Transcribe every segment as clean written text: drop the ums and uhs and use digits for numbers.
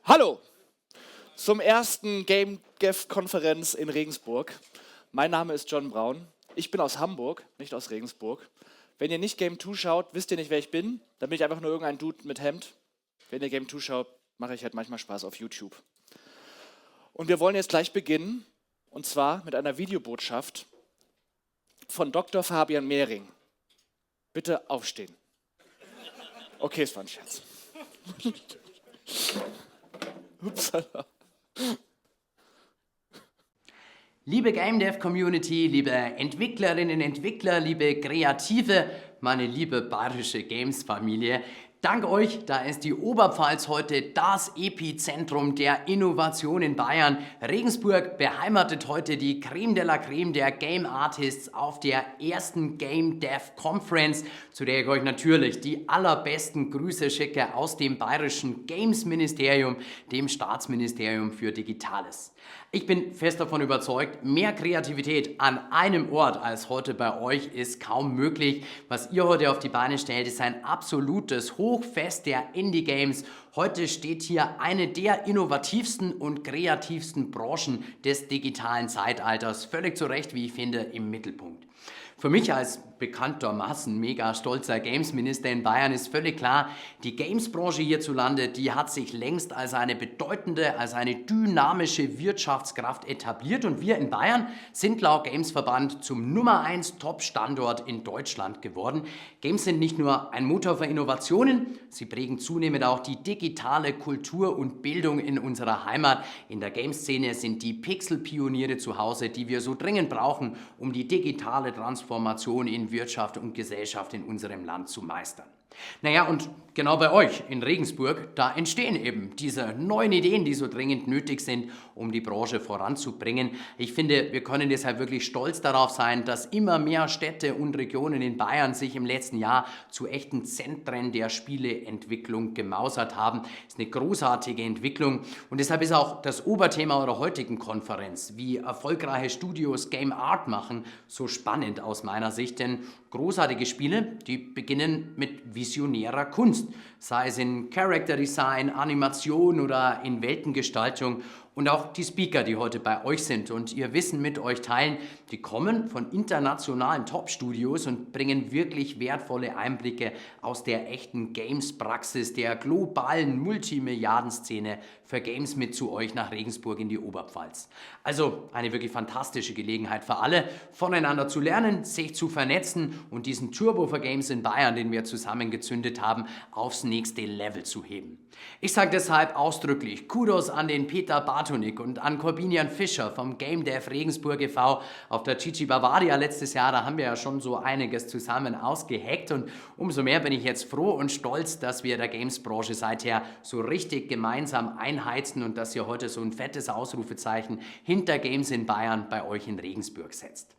Hallo zum ersten GameDev Conference in Regensburg. Mein Name ist John Braun. Ich bin aus Hamburg, nicht aus Regensburg. Wenn ihr nicht Game 2 schaut, wisst ihr nicht, wer ich bin. Dann bin ich einfach nur irgendein Dude mit Hemd. Wenn ihr Game 2 schaut, mache ich halt manchmal Spaß auf YouTube. Und wir wollen jetzt gleich beginnen, und zwar mit einer Videobotschaft von Dr. Fabian Mehring. Bitte aufstehen. Okay, es war ein Scherz. Upsala. Liebe GameDev-Community, liebe Entwicklerinnen, Entwickler, liebe Kreative, meine liebe bayerische Games-Familie, dank euch, da ist die Oberpfalz heute das Epizentrum der Innovation in Bayern. Regensburg beheimatet heute die Creme de la Creme der Game Artists auf der ersten GameDev Conference, zu der ich euch natürlich die allerbesten Grüße schicke aus dem bayerischen Games-Ministerium, dem Staatsministerium für Digitales. Ich bin fest davon überzeugt, mehr Kreativität an einem Ort als heute bei euch ist kaum möglich. Was ihr heute auf die Beine stellt, ist ein absolutes Hochfest der Indie-Games. Heute steht hier eine der innovativsten und kreativsten Branchen des digitalen Zeitalters, völlig zu Recht, wie ich finde, im Mittelpunkt. Für mich als bekanntermaßen mega stolzer Games-Minister in Bayern ist völlig klar, die Games-Branche hierzulande, die hat sich längst als eine bedeutende, als eine dynamische Wirtschaftskraft etabliert und wir in Bayern sind laut Games-Verband zum Nummer 1 Top-Standort in Deutschland geworden. Games sind nicht nur ein Motor für Innovationen, sie prägen zunehmend auch die digitale Kultur und Bildung in unserer Heimat. In der Games-Szene sind die Pixel-Pioniere zu Hause, die wir so dringend brauchen, um die digitale Transformation in Wirtschaft und Gesellschaft in unserem Land zu meistern. Naja, und genau bei euch in Regensburg, da entstehen eben diese neuen Ideen, die so dringend nötig sind, um die Branche voranzubringen. Ich finde, wir können deshalb wirklich stolz darauf sein, dass immer mehr Städte und Regionen in Bayern sich im letzten Jahr zu echten Zentren der Spieleentwicklung gemausert haben. Das ist eine großartige Entwicklung und deshalb ist auch das Oberthema eurer heutigen Konferenz, wie erfolgreiche Studios Game Art machen, so spannend aus meiner Sicht, denn großartige Spiele, die beginnen mit visionärer Kunst, sei es in Character Design, Animation oder in Weltengestaltung. Und auch die Speaker, die heute bei euch sind und ihr Wissen mit euch teilen, die kommen von internationalen Top-Studios und bringen wirklich wertvolle Einblicke aus der echten Games-Praxis der globalen Multimilliardenszene für Games mit zu euch nach Regensburg in die Oberpfalz. Also eine wirklich fantastische Gelegenheit für alle, voneinander zu lernen, sich zu vernetzen und diesen Turbo für Games in Bayern, den wir zusammengezündet haben, aufs nächste Level zu heben. Ich sage deshalb ausdrücklich Kudos an den Peter Bartonik und an Florian Fischer vom GameDev Regensburg e.V. auf der Gigi Bavaria letztes Jahr. Da haben wir ja schon so einiges zusammen ausgeheckt und umso mehr bin ich jetzt froh und stolz, dass wir der Games-Branche seither so richtig gemeinsam einheizen und dass ihr heute so ein fettes Ausrufezeichen hinter Games in Bayern bei euch in Regensburg setzt.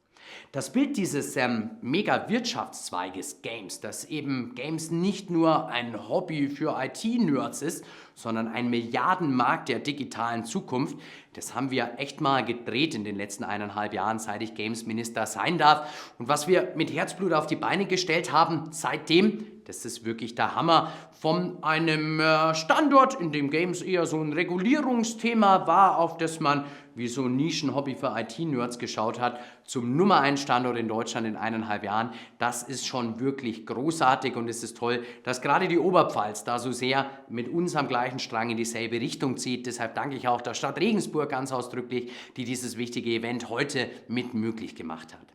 Das Bild dieses Mega-Wirtschaftszweiges Games, dass eben Games nicht nur ein Hobby für IT-Nerds ist, sondern ein Milliardenmarkt der digitalen Zukunft, das haben wir echt mal gedreht in den letzten 1,5 Jahren, seit ich Games-Minister sein darf. Und was wir mit Herzblut auf die Beine gestellt haben seitdem, das ist wirklich der Hammer. Von einem Standort, in dem Games eher so ein Regulierungsthema war, auf das man wie so ein Nischenhobby für IT-Nerds geschaut hat, zum Nummer 1 Standort in Deutschland in 1,5 Jahren. Das ist schon wirklich großartig und es ist toll, dass gerade die Oberpfalz da so sehr mit uns am gleichen Strang in dieselbe Richtung zieht. Deshalb danke ich auch der Stadt Regensburg ganz ausdrücklich, die dieses wichtige Event heute mit möglich gemacht hat.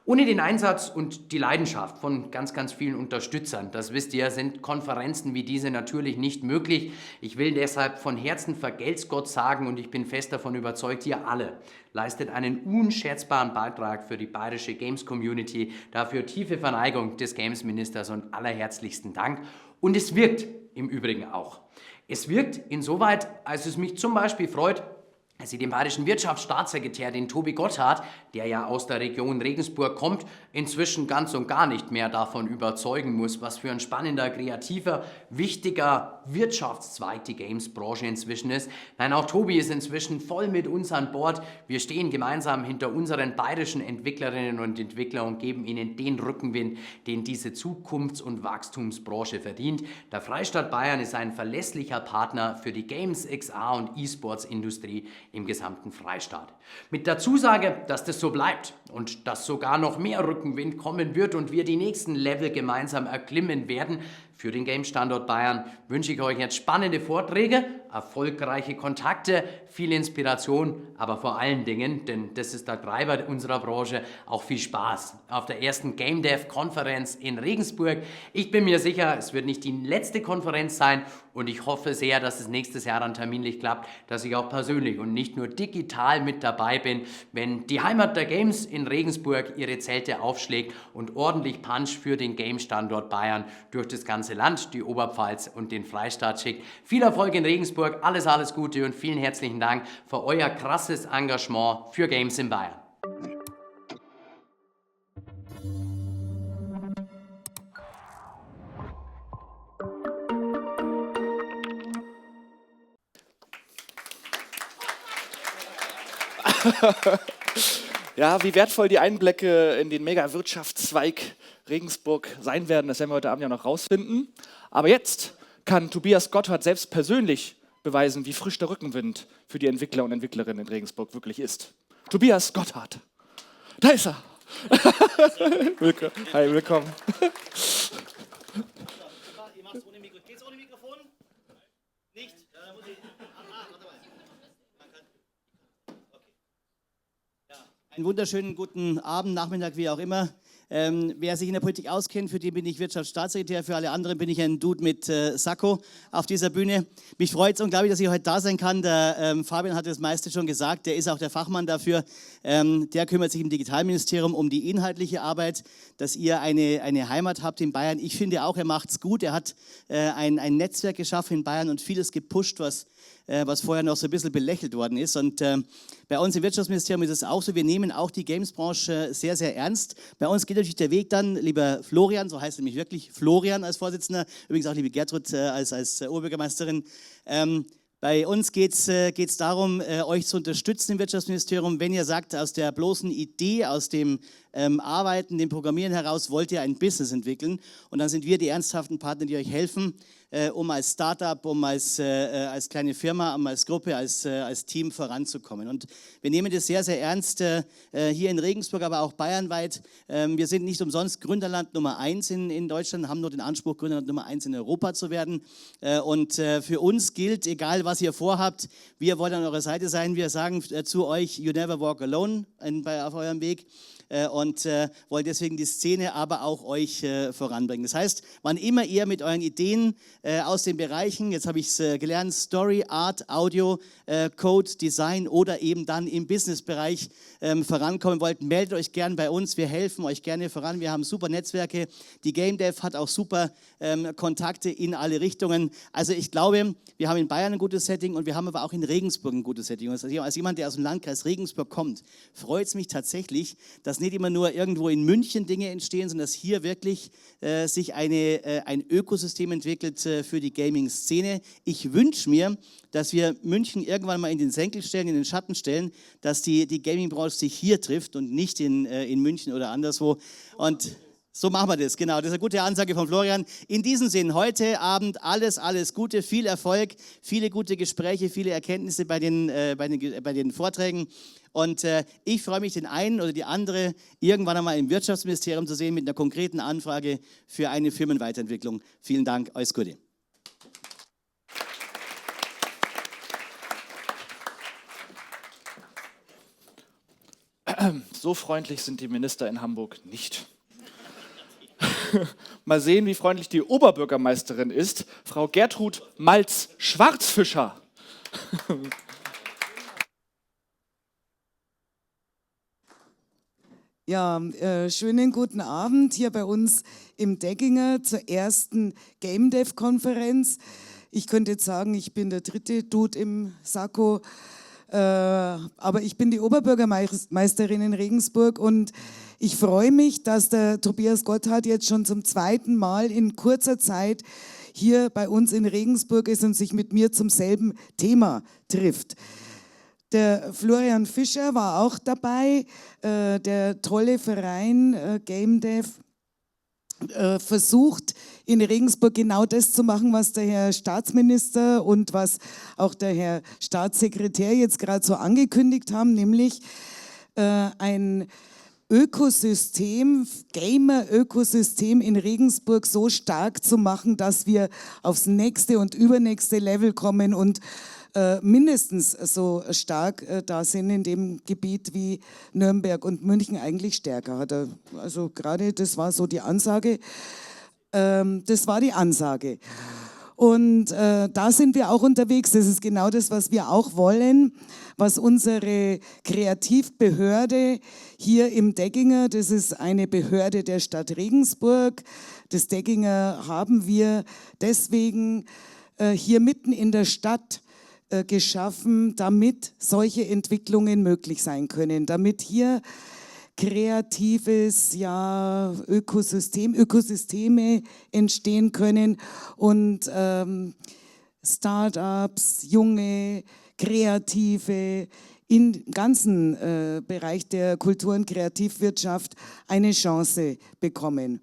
Ohne den Einsatz und die Leidenschaft von ganz, ganz vielen Unterstützern, das wisst ihr, sind Konferenzen wie diese natürlich nicht möglich. Ich will deshalb von Herzen vergelt's Gott sagen und ich bin fest davon überzeugt, ihr alle leistet einen unschätzbaren Beitrag für die bayerische Games-Community. Dafür tiefe Verneigung des Games-Ministers und allerherzlichsten Dank. Und es wirkt im Übrigen auch. Es wirkt insoweit, als es mich zum Beispiel freut, als ich den bayerischen Wirtschaftsstaatssekretär, den Tobi Gotthard, der ja aus der Region Regensburg kommt, inzwischen ganz und gar nicht mehr davon überzeugen muss, was für ein spannender, kreativer, wichtiger, Wirtschaftszweig die Gamesbranche inzwischen ist. Nein, auch Tobi ist inzwischen voll mit uns an Bord. Wir stehen gemeinsam hinter unseren bayerischen Entwicklerinnen und Entwicklern und geben ihnen den Rückenwind, den diese Zukunfts- und Wachstumsbranche verdient. Der Freistaat Bayern ist ein verlässlicher Partner für die Games, XR und E-Sports-Industrie im gesamten Freistaat. Mit der Zusage, dass das so bleibt und dass sogar noch mehr Rückenwind kommen wird und wir die nächsten Level gemeinsam erklimmen werden, für den Game-Standort Bayern wünsche ich euch jetzt spannende Vorträge, erfolgreiche Kontakte, viel Inspiration, aber vor allen Dingen, denn das ist der Treiber unserer Branche, auch viel Spaß auf der ersten GameDev Conference in Regensburg. Ich bin mir sicher, es wird nicht die letzte Konferenz sein und ich hoffe sehr, dass es nächstes Jahr dann terminlich klappt, dass ich auch persönlich und nicht nur digital mit dabei bin, wenn die Heimat der Games in Regensburg ihre Zelte aufschlägt und ordentlich Punch für den Game-Standort Bayern durch das ganze Land, die Oberpfalz und den Freistaat schickt. Viel Erfolg in Regensburg, alles Gute und vielen herzlichen Dank für euer krasses Engagement für Games in Bayern. Ja, wie wertvoll die Einblicke in den Mega-Wirtschaftszweig Regensburg sein werden, das werden wir heute Abend ja noch rausfinden. Aber jetzt kann Tobias Gotthard selbst persönlich beweisen, wie frisch der Rückenwind für die Entwickler und Entwicklerinnen in Regensburg wirklich ist. Tobias Gotthard, da ist er. Hi, willkommen. Geht's ohne Mikrofon? Nicht? Einen wunderschönen guten Abend, Nachmittag, wie auch immer. Wer sich in der Politik auskennt, für den bin ich Wirtschaftsstaatssekretär, für alle anderen bin ich ein Dude mit Sakko auf dieser Bühne. Mich freut es unglaublich, dass ich heute da sein kann. Der Fabian hat das meiste schon gesagt, der ist auch der Fachmann dafür. Der kümmert sich im Digitalministerium um die inhaltliche Arbeit, dass ihr eine Heimat habt in Bayern. Ich finde auch, er macht es gut. Er hat ein Netzwerk geschaffen in Bayern und vieles gepusht, was vorher noch so ein bisschen belächelt worden ist. Und bei uns im Wirtschaftsministerium ist es auch so, wir nehmen auch die Gamesbranche sehr, sehr ernst. Bei uns geht natürlich der Weg dann, lieber Florian, so heißt er nämlich wirklich, Florian als Vorsitzender, übrigens auch liebe Gertrud als Oberbürgermeisterin. Bei uns geht es darum, euch zu unterstützen im Wirtschaftsministerium, wenn ihr sagt, aus der bloßen Idee, aus dem Arbeiten, dem Programmieren heraus wollt ihr ein Business entwickeln und dann sind wir die ernsthaften Partner, die euch helfen, um als Startup, um als kleine Firma, um als Gruppe, als Team voranzukommen. Und wir nehmen das sehr, sehr ernst hier in Regensburg, aber auch bayernweit. Wir sind nicht umsonst Gründerland Nummer 1 in Deutschland, haben nur den Anspruch, Gründerland Nummer 1 in Europa zu werden. Und für uns gilt, egal was ihr vorhabt, wir wollen an eurer Seite sein. Wir sagen zu euch, you never walk alone auf eurem Weg. Und wollen deswegen die Szene, aber auch euch voranbringen. Das heißt, wann immer ihr mit euren Ideen aus den Bereichen, jetzt habe ich es gelernt, Story, Art, Audio, Code, Design oder eben dann im Businessbereich vorankommen wollt, meldet euch gern bei uns. Wir helfen euch gerne voran. Wir haben super Netzwerke. Die GameDev hat auch super Kontakte in alle Richtungen. Also ich glaube, wir haben in Bayern ein gutes Setting und wir haben aber auch in Regensburg ein gutes Setting. Also als jemand, der aus dem Landkreis Regensburg kommt, freut es mich tatsächlich, dass nicht immer nur irgendwo in München Dinge entstehen, sondern dass hier wirklich sich ein Ökosystem entwickelt für die Gaming-Szene. Ich wünsche mir, dass wir München irgendwann mal in den Senkel stellen, in den Schatten stellen, dass die Gaming-Branche sich hier trifft und nicht in München oder anderswo. Und so machen wir das, genau. Das ist eine gute Ansage von Florian. In diesem Sinn, heute Abend alles Gute, viel Erfolg, viele gute Gespräche, viele Erkenntnisse bei den Vorträgen. Und ich freue mich, den einen oder die andere irgendwann einmal im Wirtschaftsministerium zu sehen mit einer konkreten Anfrage für eine Firmenweiterentwicklung. Vielen Dank, alles Gute. So freundlich sind die Minister in Hamburg nicht. Mal sehen, wie freundlich die Oberbürgermeisterin ist, Frau Gertrud Malz-Schwarzfischer. Ja, schönen guten Abend hier bei uns im Degginger zur ersten GameDev Konferenz. Ich könnte jetzt sagen, ich bin der dritte Dude im Sakko, aber ich bin die Oberbürgermeisterin in Regensburg und ich freue mich, dass der Tobias Gotthard jetzt schon zum zweiten Mal in kurzer Zeit hier bei uns in Regensburg ist und sich mit mir zum selben Thema trifft. Der Florian Fischer war auch dabei, der tolle Verein GameDev versucht in Regensburg genau das zu machen, was der Herr Staatsminister und was auch der Herr Staatssekretär jetzt gerade so angekündigt haben, nämlich ein Ökosystem, Gamer-Ökosystem in Regensburg so stark zu machen, dass wir aufs nächste und übernächste Level kommen und mindestens so stark da sind in dem Gebiet wie Nürnberg und München eigentlich stärker. Hat er, also gerade das war so die Ansage. Und da sind wir auch unterwegs. Das ist genau das, was wir auch wollen, was unsere Kreativbehörde hier im Degginger, das ist eine Behörde der Stadt Regensburg. Das Degginger haben wir deswegen hier mitten in der Stadt geschaffen, damit solche Entwicklungen möglich sein können, damit hier kreatives Ökosysteme entstehen können und Start-ups, junge, kreative, im ganzen Bereich der Kultur- und Kreativwirtschaft eine Chance bekommen.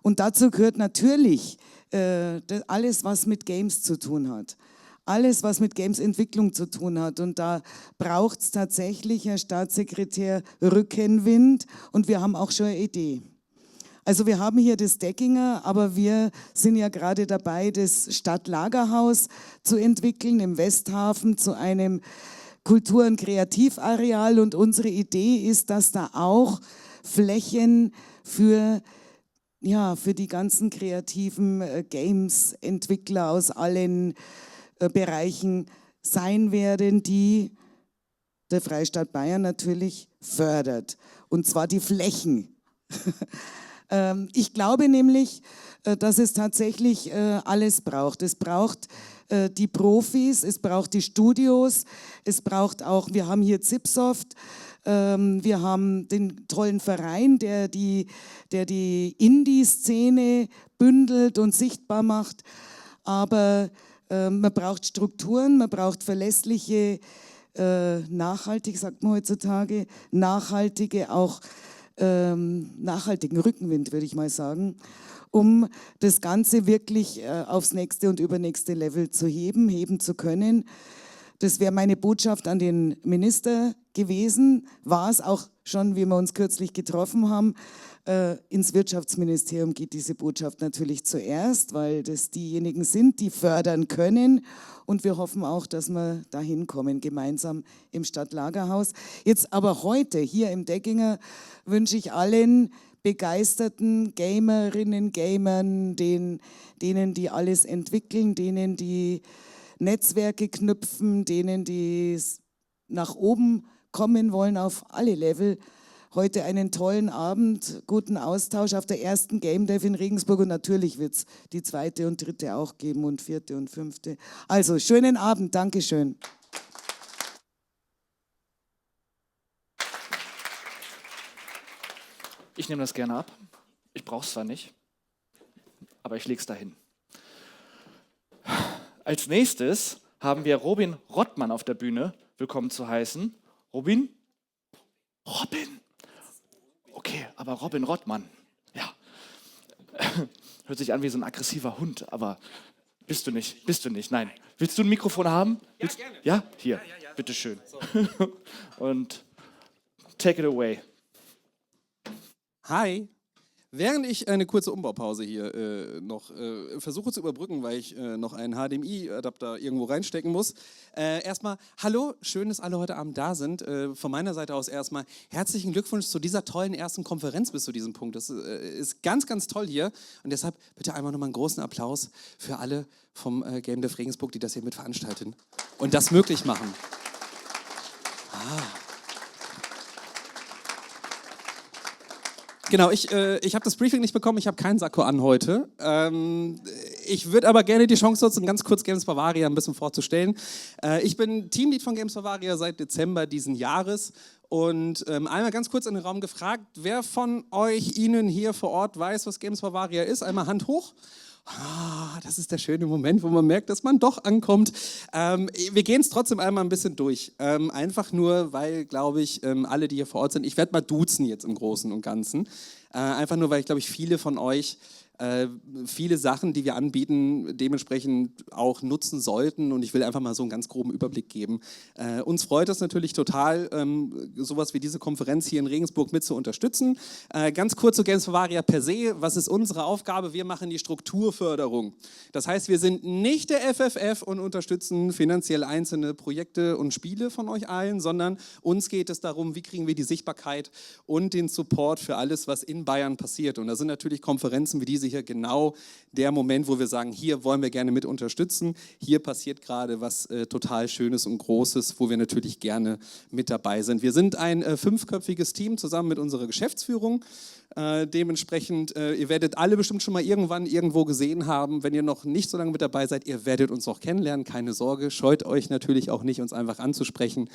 Und dazu gehört natürlich alles, was mit Games zu tun hat. Alles, was mit Games-Entwicklung zu tun hat. Und da braucht es tatsächlich, Herr Staatssekretär, Rückenwind. Und wir haben auch schon eine Idee. Also wir haben hier das Degginger, aber wir sind ja gerade dabei, das Stadtlagerhaus zu entwickeln im Westhafen zu einem Kultur- und Kreativareal. Und unsere Idee ist, dass da auch Flächen für die ganzen kreativen Games-Entwickler aus allen Bereichen sein werden, die der Freistaat Bayern natürlich fördert. Und zwar die Flächen. Ich glaube nämlich, dass es tatsächlich alles braucht. Es braucht die Profis, es braucht die Studios, es braucht auch, wir haben hier Zipsoft, wir haben den tollen Verein, der die Indie-Szene bündelt und sichtbar macht, aber man braucht Strukturen, man braucht verlässliche, nachhaltig, sagt man heutzutage, nachhaltigen Rückenwind, würde ich mal sagen, um das Ganze wirklich aufs nächste und übernächste Level zu heben zu können. Das wäre meine Botschaft an den Minister gewesen, war es auch schon, wie wir uns kürzlich getroffen haben. Ins Wirtschaftsministerium geht diese Botschaft natürlich zuerst, weil das diejenigen sind, die fördern können. Und wir hoffen auch, dass wir dahin kommen, gemeinsam im Stadtlagerhaus. Jetzt aber heute hier im Degginger wünsche ich allen begeisterten Gamerinnen, Gamern, denen, die alles entwickeln, denen, die Netzwerke knüpfen, denen, die nach oben kommen wollen auf alle Level, heute einen tollen Abend, guten Austausch auf der ersten GameDev in Regensburg und natürlich wird es die zweite und dritte auch geben und vierte und fünfte. Also, schönen Abend, Dankeschön. Ich nehme das gerne ab. Ich brauche es zwar nicht, aber ich lege es dahin. Als nächstes haben wir Robin Rottmann auf der Bühne willkommen zu heißen. Robin? Okay, aber Robin Rottmann, ja. Hört sich an wie so ein aggressiver Hund, aber bist du nicht, nein. Willst du ein Mikrofon haben? Ja, gerne. Ja? Hier, bitteschön. Und take it away. Hi. Während ich eine kurze Umbaupause hier noch versuche zu überbrücken, weil ich noch einen HDMI-Adapter irgendwo reinstecken muss. Erstmal, hallo, schön, dass alle heute Abend da sind. Von meiner Seite aus erstmal herzlichen Glückwunsch zu dieser tollen ersten Konferenz bis zu diesem Punkt. Das ist ganz, ganz toll hier. Und deshalb bitte einmal nochmal einen großen Applaus für alle vom GameDev Regensburg, die das hier mit veranstalten und das möglich machen. Genau, ich habe das Briefing nicht bekommen, ich habe keinen Sakko an heute. Ich würde aber gerne die Chance nutzen, ganz kurz Games Bavaria ein bisschen vorzustellen. Ich bin Teamlead von Games Bavaria seit Dezember diesen Jahres und einmal ganz kurz in den Raum gefragt, wer von Ihnen hier vor Ort weiß, was Games Bavaria ist? Einmal Hand hoch. Das ist der schöne Moment, wo man merkt, dass man doch ankommt. Wir gehen es trotzdem einmal ein bisschen durch. Einfach nur, weil, glaube ich, alle, die hier vor Ort sind, ich werde mal duzen jetzt im Großen und Ganzen. Einfach nur, weil ich glaube, viele von euch viele Sachen, die wir anbieten, dementsprechend auch nutzen sollten, und ich will einfach mal so einen ganz groben Überblick geben. Uns freut es natürlich total, sowas wie diese Konferenz hier in Regensburg mit zu unterstützen. Ganz kurz zu Games Bavaria per se. Was ist unsere Aufgabe? Wir machen die Strukturförderung. Das heißt, wir sind nicht der FFF und unterstützen finanziell einzelne Projekte und Spiele von euch allen, sondern uns geht es darum, wie kriegen wir die Sichtbarkeit und den Support für alles, was in Bayern passiert. Und da sind natürlich Konferenzen wie diese hier genau der Moment, wo wir sagen, hier wollen wir gerne mit unterstützen, hier passiert gerade was total Schönes und Großes, wo wir natürlich gerne mit dabei sind. Wir sind ein 5-köpfiges Team zusammen mit unserer Geschäftsführung. Dementsprechend, ihr werdet alle bestimmt schon mal irgendwann irgendwo gesehen haben. Wenn ihr noch nicht so lange mit dabei seid, ihr werdet uns auch kennenlernen, keine Sorge. Scheut euch natürlich auch nicht, uns einfach anzusprechen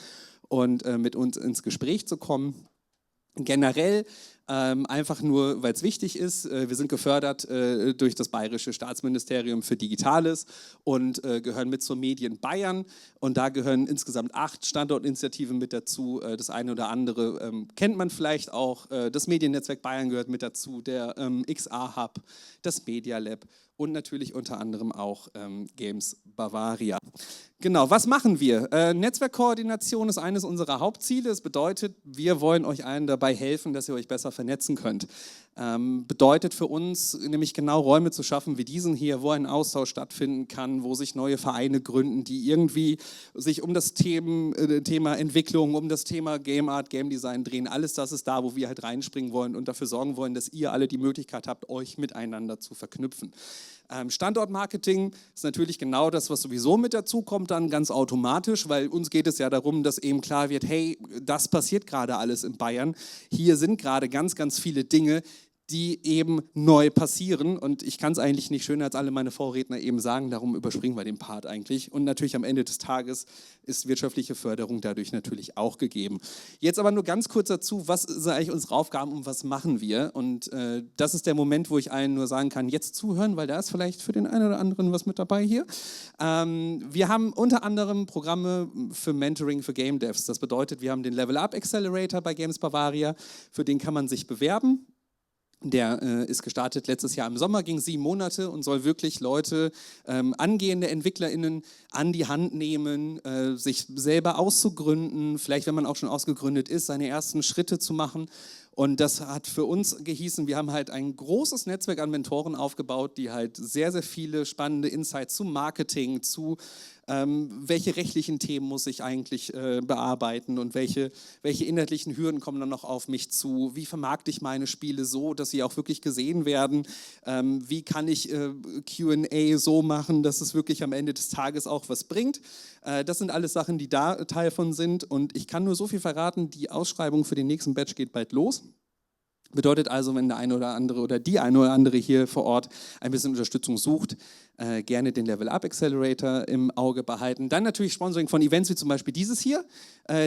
und mit uns ins Gespräch zu kommen. Generell einfach nur, weil es wichtig ist, wir sind gefördert durch das Bayerische Staatsministerium für Digitales und gehören mit zur Medien Bayern, und da gehören insgesamt 8 Standortinitiativen mit dazu. Das eine oder andere kennt man vielleicht auch, das Mediennetzwerk Bayern gehört mit dazu, der XA-Hub, das Media Lab und natürlich unter anderem auch Games Bavaria. Genau, was machen wir? Netzwerkkoordination ist eines unserer Hauptziele. Das bedeutet, wir wollen euch allen dabei helfen, dass ihr euch besser vernetzen könnt. Bedeutet für uns nämlich genau Räume zu schaffen wie diesen hier, wo ein Austausch stattfinden kann, wo sich neue Vereine gründen, die irgendwie sich um das Thema Entwicklung, um das Thema Game Art, Game Design drehen. Alles das ist da, wo wir halt reinspringen wollen und dafür sorgen wollen, dass ihr alle die Möglichkeit habt, euch miteinander zu verknüpfen. Standortmarketing ist natürlich genau das, was sowieso mit dazu kommt, dann ganz automatisch, weil uns geht es ja darum, dass eben klar wird, hey, das passiert gerade alles in Bayern. Hier sind gerade ganz, ganz viele Dinge, die eben neu passieren, und ich kann es eigentlich nicht schöner als alle meine Vorredner eben sagen, darum überspringen wir den Part eigentlich, und natürlich am Ende des Tages ist wirtschaftliche Förderung dadurch natürlich auch gegeben. Jetzt aber nur ganz kurz dazu, was sind eigentlich unsere Aufgaben und was machen wir, und das ist der Moment, wo ich allen nur sagen kann, jetzt zuhören, weil da ist vielleicht für den einen oder anderen was mit dabei hier. Wir haben unter anderem Programme für Mentoring für Game Devs, das bedeutet, wir haben den Level Up Accelerator bei Games Bavaria, für den kann man sich bewerben. Der ist gestartet letztes Jahr im Sommer, ging 7 Monate und soll wirklich Leute, angehende EntwicklerInnen an die Hand nehmen, sich selber auszugründen, vielleicht, wenn man auch schon ausgegründet ist, seine ersten Schritte zu machen. Und das hat für uns gehießen, wir haben halt ein großes Netzwerk an Mentoren aufgebaut, die halt sehr, sehr viele spannende Insights zu Marketing, zu welche rechtlichen Themen muss ich eigentlich bearbeiten und welche inhaltlichen Hürden kommen dann noch auf mich zu, wie vermarkte ich meine Spiele so, dass sie auch wirklich gesehen werden, wie kann ich Q&A so machen, dass es wirklich am Ende des Tages auch was bringt. Das sind alles Sachen, die da Teil von sind, und ich kann nur so viel verraten, die Ausschreibung für den nächsten Batch geht bald los. Bedeutet also, wenn der eine oder andere oder die eine oder andere hier vor Ort ein bisschen Unterstützung sucht, gerne den Level Up Accelerator im Auge behalten. Dann natürlich Sponsoring von Events wie zum Beispiel dieses hier.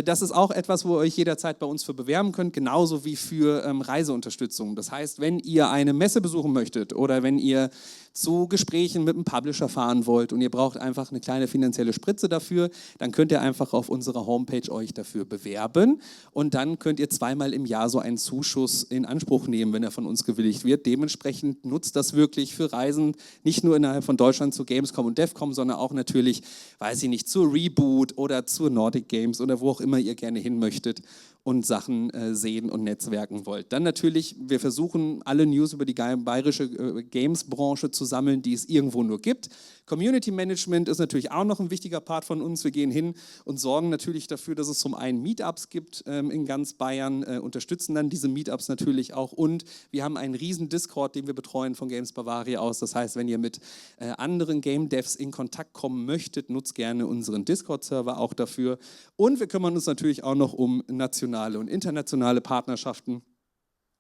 Das ist auch etwas, wo ihr euch jederzeit bei uns für bewerben könnt, genauso wie für Reiseunterstützung. Das heißt, wenn ihr eine Messe besuchen möchtet oder wenn ihr zu Gesprächen mit einem Publisher fahren wollt und ihr braucht einfach eine kleine finanzielle Spritze dafür, dann könnt ihr einfach auf unserer Homepage euch dafür bewerben, und dann könnt ihr 2-mal im Jahr so einen Zuschuss in Anspruch nehmen, wenn er von uns gewilligt wird. Dementsprechend nutzt das wirklich für Reisen, nicht nur innerhalb von Deutschland zu Gamescom und DevCom, sondern auch natürlich, weiß ich nicht, zur Reboot oder zur Nordic Games oder wo auch immer ihr gerne hin möchtet und Sachen sehen und netzwerken wollt. Dann natürlich, wir versuchen alle News über die bayerische Gamesbranche zu sammeln, die es irgendwo nur gibt. Community Management ist natürlich auch noch ein wichtiger Part von uns. Wir gehen hin und sorgen natürlich dafür, dass es zum einen Meetups gibt in ganz Bayern, unterstützen dann diese Meetups natürlich auch, und wir haben einen riesen Discord, den wir betreuen von Games Bavaria aus. Das heißt, wenn ihr mit anderen Game Devs in Kontakt kommen möchtet, nutzt gerne unseren Discord-Server auch dafür, und wir kümmern uns natürlich auch noch um nationale und internationale Partnerschaften.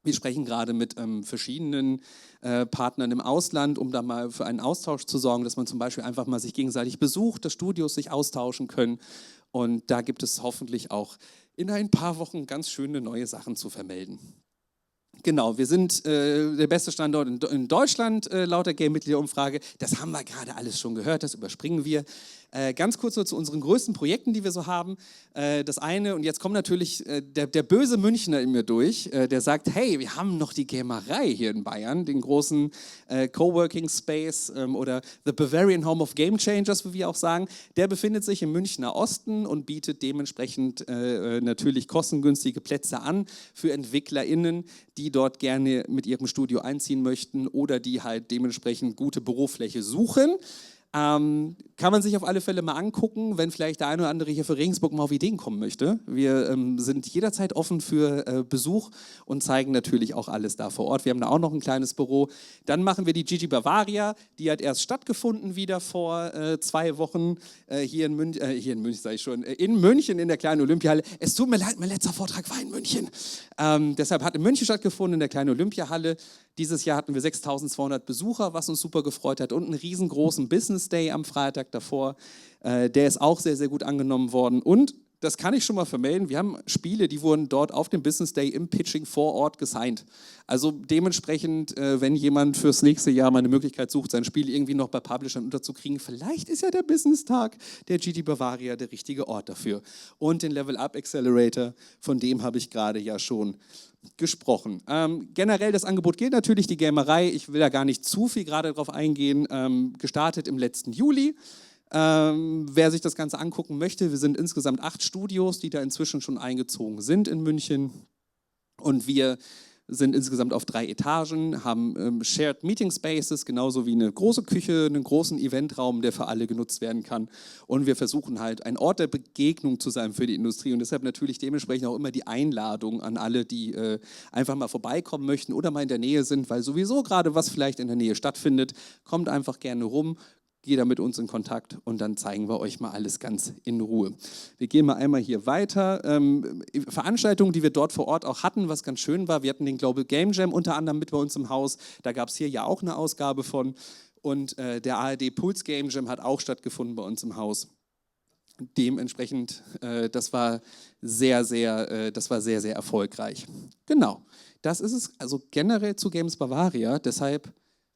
Wir sprechen gerade mit verschiedenen Partnern im Ausland, um da mal für einen Austausch zu sorgen, dass man zum Beispiel einfach mal sich gegenseitig besucht, dass Studios sich austauschen können, und da gibt es hoffentlich auch in ein paar Wochen ganz schöne neue Sachen zu vermelden. Genau, wir sind der beste Standort in Deutschland laut der Game-Mitgliederumfrage. Das haben wir gerade alles schon gehört, das überspringen wir. Ganz kurz nur zu unseren größten Projekten, die wir so haben. Das eine, und jetzt kommt natürlich der böse Münchner in mir durch, der sagt, hey, wir haben noch die Gamerei hier in Bayern, den großen Coworking Space oder The Bavarian Home of Game Changers, wie wir auch sagen. Der befindet sich im Münchner Osten und bietet dementsprechend natürlich kostengünstige Plätze an für EntwicklerInnen, die dort gerne mit ihrem Studio einziehen möchten oder die halt dementsprechend gute Bürofläche suchen. Kann man sich auf alle Fälle mal angucken, wenn vielleicht der eine oder andere hier für Regensburg mal auf Ideen kommen möchte. Wir sind jederzeit offen für Besuch und zeigen natürlich auch alles da vor Ort. Wir haben da auch noch ein kleines Büro. Dann machen wir die Gigi Bavaria, die hat erst stattgefunden wieder vor 2 Wochen in München in der kleinen Olympiahalle. Es tut mir leid, mein letzter Vortrag war in München. Deshalb hat in München stattgefunden, in der kleinen Olympiahalle. Dieses Jahr hatten wir 6.200 Besucher, was uns super gefreut hat, und einen riesengroßen Business Day am Freitag davor. Der ist auch sehr, sehr gut angenommen worden. Und das kann ich schon mal vermelden, wir haben Spiele, die wurden dort auf dem Business Day im Pitching vor Ort gesigned. Also dementsprechend, wenn jemand fürs nächste Jahr mal eine Möglichkeit sucht, sein Spiel irgendwie noch bei Publishern unterzukriegen, vielleicht ist ja der Business-Tag der GD Bavaria der richtige Ort dafür. Und den Level Up Accelerator, von dem habe ich gerade ja schon gesprochen. Generell das Angebot gilt natürlich, die Gamerei, ich will da gar nicht zu viel gerade drauf eingehen, gestartet im letzten Juli. Wer sich das Ganze angucken möchte, wir sind insgesamt 8 Studios, die da inzwischen schon eingezogen sind in München, und wir sind insgesamt auf 3 Etagen, haben Shared Meeting Spaces, genauso wie eine große Küche, einen großen Eventraum, der für alle genutzt werden kann, und wir versuchen halt ein Ort der Begegnung zu sein für die Industrie, und deshalb natürlich dementsprechend auch immer die Einladung an alle, die einfach mal vorbeikommen möchten oder mal in der Nähe sind, weil sowieso gerade was vielleicht in der Nähe stattfindet, kommt einfach gerne rum. Geht da mit uns in Kontakt und dann zeigen wir euch mal alles ganz in Ruhe. Wir gehen mal einmal hier weiter. Veranstaltungen, die wir dort vor Ort auch hatten, was ganz schön war. Wir hatten den Global Game Jam unter anderem mit bei uns im Haus. Da gab es hier ja auch eine Ausgabe von. Und der ARD Puls Game Jam hat auch stattgefunden bei uns im Haus. Dementsprechend, das war sehr, sehr erfolgreich. Genau, das ist es also generell zu Games Bavaria. Deshalb,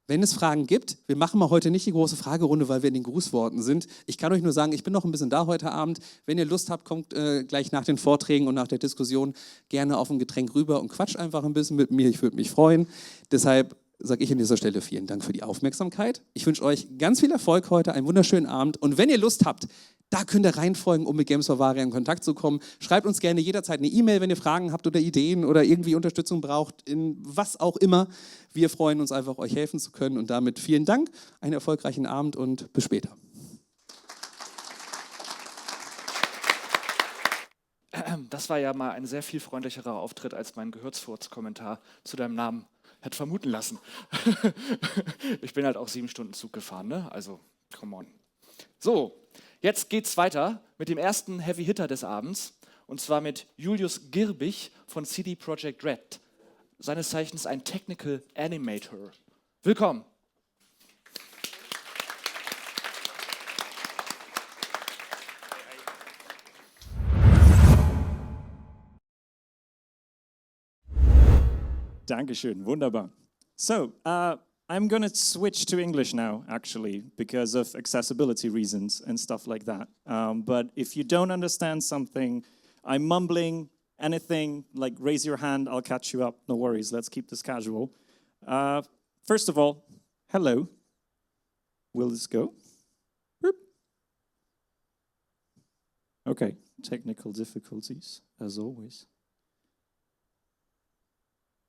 wenn es Fragen gibt, wir machen mal heute nicht die große Fragerunde, weil wir in den Grußworten sind. Ich kann euch nur sagen, ich bin noch ein bisschen da heute Abend. Wenn ihr Lust habt, kommt gleich nach den Vorträgen und nach der Diskussion gerne auf ein Getränk rüber und quatscht einfach ein bisschen mit mir. Ich würde mich freuen. Deshalb sage ich an dieser Stelle vielen Dank für die Aufmerksamkeit. Ich wünsche euch ganz viel Erfolg heute, einen wunderschönen Abend. Und wenn ihr Lust habt, da könnt ihr reinfolgen, um mit Games Bavaria in Kontakt zu kommen. Schreibt uns gerne jederzeit eine E-Mail, wenn ihr Fragen habt oder Ideen oder irgendwie Unterstützung braucht, in was auch immer. Wir freuen uns einfach, euch helfen zu können. Und damit vielen Dank, einen erfolgreichen Abend und bis später. Das war ja mal ein sehr viel freundlicherer Auftritt, als mein Gehirnsfurz-Kommentar zu deinem Namen hätte vermuten lassen. Ich bin halt auch 7 Stunden Zug gefahren, ne? Also, come on. So, jetzt geht's weiter mit dem ersten Heavy Hitter des Abends, und zwar mit Julius Girbig von CD Projekt Red. Seines Zeichens ein Technical Animator. Willkommen. Dankeschön, wunderbar. So, I'm going to switch to English now, actually, because of accessibility reasons and stuff like that. But if you don't understand something, I'm mumbling, anything, like raise your hand, I'll catch you up. No worries, let's keep this casual. First of all, hello. Will this go? Boop. Okay, technical difficulties, as always.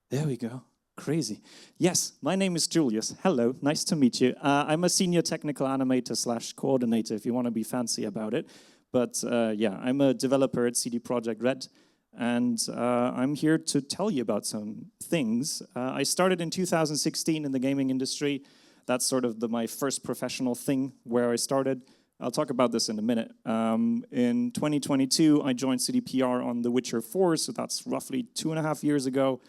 There we go. Crazy. Yes, my name is Julius. Hello, nice to meet you. I'm a senior technical animator / coordinator, if you want to be fancy about it. But yeah, I'm a developer at CD Projekt Red, and I'm here to tell you about some things. I started in 2016 in the gaming industry. That's sort of my first professional thing where I started. I'll talk about this in a minute. In 2022, I joined CDPR on The Witcher 4, so that's roughly 2.5 years ago.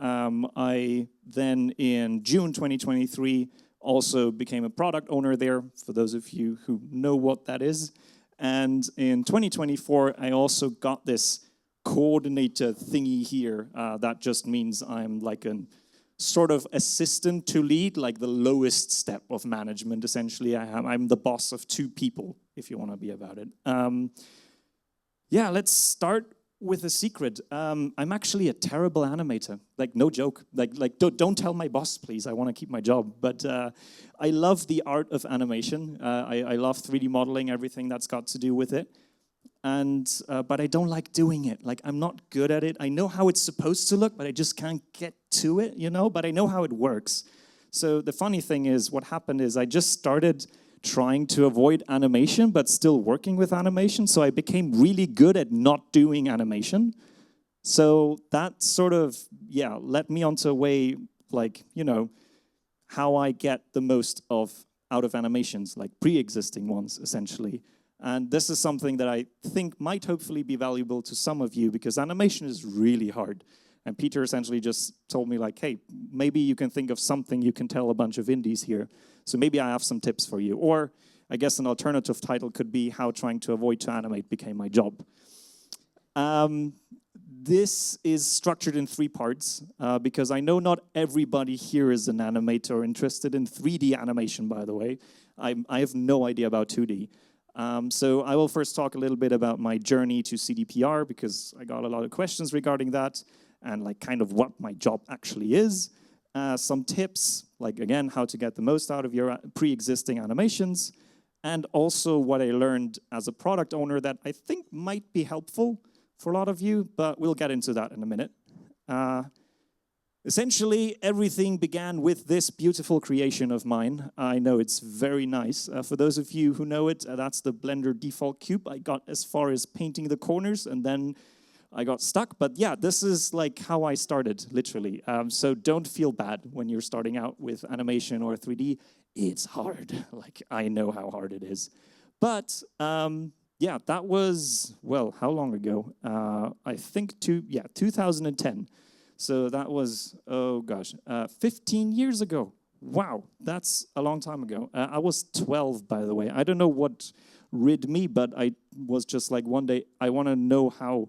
I then, in June 2023, also became a product owner there, for those of you who know what that is. And in 2024, I also got this coordinator thingy here. That just means I'm like a sort of assistant to lead, like the lowest step of management, essentially. I'm the boss of 2 people, if you want to be about it. Yeah, let's start with a secret. I'm actually a terrible animator. Like, no joke. Like don't tell my boss, please. I want to keep my job. But I love the art of animation. I love 3D modeling, everything that's got to do with it. But I don't like doing it. Like, I'm not good at it. I know how it's supposed to look, but I just can't get to it, you know? But I know how it works. So the funny thing is, what happened is I just started trying to avoid animation, but still working with animation. So I became really good at not doing animation. So that sort of, yeah, led me onto a way, like, you know, how I get the most out of animations, like pre-existing ones, essentially. And this is something that I think might hopefully be valuable to some of you, because animation is really hard. And Peter essentially just told me, like, hey, maybe you can think of something you can tell a bunch of indies here. So maybe I have some tips for you. Or I guess an alternative title could be How Trying to Avoid to Animate Became My Job. This is structured in 3 parts, because I know not everybody here is an animator interested in 3D animation, by the way. I have no idea about 2D. So I will first talk a little bit about my journey to CDPR, because I got a lot of questions regarding that, and like kind of what my job actually is. Some tips, like again, how to get the most out of your pre-existing animations, and also what I learned as a product owner that I think might be helpful for a lot of you, but we'll get into that in a minute. Essentially, everything began with this beautiful creation of mine. I know it's very nice. For those of you who know it, that's the Blender default cube. I got as far as painting the corners, and then I got stuck. But yeah, this is like how I started, literally. So don't feel bad when you're starting out with animation or 3D. It's hard. Like, I know how hard it is. But yeah, that was, well, how long ago? I think 2010. So that was, oh gosh, 15 years ago. Wow, that's a long time ago. I was 12, by the way. I don't know what rid me, but I was just like, one day, I want to know how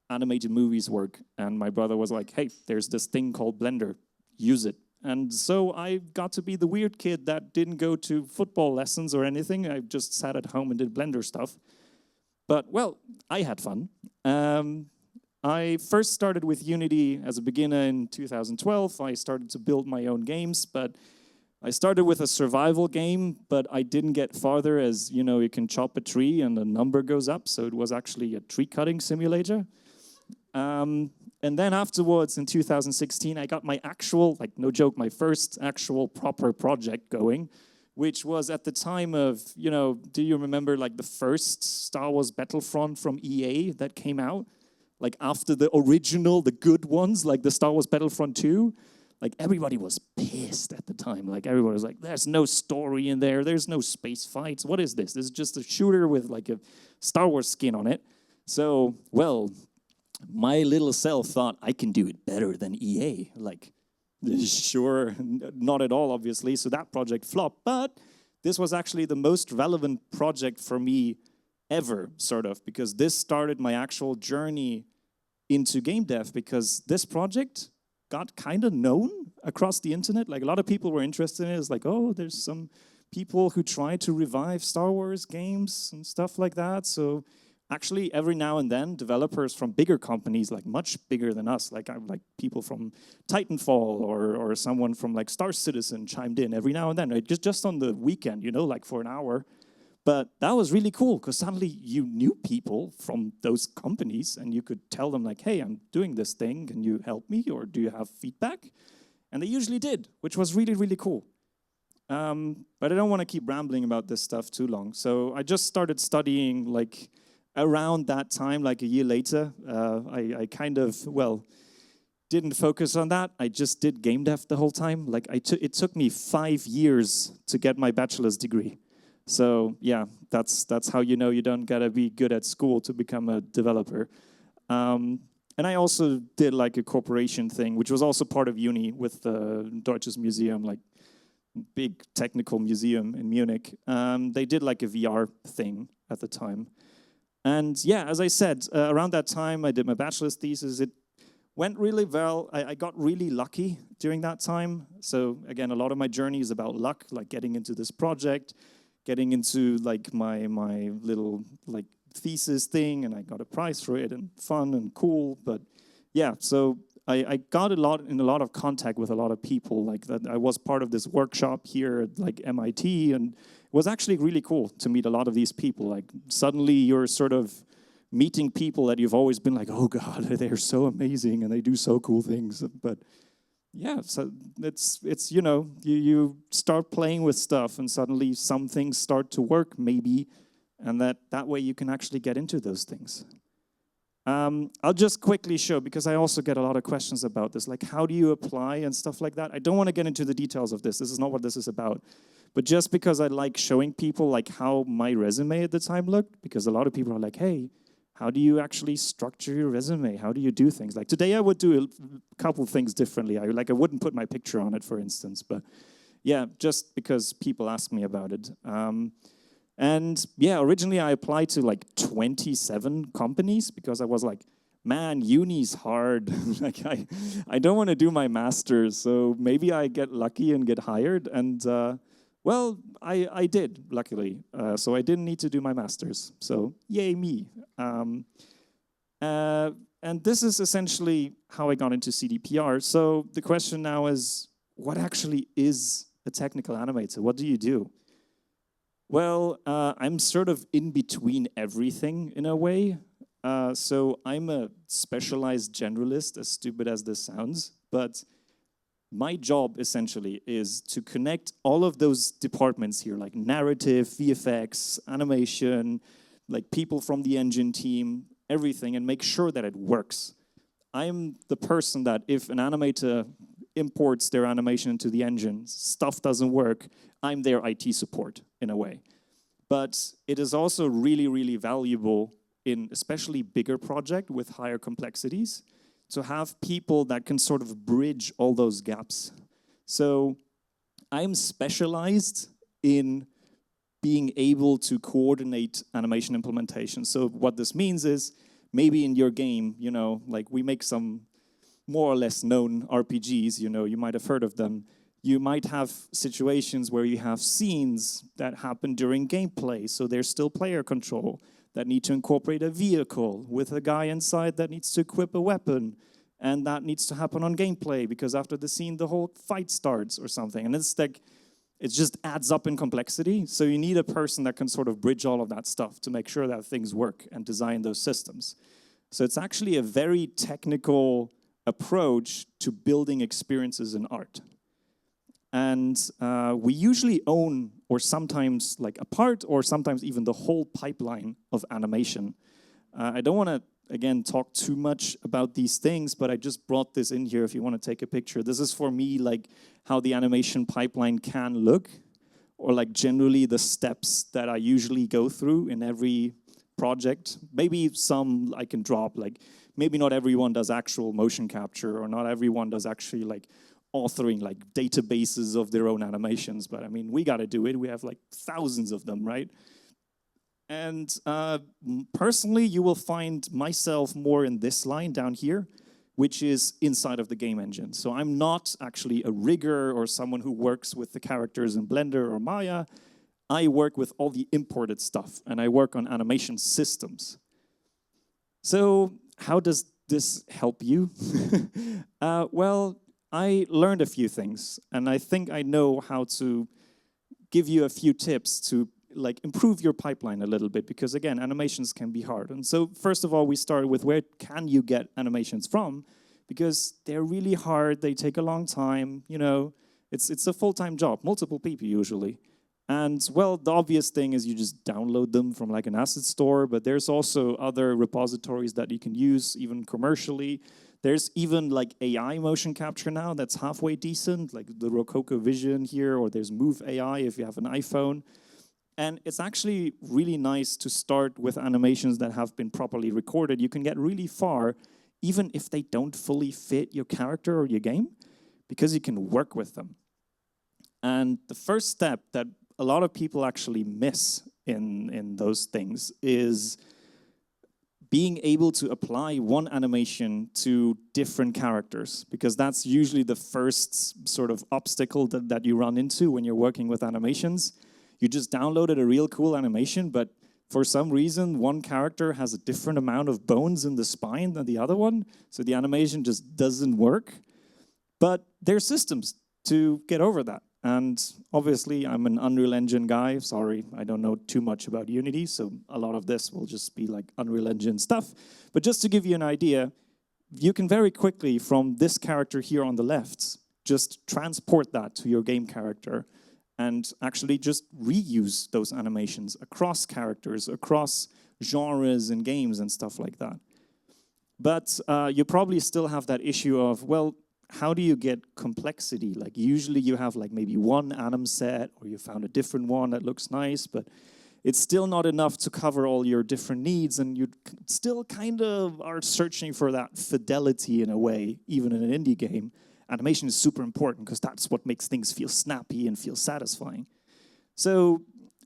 animated movies work. And my brother was like, hey, there's this thing called Blender. Use it. And so I got to be the weird kid that didn't go to football lessons or anything. I just sat at home and did Blender stuff. But, well, I had fun. I first started with Unity as a beginner in 2012. I started to build my own games, but I started with a survival game, but I didn't get farther, as, you know, you can chop a tree and the number goes up, so it was actually a tree cutting simulator. And then afterwards, in 2016, I got my actual, like, no joke, my first actual proper project going, which was at the time of, you know, do you remember, like, the first Star Wars Battlefront from EA that came out? Like, after the original, the good ones, like the Star Wars Battlefront 2, like, everybody was pissed at the time. Like, everybody was like, there's no story in there, there's no space fights, what is this? This is just a shooter with, like, a Star Wars skin on it. So, well, my little self thought, I can do it better than EA. Like, sure, not at all, obviously, so that project flopped. But this was actually the most relevant project for me ever, sort of, because this started my actual journey into game dev, because this project got kind of known across the internet. Like, a lot of people were interested in it. It's like, oh, there's some people who try to revive Star Wars games and stuff like that. So actually, every now and then, developers from bigger companies, like much bigger than us, like people from Titanfall or someone from like Star Citizen chimed in every now and then, right? just on the weekend, you know, like for an hour. But that was really cool, because suddenly you knew people from those companies, and you could tell them like, hey, I'm doing this thing, can you help me, or do you have feedback? And they usually did, which was really, really cool. But I don't want to keep rambling about this stuff too long. So I just started studying like around that time, like a year later. I kind of, well, didn't focus on that. I just did game dev the whole time. Like, it took me 5 years to get my bachelor's degree. So yeah, that's how you know you don't gotta be good at school to become a developer. And I also did like a corporation thing, which was also part of uni with the Deutsches Museum, like big technical museum in Munich. They did like a VR thing at the time. And yeah, as I said, around that time I did my bachelor's thesis. It went really well. I got really lucky during that time. So again, a lot of my journey is about luck, like getting into this project, getting into like my little like thesis thing, and I got a prize for it, and fun and cool. But yeah, so I got in a lot of contact with a lot of people. Like that, I was part of this workshop here at like MIT, and it was actually really cool to meet a lot of these people. Like suddenly you're sort of meeting people that you've always been like, oh God, they're so amazing and they do so cool things. But yeah, so it's you know, you start playing with stuff and suddenly some things start to work maybe, and that way you can actually get into those things. I'll just quickly show, because I also get a lot of questions about this, like how do you apply and stuff like that. I don't want to get into the details of this. This is not what this is about. But just because I like showing people like how my resume at the time looked, because a lot of people are like, hey, how do you actually structure your resume? How do you do things? Like today I would do a couple things differently. I wouldn't put my picture on it, for instance. But yeah, just because people ask me about it. And yeah, originally I applied to like 27 companies because I was like, man, uni's hard. Like I don't want to do my master's, so maybe I get lucky and get hired. And well, I did, luckily. So I didn't need to do my master's. So yay me. And this is essentially how I got into CDPR. So the question now is, what actually is a technical animator? What do you do? Well, I'm sort of in between everything in a way. So I'm a specialized generalist, as stupid as this sounds, but my job essentially is to connect all of those departments here, like narrative, VFX, animation, like people from the engine team, everything, and make sure that it works. I'm the person that if an animator imports their animation into the engine, stuff doesn't work, I'm their IT support in a way. But it is also really, really valuable in especially bigger projects with higher complexities to have people that can sort of bridge all those gaps. So I'm specialized in being able to coordinate animation implementation. So what this means is maybe in your game, you know, like we make some more or less known RPGs, you know, you might have heard of them. You might have situations where you have scenes that happen during gameplay, so there's still player control, that need to incorporate a vehicle with a guy inside that needs to equip a weapon, and that needs to happen on gameplay because after the scene the whole fight starts or something. And it's like, it just adds up in complexity, so you need a person that can sort of bridge all of that stuff to make sure that things work and design those systems. So it's actually a very technical approach to building experiences in art. And we usually own, or sometimes like a part, or sometimes even the whole pipeline of animation. I don't want to, again, talk too much about these things, but I just brought this in here if you want to take a picture. This is for me like how the animation pipeline can look, or like generally the steps that I usually go through in every project. Maybe some I can drop, like maybe not everyone does actual motion capture, or not everyone does actually like authoring like databases of their own animations, but I mean, we got to do it. We have like thousands of them, right? And personally, you will find myself more in this line down here, which is inside of the game engine. So I'm not actually a rigger or someone who works with the characters in Blender or Maya. I work with all the imported stuff, and I work on animation systems. So how does this help you? Well, I learned a few things, and I think I know how to give you a few tips to like improve your pipeline a little bit, because again, animations can be hard. And so first of all, we started with where can you get animations from, because they're really hard, they take a long time, you know, it's a full-time job, multiple people usually. And well, the obvious thing is you just download them from like an asset store, but there's also other repositories that you can use, even commercially. There's even like AI motion capture now that's halfway decent, like the Rococo Vision here, or there's Move AI if you have an iPhone. And it's actually really nice to start with animations that have been properly recorded. You can get really far, even if they don't fully fit your character or your game, because you can work with them. And the first step that a lot of people actually miss in those things is being able to apply one animation to different characters, because that's usually the first sort of obstacle that you run into when you're working with animations. You just downloaded a real cool animation, but for some reason, one character has a different amount of bones in the spine than the other one, so the animation just doesn't work. But there's systems to get over that. And obviously, I'm an Unreal Engine guy. Sorry, I don't know too much about Unity, so a lot of this will just be like Unreal Engine stuff. But just to give you an idea, you can very quickly, from this character here on the left, just transport that to your game character and actually just reuse those animations across characters, across genres and games and stuff like that. But you probably still have that issue of, well, how do you get complexity? Like usually you have like maybe one anim set, or you found a different one that looks nice, but it's still not enough to cover all your different needs, and you still kind of are searching for that fidelity in a way, even in an indie game. Animation is super important because that's what makes things feel snappy and feel satisfying. So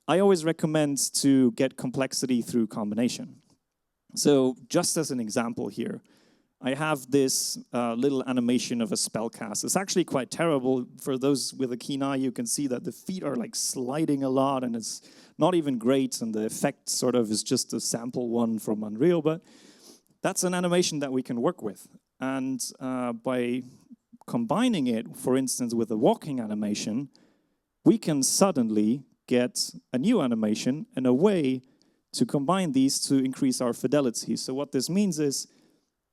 I always recommend to get complexity through combination. So just as an example here, I have this little animation of a spell cast. It's actually quite terrible. For those with a keen eye, you can see that the feet are like sliding a lot, and it's not even great, and the effect sort of is just a sample one from Unreal, but that's an animation that we can work with. And by combining it, for instance, with a walking animation, we can suddenly get a new animation and a way to combine these to increase our fidelity. So what this means is,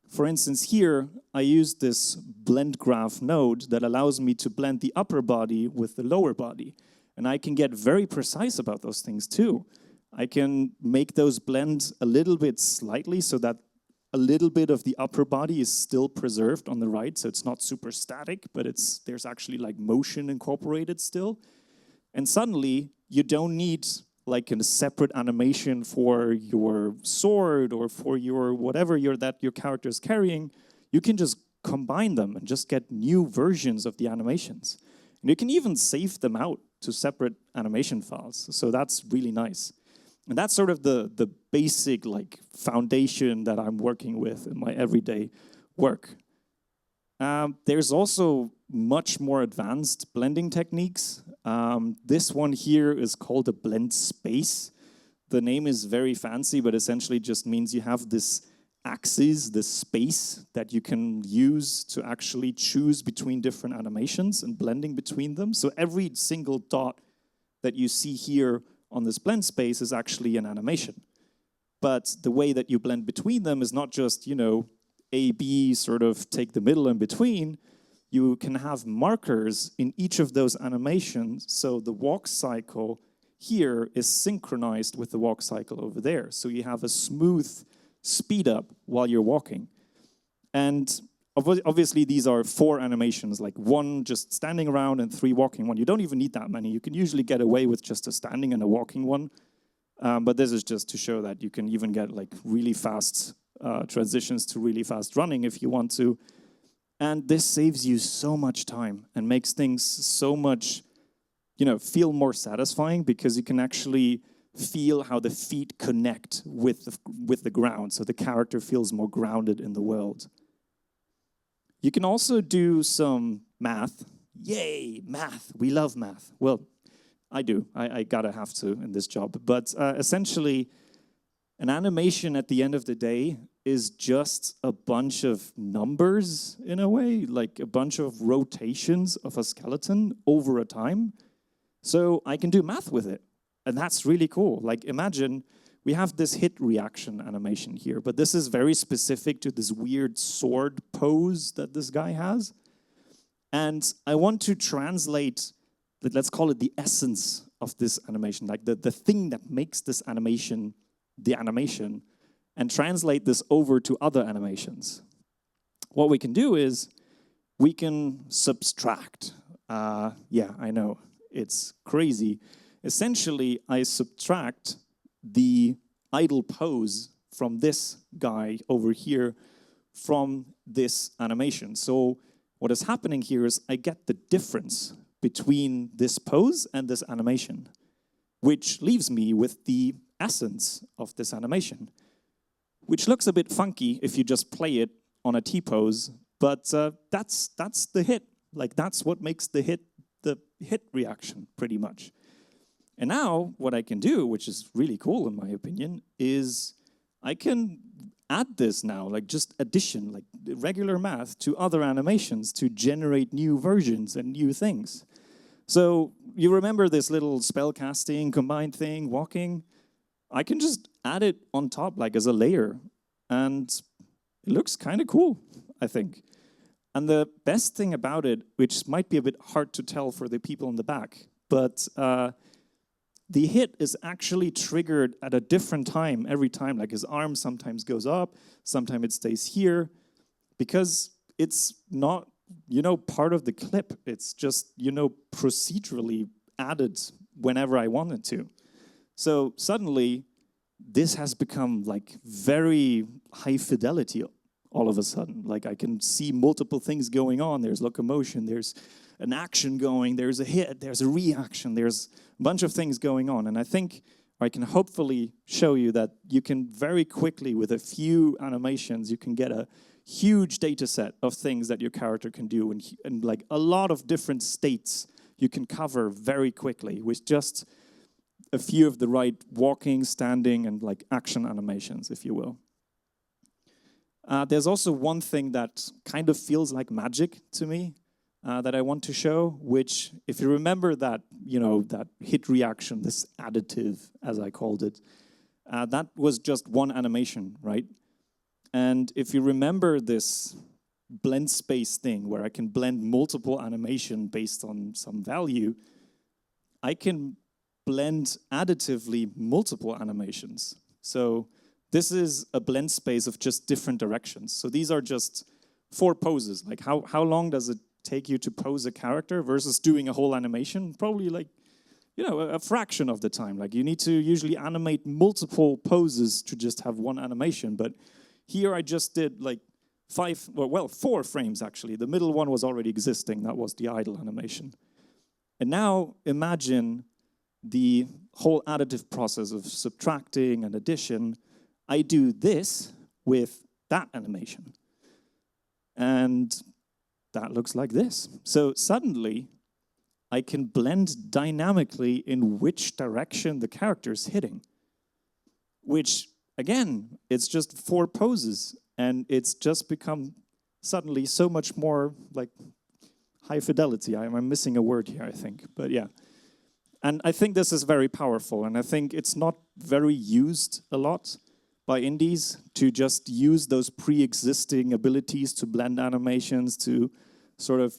for instance, here, I use this blend graph node that allows me to blend the upper body with the lower body. And I can get very precise about those things too. I can make those blend a little bit slightly so that a little bit of the upper body is still preserved on the right, so it's not super static, but there's actually like motion incorporated still. And suddenly, you don't need like a separate animation for your sword or for your whatever that your character is carrying. You can just combine them and just get new versions of the animations. And you can even save them out to separate animation files. So that's really nice. And that's sort of the basic like foundation that I'm working with in my everyday work. There's also much more advanced blending techniques. This one here is called a blend space. The name is very fancy, but essentially just means you have this axis, this space that you can use to actually choose between different animations and blending between them. So every single dot that you see here on this blend space is actually an animation. But the way that you blend between them is not just, you know, A, B, sort of take the middle in between. You can have markers in each of those animations, so the walk cycle here is synchronized with the walk cycle over there. So you have a smooth speed up while you're walking. And obviously these are 4 animations, like 1 just standing around and 3 walking one. You don't even need that many. You can usually get away with just a standing and a walking one. But this is just to show that you can even get like really fast transitions to really fast running if you want to. And this saves you so much time and makes things so much, you know, feel more satisfying, because you can actually feel how the feet connect with the ground, so the character feels more grounded in the world. You can also do some math. Yay, math. We love math. Well, I do. I gotta have to in this job. But essentially, an animation at the end of the day is just a bunch of numbers in a way, like a bunch of rotations of a skeleton over a time. So I can do math with it. And that's really cool. Like imagine we have this hit reaction animation here, but this is very specific to this weird sword pose that this guy has. And I want to translate, let's call it the essence of this animation, like the thing that makes this animation the animation, and translate this over to other animations. What we can do is we can subtract. Yeah, I know, it's crazy. Essentially, I subtract the idle pose from this guy over here from this animation. So what is happening here is I get the difference between this pose and this animation, which leaves me with the essence of this animation, which looks a bit funky if you just play it on a T-pose, but that's the hit. Like, that's what makes the hit reaction, pretty much. And now, what I can do, which is really cool in my opinion, is I can add this now, like just addition, like regular math to other animations to generate new versions and new things. So you remember this little spell casting, combined thing, walking? I can just add it on top, like as a layer, and it looks kind of cool, I think. And the best thing about it, which might be a bit hard to tell for the people in the back, but the hit is actually triggered at a different time every time. Like his arm sometimes goes up, sometimes it stays here, because it's not, part of the clip. It's just, procedurally added whenever I wanted to. So suddenly, this has become like very high fidelity all of a sudden. Like I can see multiple things going on. There's locomotion, there's an action going, there's a hit, there's a reaction, there's a bunch of things going on. And I think I can hopefully show you that you can very quickly, with a few animations, you can get a huge data set of things that your character can do, and like a lot of different states you can cover very quickly with just a few of the right walking, standing, and like action animations, if you will. There's also one thing that kind of feels like magic to me that I want to show, which, if you remember that, that hit reaction, this additive, as I called it, that was just one animation, right? And if you remember this blend space thing, where I can blend multiple animation based on some value, I can blend additively multiple animations. So this is a blend space of just different directions. So these are just 4 poses. Like how long does it take you to pose a character versus doing a whole animation? Probably like, a fraction of the time. Like you need to usually animate multiple poses to just have one animation. But here I just did like 4 frames actually. The middle one was already existing. That was the idle animation. And now imagine the whole additive process of subtracting and addition. I do this with that animation. And that looks like this. So suddenly, I can blend dynamically in which direction the character is hitting. Which, again, it's just 4 poses. And it's just become suddenly so much more like high fidelity. I'm missing a word here, I think. But yeah. And I think this is very powerful. And I think it's not very used a lot by indies to just use those pre-existing abilities to blend animations, to sort of,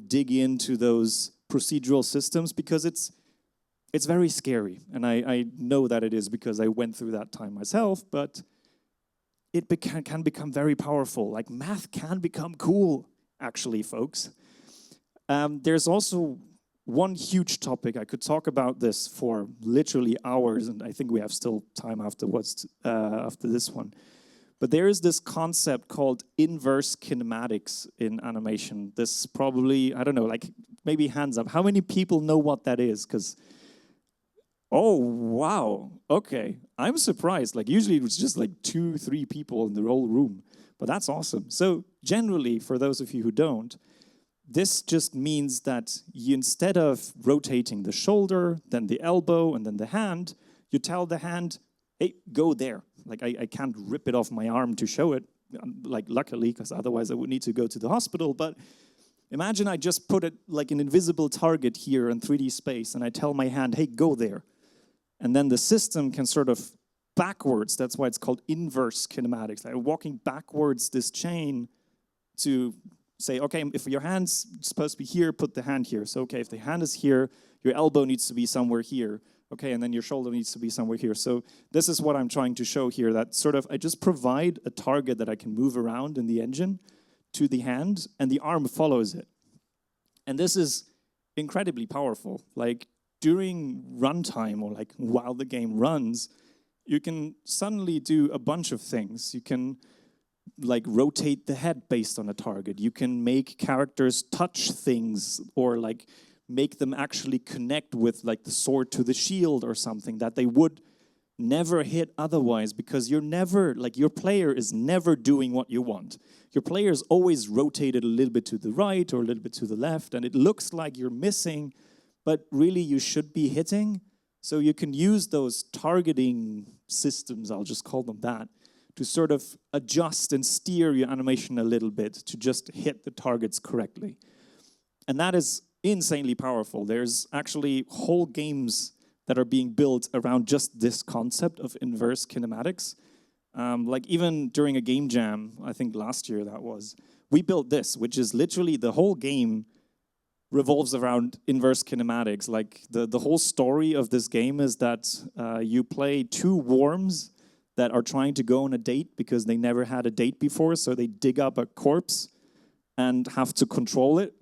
dig into those procedural systems, because it's very scary. And I know that it is because I went through that time myself, but it can become very powerful. Like math can become cool, actually, folks. There's also one huge topic. I could talk about this for literally hours, and I think we have still time afterwards, after this one. But there is this concept called inverse kinematics in animation. This probably, I don't know, like maybe hands up. How many people know what that is? Because, oh, wow, okay. I'm surprised. Like usually it was just like 2-3 people in the whole room. But that's awesome. So generally, for those of you who don't, this just means that you, instead of rotating the shoulder, then the elbow, and then the hand, you tell the hand, hey, go there. Like I can't rip it off my arm to show it, like luckily, because otherwise I would need to go to the hospital. But imagine I just put it like an invisible target here in 3D space, and I tell my hand, hey, go there. And then the system can sort of backwards, that's why it's called inverse kinematics, like walking backwards this chain to say, okay, if your hand's supposed to be here, put the hand here. So, okay, if the hand is here, your elbow needs to be somewhere here. Okay, and then your shoulder needs to be somewhere here. So this is what I'm trying to show here, that sort of I just provide a target that I can move around in the engine to the hand, and the arm follows it. And this is incredibly powerful. Like during runtime, or like while the game runs, you can suddenly do a bunch of things. You can like rotate the head based on a target. You can make characters touch things, or like make them actually connect with like the sword to the shield or something that they would never hit otherwise, because you're never, like, your player is never doing what you want. Your player is always rotated a little bit to the right or a little bit to the left, and it looks like you're missing, but really you should be hitting. So you can use those targeting systems, I'll just call them that, to sort of adjust and steer your animation a little bit to just hit the targets correctly. And that is insanely powerful. There's actually whole games that are being built around just this concept of inverse kinematics. Like even during a game jam, I think last year that was, we built this, which is literally the whole game revolves around inverse kinematics. Like the whole story of this game is that you play two worms that are trying to go on a date because they never had a date before, so they dig up a corpse and have to control it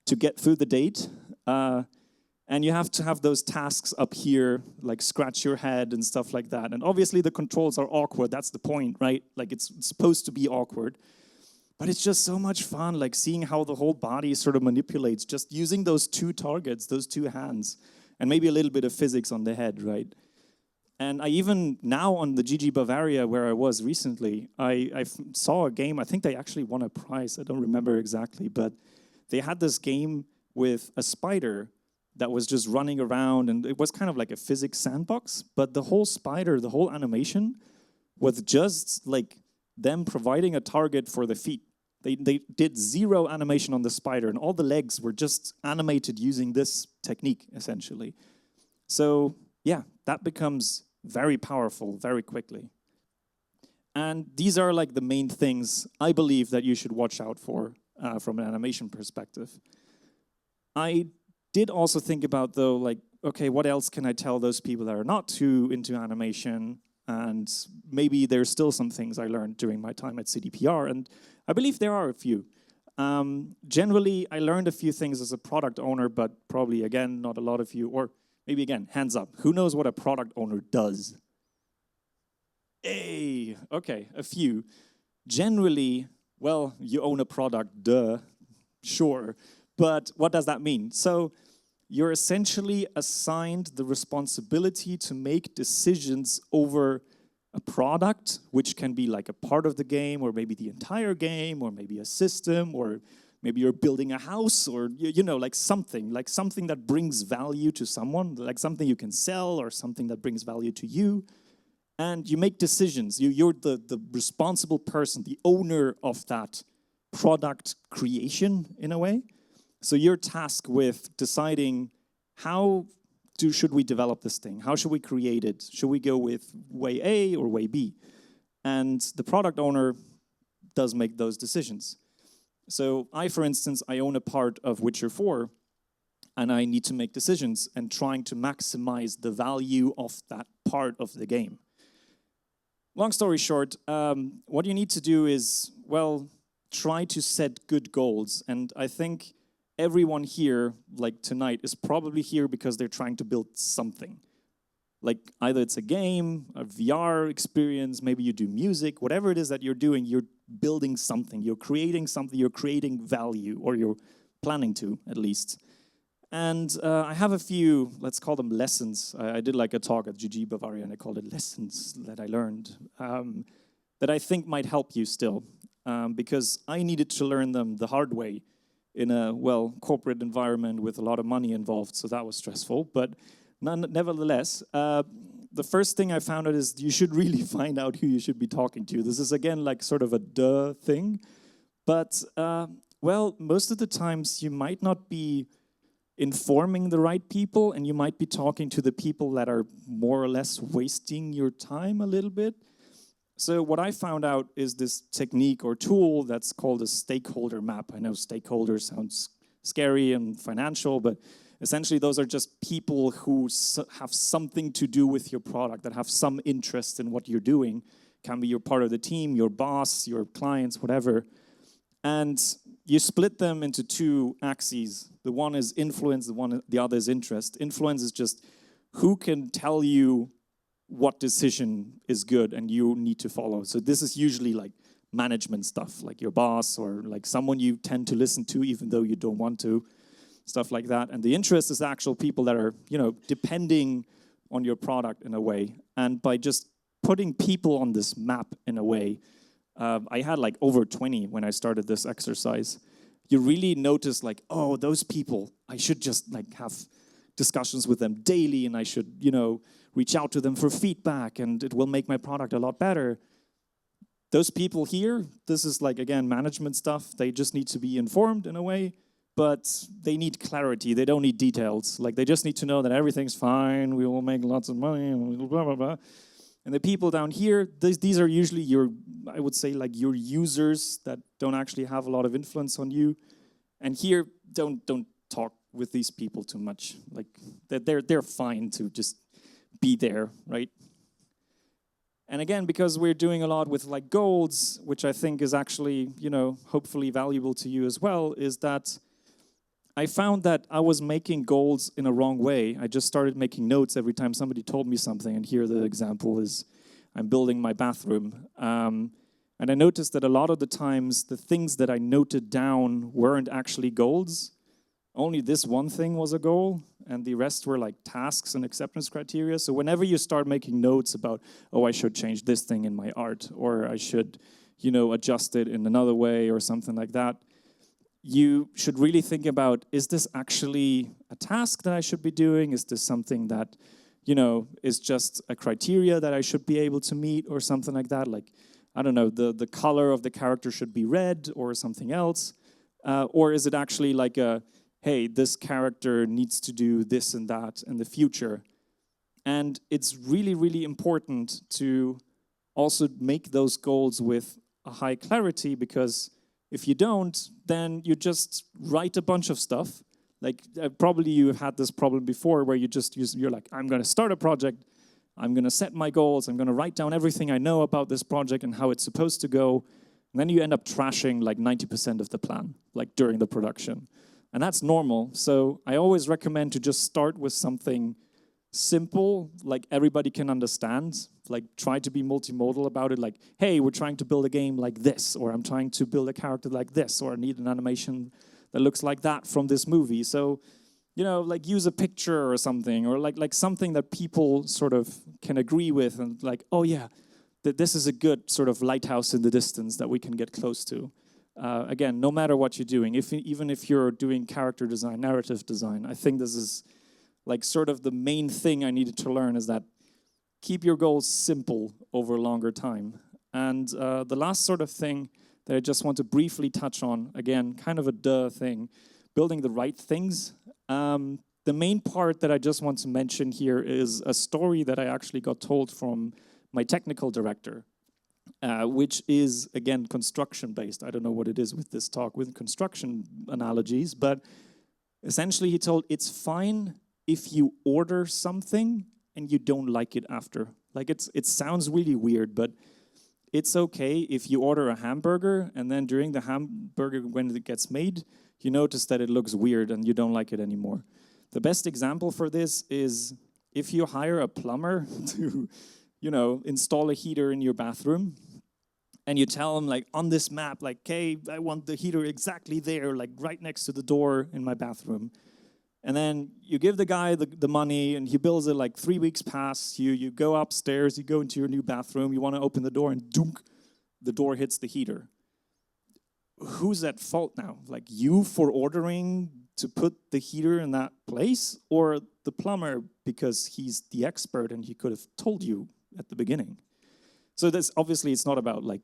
to get through the date. And you have to have those tasks up here, like scratch your head and stuff like that. And obviously the controls are awkward, that's the point, right? Like it's supposed to be awkward. But it's just so much fun, like seeing how the whole body sort of manipulates, just using those two targets, those two hands, and maybe a little bit of physics on the head, right? And I even, now on the GG Bavaria, where I was recently, I saw a game, I think they actually won a prize, I don't remember exactly, but they had this game with a spider that was just running around, and it was kind of like a physics sandbox, but the whole spider, the whole animation was just like them providing a target for the feet. They did zero animation on the spider, and all the legs were just animated using this technique, essentially. So yeah, that becomes very powerful very quickly. And these are like the main things I believe that you should watch out for from an animation perspective. I did also think about, though, like, okay, what else can I tell those people that are not too into animation? And maybe there's still some things I learned during my time at CDPR, and I believe there are a few. Generally, I learned a few things as a product owner, but probably, again, not a lot of you, or maybe, again, hands up. Who knows what a product owner does? Hey, okay, a few. Generally, well, you own a product, duh, sure. But what does that mean? So you're essentially assigned the responsibility to make decisions over a product, which can be like a part of the game, or maybe the entire game, or maybe a system, or maybe you're building a house, or you know, like something that brings value to someone, like something you can sell, or something that brings value to you. And you make decisions. You're the responsible person, the owner of that product creation, in a way. So you're tasked with deciding should we develop this thing? How should we create it? Should we go with way A or way B? And the product owner does make those decisions. So I, for instance, I own a part of Witcher 4, and I need to make decisions and trying to maximize the value of that part of the game. Long story short, what you need to do is, well, try to set good goals. And I think everyone here, like tonight, is probably here because they're trying to build something. Like either it's a game, a VR experience, maybe you do music, whatever it is that you're doing, you're building something, you're creating something, you're creating value, or you're planning to, at least. And I have a few, let's call them lessons. I did like a talk at GG Bavaria, and I called it lessons that I learned, that I think might help you still, because I needed to learn them the hard way in a, well, corporate environment with a lot of money involved, so that was stressful. But nevertheless, the first thing I found out is you should really find out who you should be talking to. This is, again, like sort of a duh thing. But, well, most of the times you might not be informing the right people, and you might be talking to the people that are more or less wasting your time a little bit. So what I found out is this technique or tool that's called a stakeholder map. I know stakeholder sounds scary and financial, but essentially those are just people who have something to do with your product, that have some interest in what you're doing. Can be you're part of the team, your boss, your clients, whatever. And you split them into two axes. The one is influence, the other is interest. Influence is just who can tell you what decision is good and you need to follow. So this is usually like management stuff, like your boss or like someone you tend to listen to even though you don't want to, stuff like that. And the interest is actual people that are, you know, depending on your product in a way. And by just putting people on this map in a way, I had like over 20 when I started this exercise. You really notice like, oh, those people, I should just like have discussions with them daily, and I should, reach out to them for feedback, and it will make my product a lot better. Those people here, this is like, again, management stuff. They just need to be informed in a way, but they need clarity. They don't need details. Like, they just need to know that everything's fine, we will make lots of money, blah, blah, blah. And the people down here, these are usually I would say, like your users that don't actually have a lot of influence on you. And here, don't talk with these people too much. Like, they're fine to just be there, right? And again, because we're doing a lot with like goals, which I think is actually, hopefully valuable to you as well, is that I found that I was making goals in a wrong way. I just started making notes every time somebody told me something. And here the example is, I'm building my bathroom. And I noticed that a lot of the times, the things that I noted down weren't actually goals. Only this one thing was a goal, and the rest were like tasks and acceptance criteria. So whenever you start making notes about, oh, I should change this thing in my art, or I should, adjust it in another way or something like that, you should really think about, is this actually a task that I should be doing? Is this something that, is just a criteria that I should be able to meet or something like that? Like, I don't know, the color of the character should be red or something else. Or is it actually like hey, this character needs to do this and that in the future? And it's really, really important to also make those goals with a high clarity, because if you don't, then you just write a bunch of stuff. Like probably you have had this problem before where you're like, I'm going to start a project, I'm going to set my goals, I'm going to write down everything I know about this project and how it's supposed to go. And then you end up trashing like 90% of the plan, like during the production. And that's normal. So I always recommend to just start with something simple, like everybody can understand. Like try to be multimodal about it. Like, hey, we're trying to build a game like this, or I'm trying to build a character like this, or I need an animation that looks like that from this movie. So, like use a picture or something, or like something that people sort of can agree with, and like, oh yeah, this is a good sort of lighthouse in the distance that we can get close to. Again, no matter what you're doing, even if you're doing character design, narrative design, I think this is like sort of the main thing I needed to learn, is that keep your goals simple over a longer time. And the last sort of thing that I just want to briefly touch on, again, kind of a duh thing, building the right things. The main part that I just want to mention here is a story that I actually got told from my technical director. Which is, again, construction-based. I don't know what it is with this talk, with construction analogies, but essentially he told, it's fine if you order something and you don't like it after. Like, it sounds really weird, but it's okay if you order a hamburger and then during the hamburger, when it gets made, you notice that it looks weird and you don't like it anymore. The best example for this is if you hire a plumber to install a heater in your bathroom, and you tell him, like, on this map, like, okay, I want the heater exactly there, like, right next to the door in my bathroom. And then you give the guy the money, and he builds it, like, 3 weeks pass. You go upstairs, you go into your new bathroom, you want to open the door, and dunk, the door hits the heater. Who's at fault now? Like, you for ordering to put the heater in that place, or the plumber because he's the expert and he could have told you at the beginning? So this, obviously, it's not about like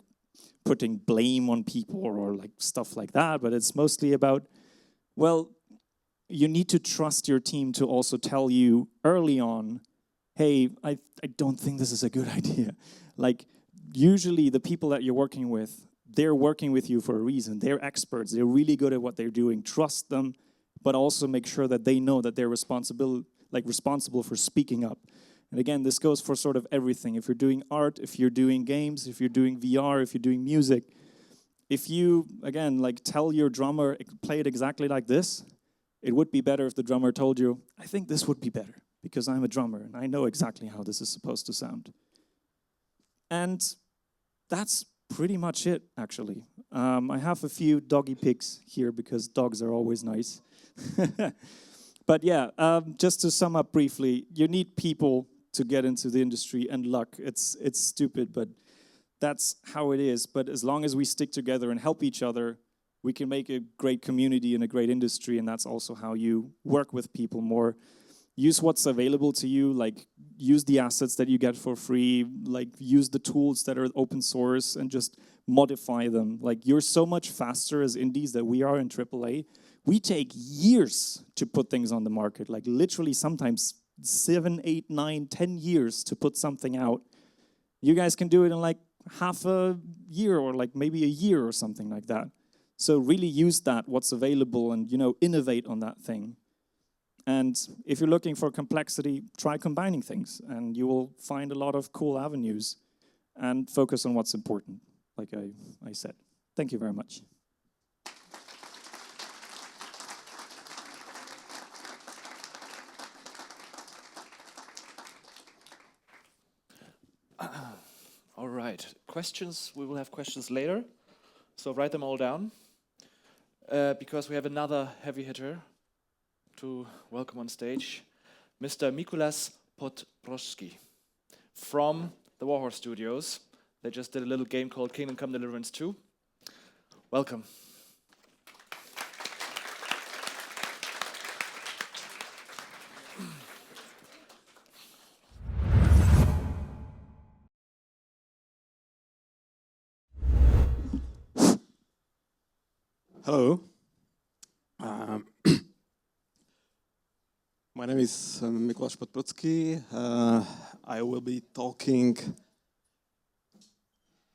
putting blame on people or like stuff like that, but it's mostly about, well, you need to trust your team to also tell you early on, hey, I don't think this is a good idea. Like, usually the people that you're working with, they're working with you for a reason. They're experts. They're really good at what they're doing. Trust them, but also make sure that they know that they're responsible for speaking up. And again, this goes for sort of everything. If you're doing art, if you're doing games, if you're doing VR, if you're doing music, if you, again, like tell your drummer, play it exactly like this, it would be better if the drummer told you, I think this would be better because I'm a drummer and I know exactly how this is supposed to sound. And that's pretty much it, actually. I have a few doggy pics here because dogs are always nice. But yeah, just to sum up briefly, you need people to get into the industry and luck. It's stupid, but that's how it is. But as long as we stick together and help each other, we can make a great community and a great industry, and that's also how you work with people more. Use what's available to you, like use the assets that you get for free, like use the tools that are open source and just modify them. Like you're so much faster as indies that we are in AAA. We take years to put things on the market, like literally sometimes 7, 8, 9, 10 years to put something out. You guys can do it in like half a year or like maybe a year or something like that. So really use that, what's available, and innovate on that thing. And if you're looking for complexity, try combining things, and you will find a lot of cool avenues, and focus on what's important, like I said. Thank you very much. All right, questions, we will have questions later, so write them all down, because we have another heavy hitter to welcome on stage, Mr. Mikuláš Podprocký from the Warhorse Studios. They just did a little game called Kingdom Come Deliverance 2. Welcome. Hello. My name is Mikuláš Podprocký. I will be talking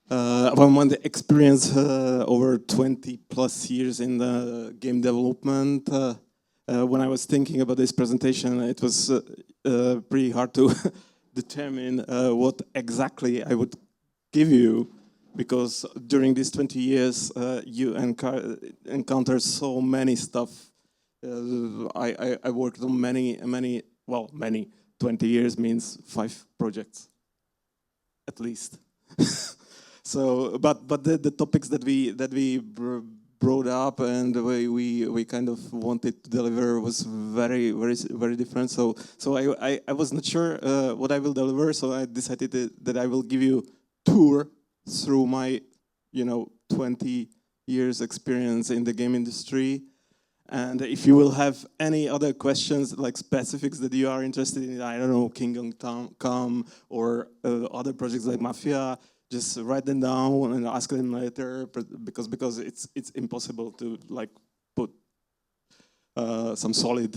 about my experience over 20 plus years in the game development. When I was thinking about this presentation, it was pretty hard to determine what exactly I would give you, because during these 20 years you encounter so many stuff. I worked on many, 20 years means 5 projects, at least. So, but the topics that we brought up and the way we kind of wanted to deliver was very different. So I was not sure what I will deliver. So I decided that I will give you tour through my 20 years experience in the game industry. And if you will have any other questions, like specifics that you are interested in, I don't know, Kingdom Come or other projects like Mafia, just write them down and ask them later, because it's impossible to like put some solid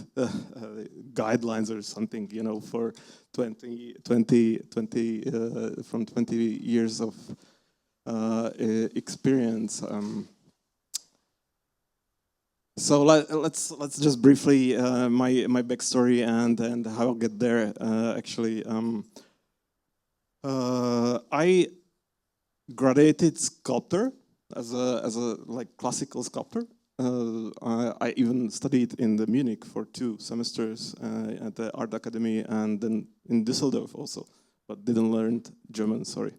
guidelines or something, for 20 from 20 years of experience. So let's just briefly my backstory and how I'll get there. Actually, I graduated sculptor as a like classical sculptor. I even studied in the Munich for 2 semesters at the Art Academy, and then in Düsseldorf also, but didn't learn German. Sorry.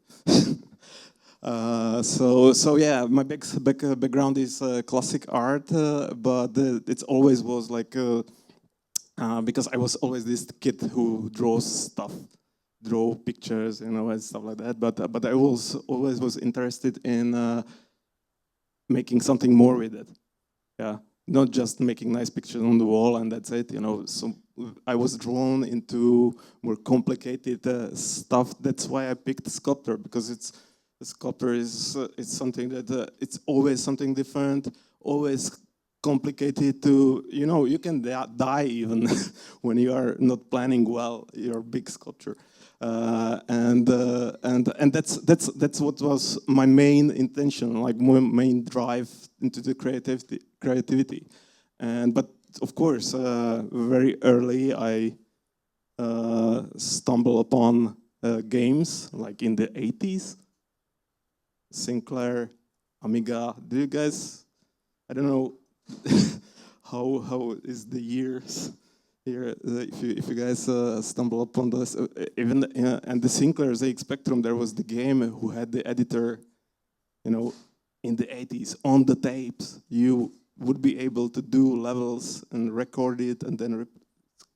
So yeah, my background is classic art, but it always was like because I was always this kid who draws pictures, and stuff like that. But I always was interested in making something more with it. Yeah, not just making nice pictures on the wall and that's it. So I was drawn into more complicated stuff. That's why I picked sculptor, because sculptor is it's something that it's always something different, always complicated to, you can die even when you are not planning well your big sculpture. And that's what was my main intention, like my main drive into the creativity. But of course, very early I stumbled upon games like in the 80s. Sinclair, Amiga. Do you guys? I don't know how is the years here. If you guys stumble upon this, even and the Sinclair ZX Spectrum, there was the game who had the editor, in the 80s on the tapes. You would be able to do levels and record it and then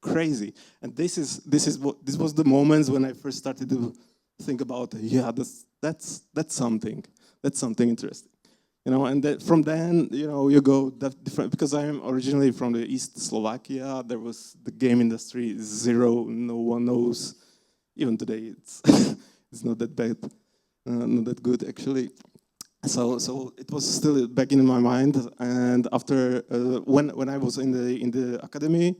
crazy. And this was the moments when I first started to think about, yeah, that's something interesting. You know, and from then, you know, you go different, because I am originally from the East Slovakia. There was the game industry zero, no one knows. Even today, it's it's not that bad, not that good actually. So it was still back in my mind. And after when I was in the academy,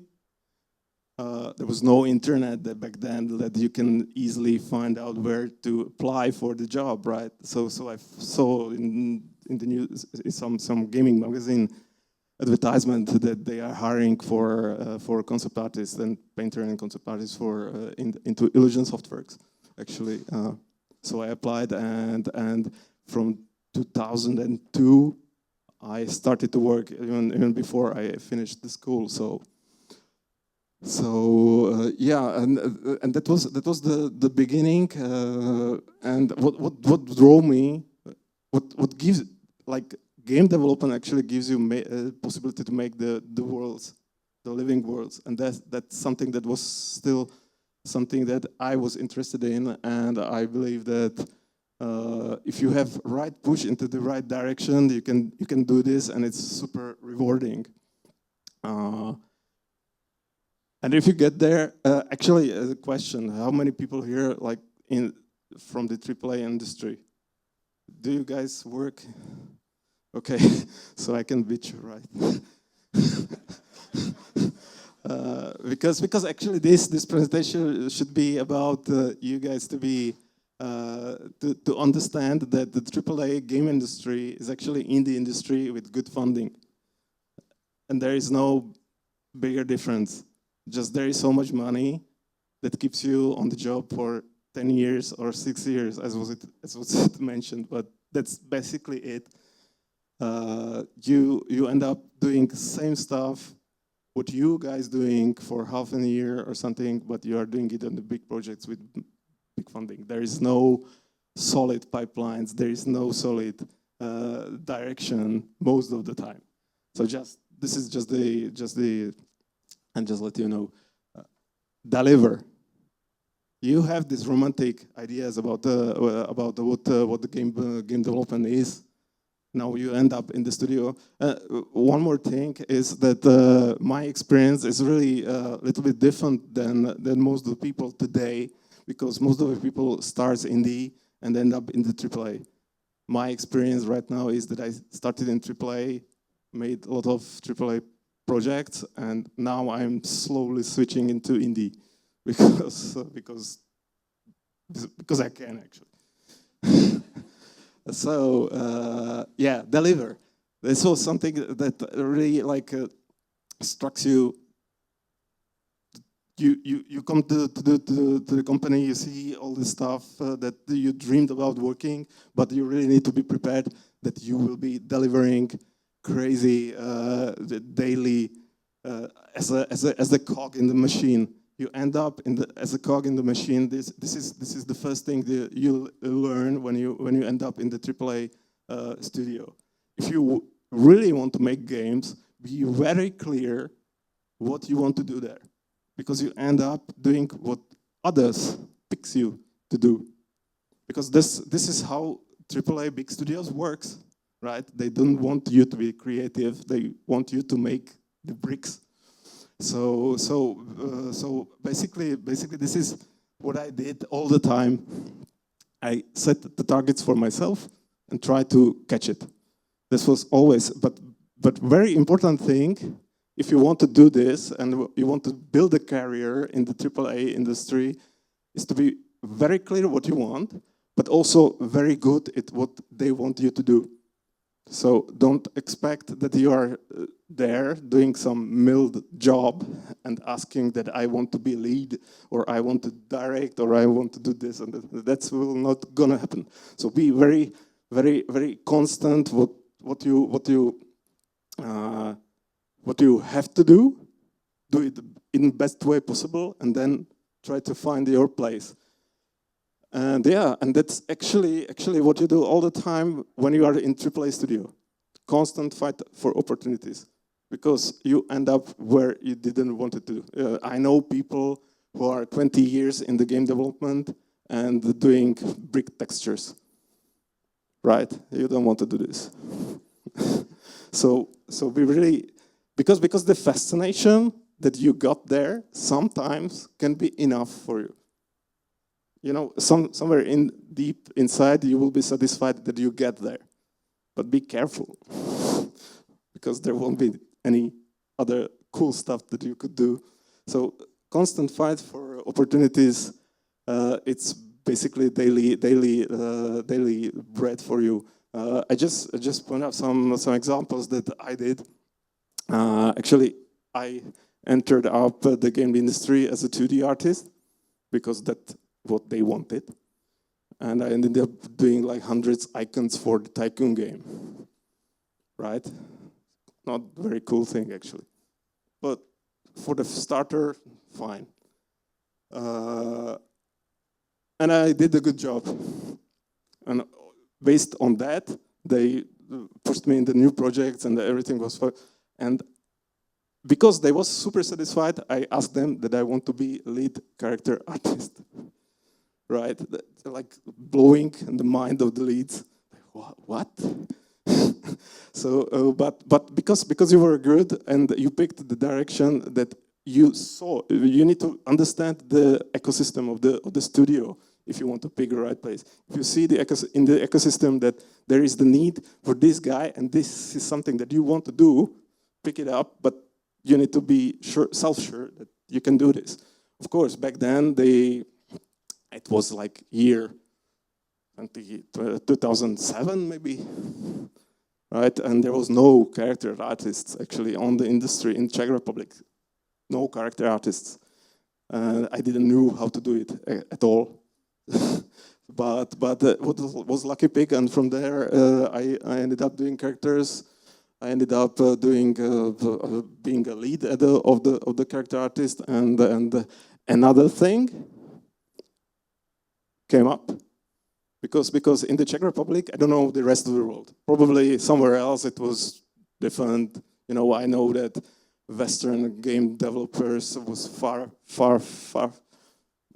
there was no internet back then that you can easily find out where to apply for the job, right? So I saw in the news some gaming magazine advertisement that they are hiring for concept artists and painter and concept artists for into Illusion Softworks, actually. So I applied, and from 2002 I started to work even before I finished the school. So yeah, and that was the beginning, and what drove me, what gives, like, game development actually gives you a possibility to make the worlds, the living worlds, and that's something that was still something that I was interested in, and I believe that if you have right push into the right direction, you can do this, and it's super rewarding. And if you get there, actually, as a question, how many people here from the AAA industry? Do you guys work? Okay, so I can beat you, right? Because actually this presentation should be about you guys to be to understand that the AAA game industry is actually indie industry with good funding, and there is no bigger difference. Just there is so much money that keeps you on the job for 10 years or 6 years, as was mentioned. But that's basically it. You end up doing the same stuff what you guys doing for half a year or something, but you are doing it on the big projects with big funding. There is no solid pipelines. There is no solid direction most of the time. So this is just the and just let you know, deliver. You have these romantic ideas about what the game development is. Now you end up in the studio. One more thing is that my experience is really a little bit different than most of the people today, because most of the people start indie and end up in the AAA. My experience right now is that I started in AAA, made a lot of AAA projects, and now I'm slowly switching into indie because I can actually. So yeah, deliver. This was something that really struck you. You come to the company, you see all the stuff that you dreamed about working, but you really need to be prepared that you will be delivering crazy daily as a cog in the machine. You end up as a cog in the machine. This is the first thing that you'll learn when you end up in the AAA studio. If you really want to make games, be very clear what you want to do there, because you end up doing what others picks you to do. Because this is how AAA big studios works, right? They don't want you to be creative. They want you to make the bricks. So basically, this is what I did all the time. I set the targets for myself and try to catch it. This was always, but very important thing, if you want to do this and you want to build a career in the AAA industry, is to be very clear what you want, but also very good at what they want you to do. So don't expect that you are there doing some milled job and asking that I want to be lead, or I want to direct, or I want to do this, and that's will not gonna happen. So be very, very, very constant what you have to do it in the best way possible, and then try to find your place. And yeah, and that's actually what you do all the time when you are in AAA studio. Constant fight for opportunities. because you end up where you didn't want it to. I know people who are 20 years in the game development and doing brick textures, right? You don't want to do this. So we really, because the fascination that you got there sometimes can be enough for you. You know, somewhere deep inside you will be satisfied that you get there, but be careful, because there won't be any other cool stuff that you could do. So constant fight for opportunities. It's basically daily bread for you. I just point out some examples that I did. Actually, I entered up the game industry as a 2D artist because that's what they wanted, and I ended up doing like hundreds icons for the Tycoon game. Right? Not a very cool thing actually, but for the starter, fine. And I did a good job. And based on that, they pushed me into new projects and everything was fine. And because they was super satisfied, I asked them that I want to be lead character artist. Right? Like blowing in the mind of the leads. What? So, but because you were good and you picked the direction that you saw, you need to understand the ecosystem of the studio if you want to pick the right place. If you see in the ecosystem that there is the need for this guy and this is something that you want to do, pick it up, but you need to be self-sure that you can do this. Of course, back then, it was like year 2007 maybe, right? And there was no character artists actually on the industry in Czech Republic. No character artists. I didn't know how to do it at all. but what was lucky pick, and from there I ended up doing characters. I ended up being a lead of the character artist, and another thing came up. Because in the Czech Republic, I don't know the rest of the world. Probably somewhere else it was different. You know, I know that Western game developers was far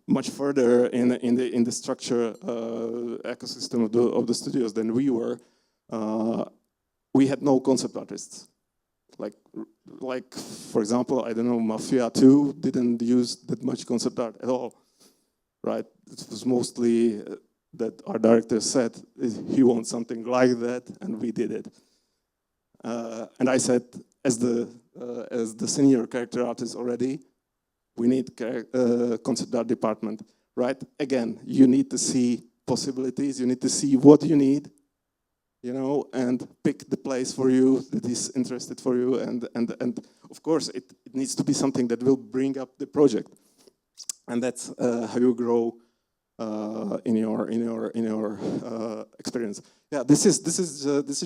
much further in the structure ecosystem of the studios than we were. We had no concept artists. Like for example, I don't know, Mafia 2 didn't use that much concept art at all, right? It was mostly that our director said he wants something like that, and we did it. And I said, as the senior character artist already, we need concept art department, right? Again, you need to see possibilities, you need to see what you need, you know, and pick the place for you that is interested for you, and of course it needs to be something that will bring up the project, and that's how you grow in your experience. Yeah, this is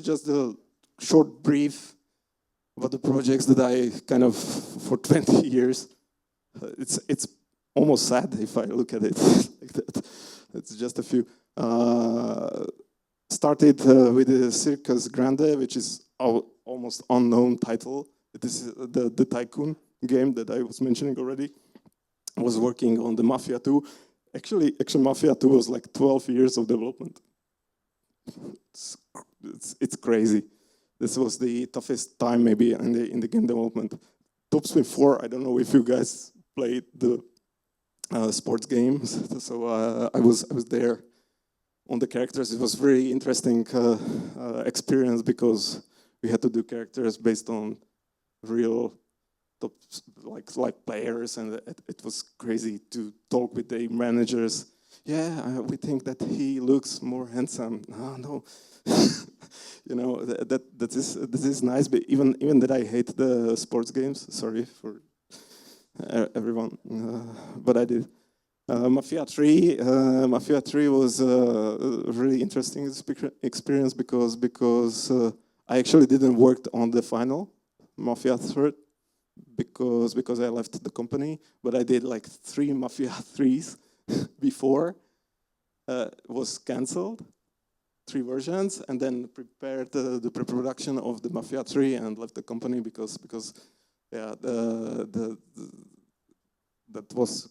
just a short brief about the projects that I kind of for 20 years. It's almost sad if I look at it like that. It's just a few. Started with the Circus Grande, which is almost unknown title. It is the Tycoon game that I was mentioning already. I was working on the Mafia 2. Actually, Mafia 2 was like 12 years of development. It's crazy. This was the toughest time maybe in the game development. Top Spin 4, I don't know if you guys played the sports games. So I was there on the characters. It was very interesting experience because we had to do characters based on real top like players, and it was crazy to talk with the managers. Yeah, we think that he looks more handsome. No. You know, this is nice, but even that I hate the sports games. Sorry for everyone, but I did. Mafia 3 was a really interesting experience because I actually didn't work on the final Mafia 3 because I left the company, but I did like 3 Mafia 3s before it was cancelled. 3 versions, and then prepared the pre-production of the Mafia 3 and left the company because yeah, that was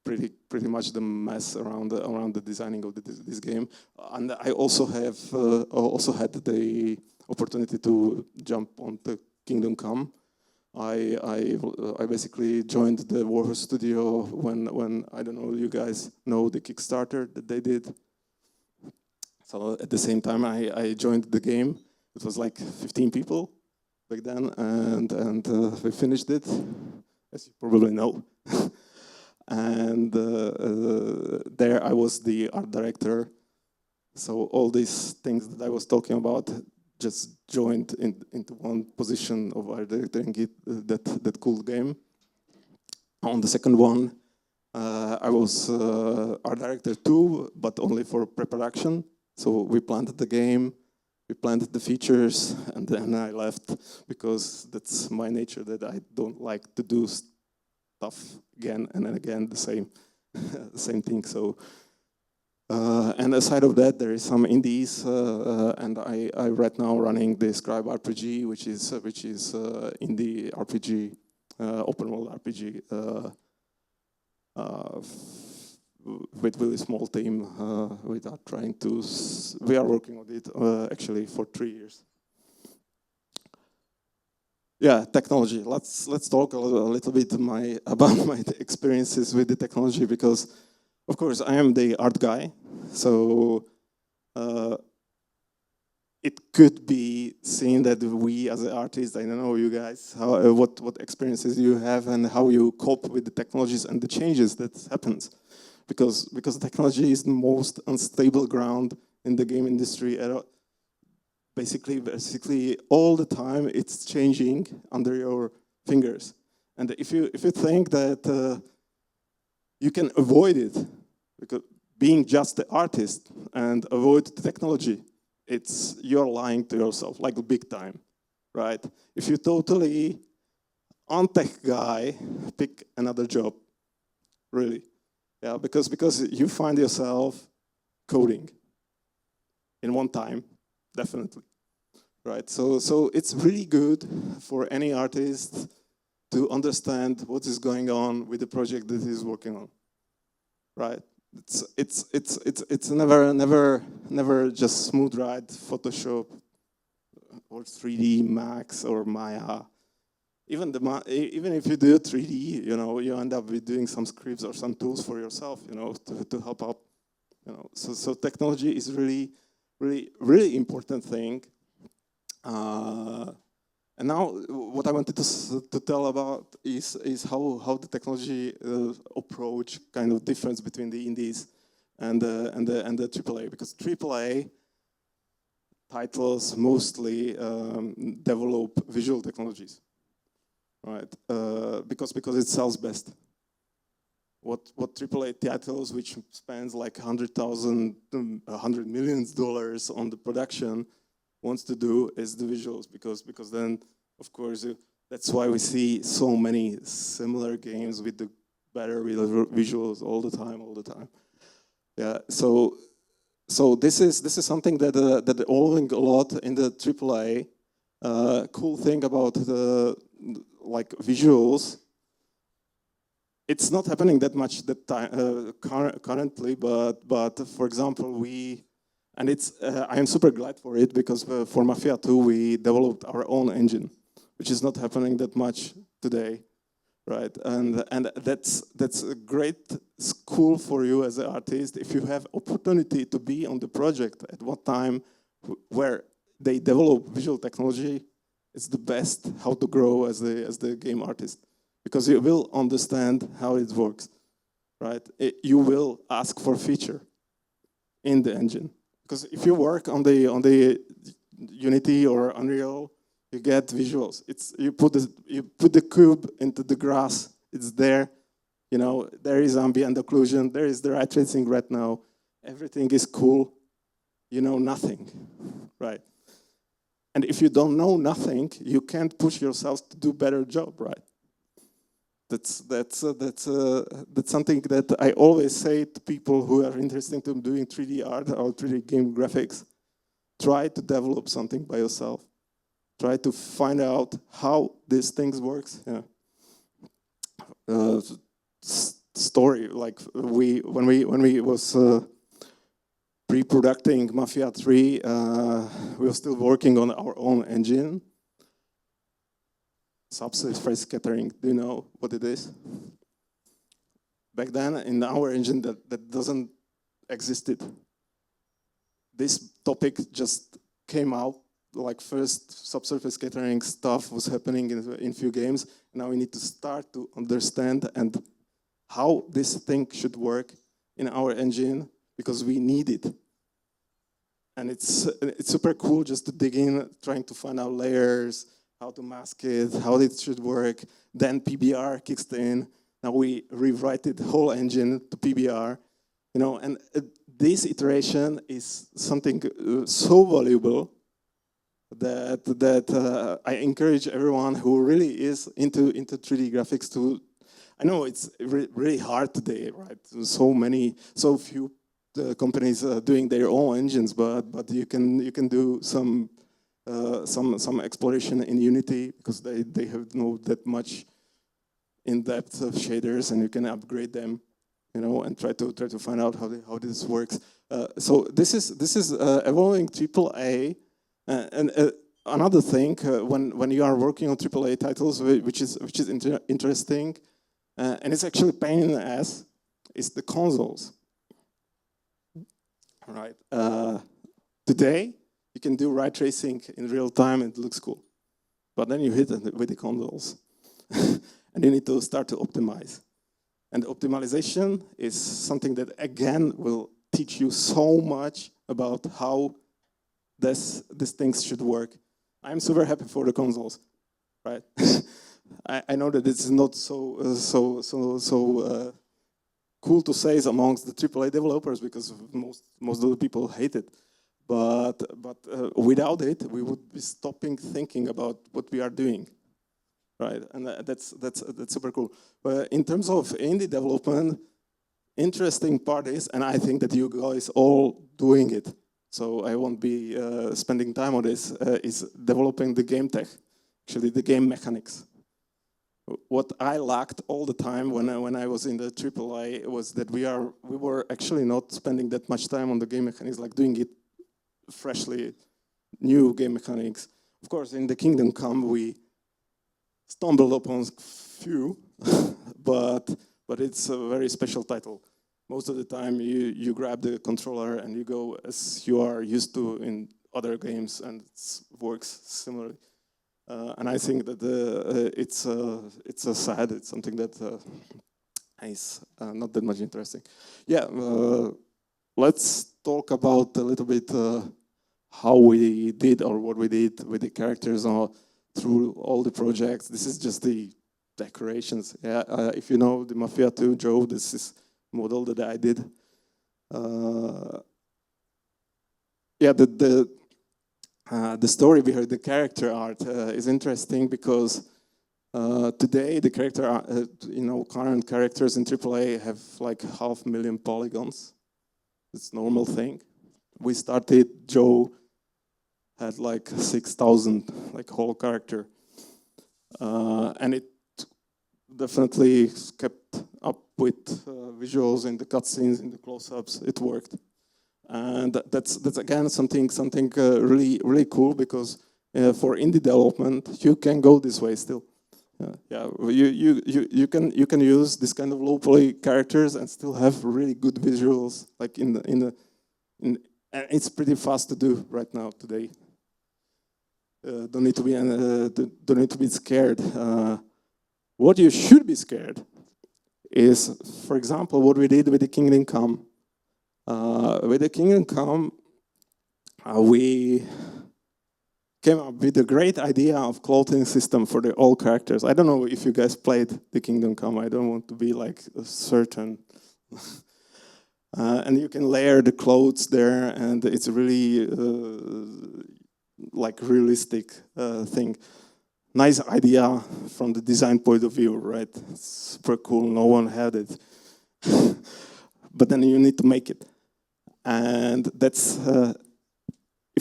pretty much the mess around the designing of this game. And I also had the opportunity to jump on the Kingdom Come. I basically joined the Warhorse Studio when I don't know, you guys know the Kickstarter that they did. So at the same time I joined the game. It was like 15 people back then, and we finished it, as you probably know. And there I was the art director. So all these things that I was talking about just joined into one position of art directing that cool game. On the second one, I was art director too, but only for pre-production. So we planted the game, we planted the features, and then I left because that's my nature, that I don't like to do stuff again and again, the same thing. So, and aside of that, there is some indies, and I right now running the Scribe RPG, which is indie RPG, open world RPG, with really small team. Without trying to, we are working on it actually for 3 years. Yeah, technology. Let's talk a little bit about my experiences with the technology, because, of course, I am the art guy. So it could be seen that we, as an artist, I don't know you guys, what experiences you have and how you cope with the technologies and the changes that happens, because technology is the most unstable ground in the game industry. Basically, all the time it's changing under your fingers. And if you think that you can avoid it, because being just the artist and avoid the technology, you're lying to yourself, like big time, right? If you totally untech guy, pick another job, really, yeah, because you find yourself coding in one time. Definitely, right? So it's really good for any artist to understand what is going on with the project that he's working on, right? It's never just smooth ride Photoshop or 3D Max or Maya. Even if you do 3D, you end up with doing some scripts or some tools for yourself, to help out, So technology is really important thing. And now what I wanted to tell about is how the technology approach kind of difference between the indies and the AAA, because AAA titles mostly develop visual technologies, right? Because it sells best. What AAA titles, which spends like $100 million on the production, wants to do is the visuals, because then, of course, that's why we see so many similar games with the better visuals all the time. Yeah, so this is something that evolving a lot in the AAA. Cool thing about the visuals. It's not happening that much currently, but for example, I am super glad for it, because for Mafia 2 we developed our own engine, which is not happening that much today, right? And that's a great school for you as an artist if you have opportunity to be on the project at what time where they develop visual technology. It's the best how to grow as the game artist, because you will understand how it works, right? You will ask for feature in the engine, because if you work on the Unity or Unreal, you get visuals. You put the cube into the grass. It's there, there is ambient occlusion. There is the ray tracing right now. Everything is cool. You know nothing, right? And if you don't know nothing, you can't push yourself to do better job, right? That's something that I always say to people who are interested in doing 3D art or 3D game graphics. try to develop something by yourself. Try to find out how these things works. Yeah. Story like when we was pre-producing Mafia 3, we were still working on our own engine. Subsurface scattering. Do you know what it is? Back then, in our engine, that doesn't existed. This topic just came out, like first subsurface scattering stuff was happening in few games. Now we need to start to understand and how this thing should work in our engine because we need it. And it's super cool just to dig in, trying to find out layers, how to mask it, how it should work. Then PBR kicks in. Now we rewrite the whole engine to PBR, you know, and this iteration is something so valuable that I encourage everyone who really is into 3D graphics to. I know it's really hard today, right? So few companies doing their own engines, but you can do some exploration in Unity because they have no that much in-depth of shaders, and you can upgrade them, you know, and try to find out how this works. So this is evolving AAA, and another thing when you are working on AAA titles, which is interesting, and it's actually pain in the ass, is the consoles. Right. Today you can do ray tracing in real time and it looks cool, but then you hit it with the consoles. And you need to start to optimize. And optimization is something that, again, will teach you so much about how these things should work. I'm super happy for the consoles, right? I know that it's not so cool to say amongst the AAA developers because most of the people hate it. But without it, we would be stopping thinking about what we are doing. Right, and that's super cool. But in terms of indie development, interesting part is, and I think that you guys all doing it, so I won't be spending time on this, is developing the game tech, actually the game mechanics. What I lacked all the time when I was in the AAA was that we were actually not spending that much time on the game mechanics, like doing it freshly, new game mechanics. Of course, in the Kingdom Come, we stumbled upon few, but it's a very special title. Most of the time you grab the controller and you go as you are used to in other games, and it works similarly. And I think that it's a sad, it's something that is not that much interesting. Yeah, let's talk about a little bit how we did or what we did with the characters through all the projects. This is just the decorations. Yeah, if you know the Mafia 2, Joe, this is model that I did. Yeah, the story behind the character art is interesting because today the character art, current characters in AAA have like 500,000 polygons. It's a normal thing. We started, Joe had like 6,000, like whole character. And it definitely kept up with visuals in the cutscenes, in the close-ups. It worked. And that's again something really cool because for indie development you can go this way still. You can use this kind of low poly characters and still have really good visuals. Like and it's pretty fast to do right now today. Don't need to be scared. What you should be scared is, for example, what we did with the Kingdom Come. With the Kingdom Come, we came up with a great idea of clothing system for all characters. I don't know if you guys played the Kingdom Come. I don't want to be like certain. And you can layer the clothes there, and it's really like realistic thing. Nice idea from the design point of view, right? It's super cool. No one had it. But then you need to make it. And that's,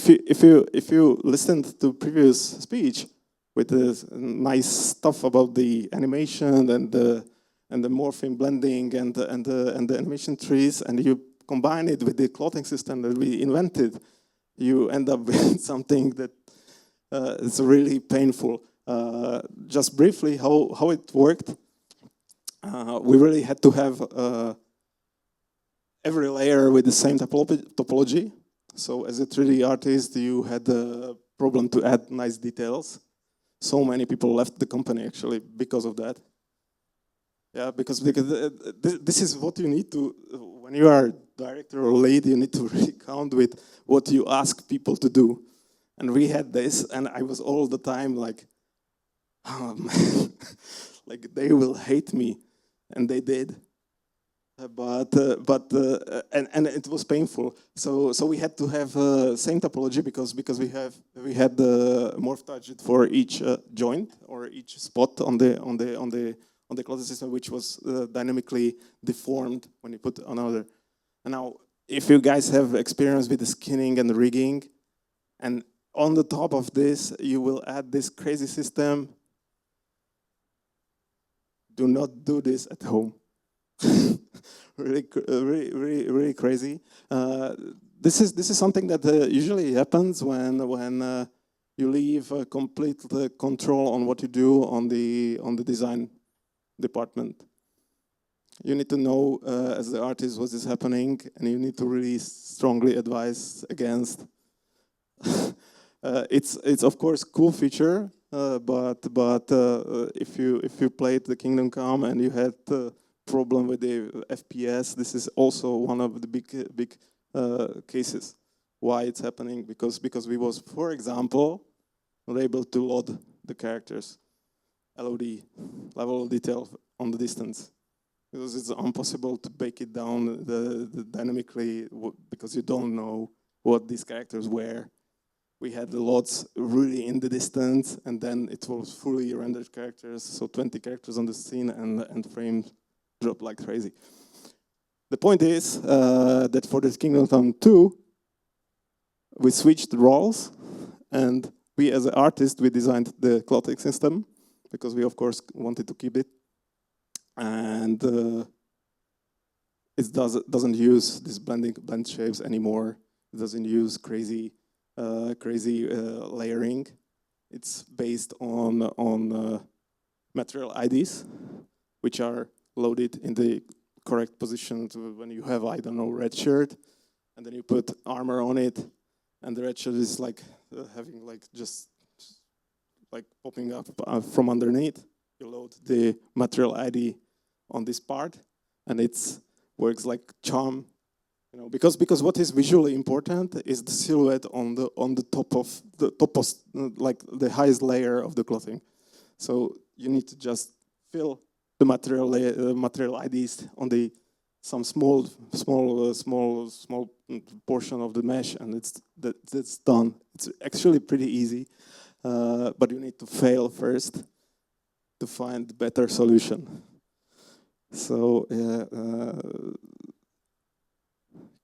if you listened to previous speech with the nice stuff about the animation and the morphing blending and the animation trees, and you combine it with the clothing system that we invented, you end up with something that is really painful. Just briefly, how it worked. We really had to have every layer with the same topology. So as a 3D artist, you had a problem to add nice details. So many people left the company actually because of that. Yeah, because this is what you need to, when you are director or lead, you need to really count with what you ask people to do. And we had this, and I was all the time like, oh man, like they will hate me, and they did. But it was painful. So we had to have same topology because we had the morph target for each joint or each spot on the clothing system, which was dynamically deformed when you put another. And now, if you guys have experience with the skinning and the rigging, and on the top of this, you will add this crazy system. Do not do this at home. really crazy. This is something that usually happens when you leave complete control on what you do on the design department. You need to know as the artist what is happening, and you need to really strongly advise against. It's of course cool feature, but if you played the Kingdom Come and you had problem with the FPS, this is also one of the big cases why it's happening, because we was, for example, not able to load the characters, LOD, level of detail on the distance, because it's impossible to bake it down the dynamically because you don't know what these characters were. We had the loads really in the distance, and then it was fully rendered characters, so 20 characters on the scene, and frames drop like crazy. The point is that for the Kingdom Come 2, we switched the roles, and we as an artist, we designed the clothing system, because we of course wanted to keep it. And it doesn't use this blend shapes anymore. It doesn't use crazy layering. It's based on material IDs, which are loaded in the correct position when you have, I don't know, red shirt, and then you put armor on it, and the red shirt is like having like just like popping up from underneath. You load the material ID on this part, and it works like charm, you know, because what is visually important is the silhouette on the top of like the highest layer of the clothing. So you need to just fill the material IDs on the some small portion of the mesh, and that's done. It's actually pretty easy, but you need to fail first to find better solution. So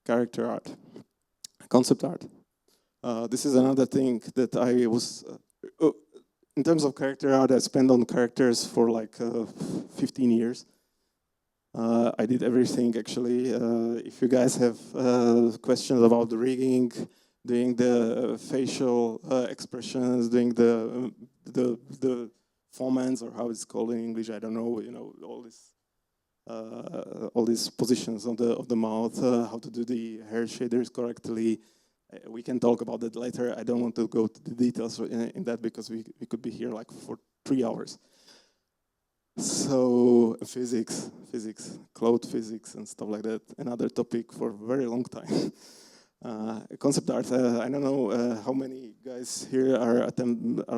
character art, concept art. This is another thing that I was. In terms of character art, I spent on characters for like 15 years. I did everything actually. If you guys have questions about the rigging, doing the facial expressions, doing the formants, or how it's called in English, I don't know. You know, all these positions of the mouth, how to do the hair shaders correctly. We can talk about that later. I don't want to go to the details in that because we could be here like for 3 hours. So physics, cloud physics and stuff like that. Another topic for a very long time. Concept art. I don't know how many guys here are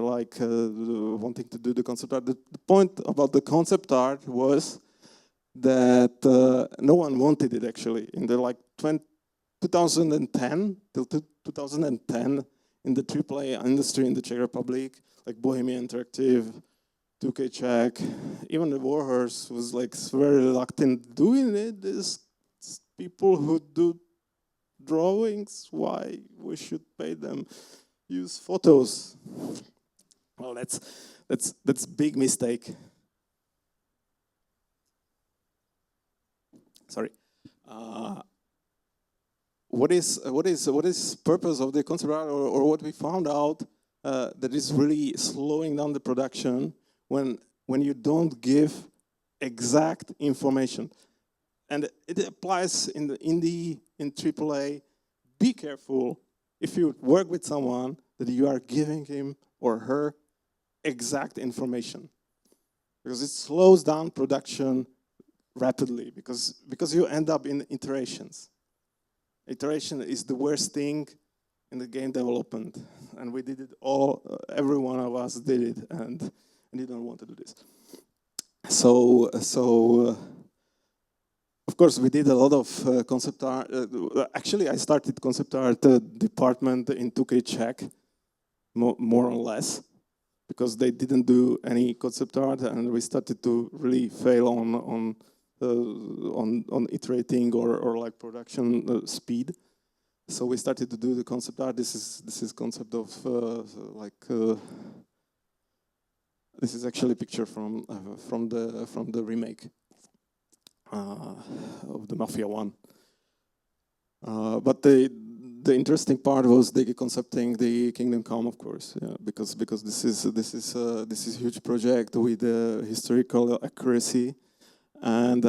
like wanting to do the concept art. The point about the concept art was that no one wanted it actually. In the like 2010 till 2010 in the AAA industry in the Czech Republic, like Bohemia Interactive, 2K Czech, even the Warhorse was like very reluctant doing it. There's people who do drawings, why we should pay them use photos. Well, that's big mistake. Sorry. What is purpose of the concept art, or what we found out that is really slowing down the production when you don't give exact information, and it applies in the indie, in AAA. Be careful if you work with someone that you are giving him or her exact information, because it slows down production rapidly, because you end up in iterations. Iteration is the worst thing in the game development, and we did it all. Every one of us did it, and you don't want to do this. So of course, we did a lot of concept art. Actually, I started concept art department in 2K Czech, more or less, because they didn't do any concept art, and we started to really fail on iterating or like production speed. So we started to do the concept art. This is concept of this is actually a picture from the remake of the Mafia 1. But the interesting part was the concepting the Kingdom Come, of course, yeah, because this is a huge project with historical accuracy. And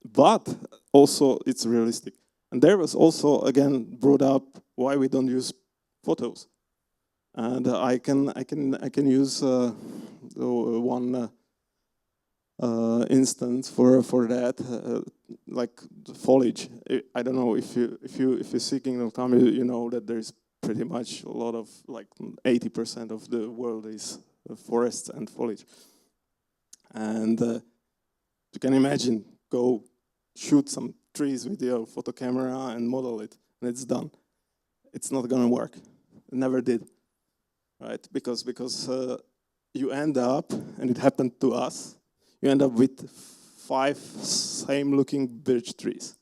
but also it's realistic, and there was also again brought up why we don't use photos, and I can use one instance for that, like the foliage. I don't know if you see Kingdom Come, you know that there is pretty much a lot of, like 80% of the world is forests and foliage, and you can imagine, go shoot some trees with your photo camera and model it, and it's done. It's not gonna work. It never did, right? Because you end up, and it happened to us, you end up with 5 same-looking birch trees.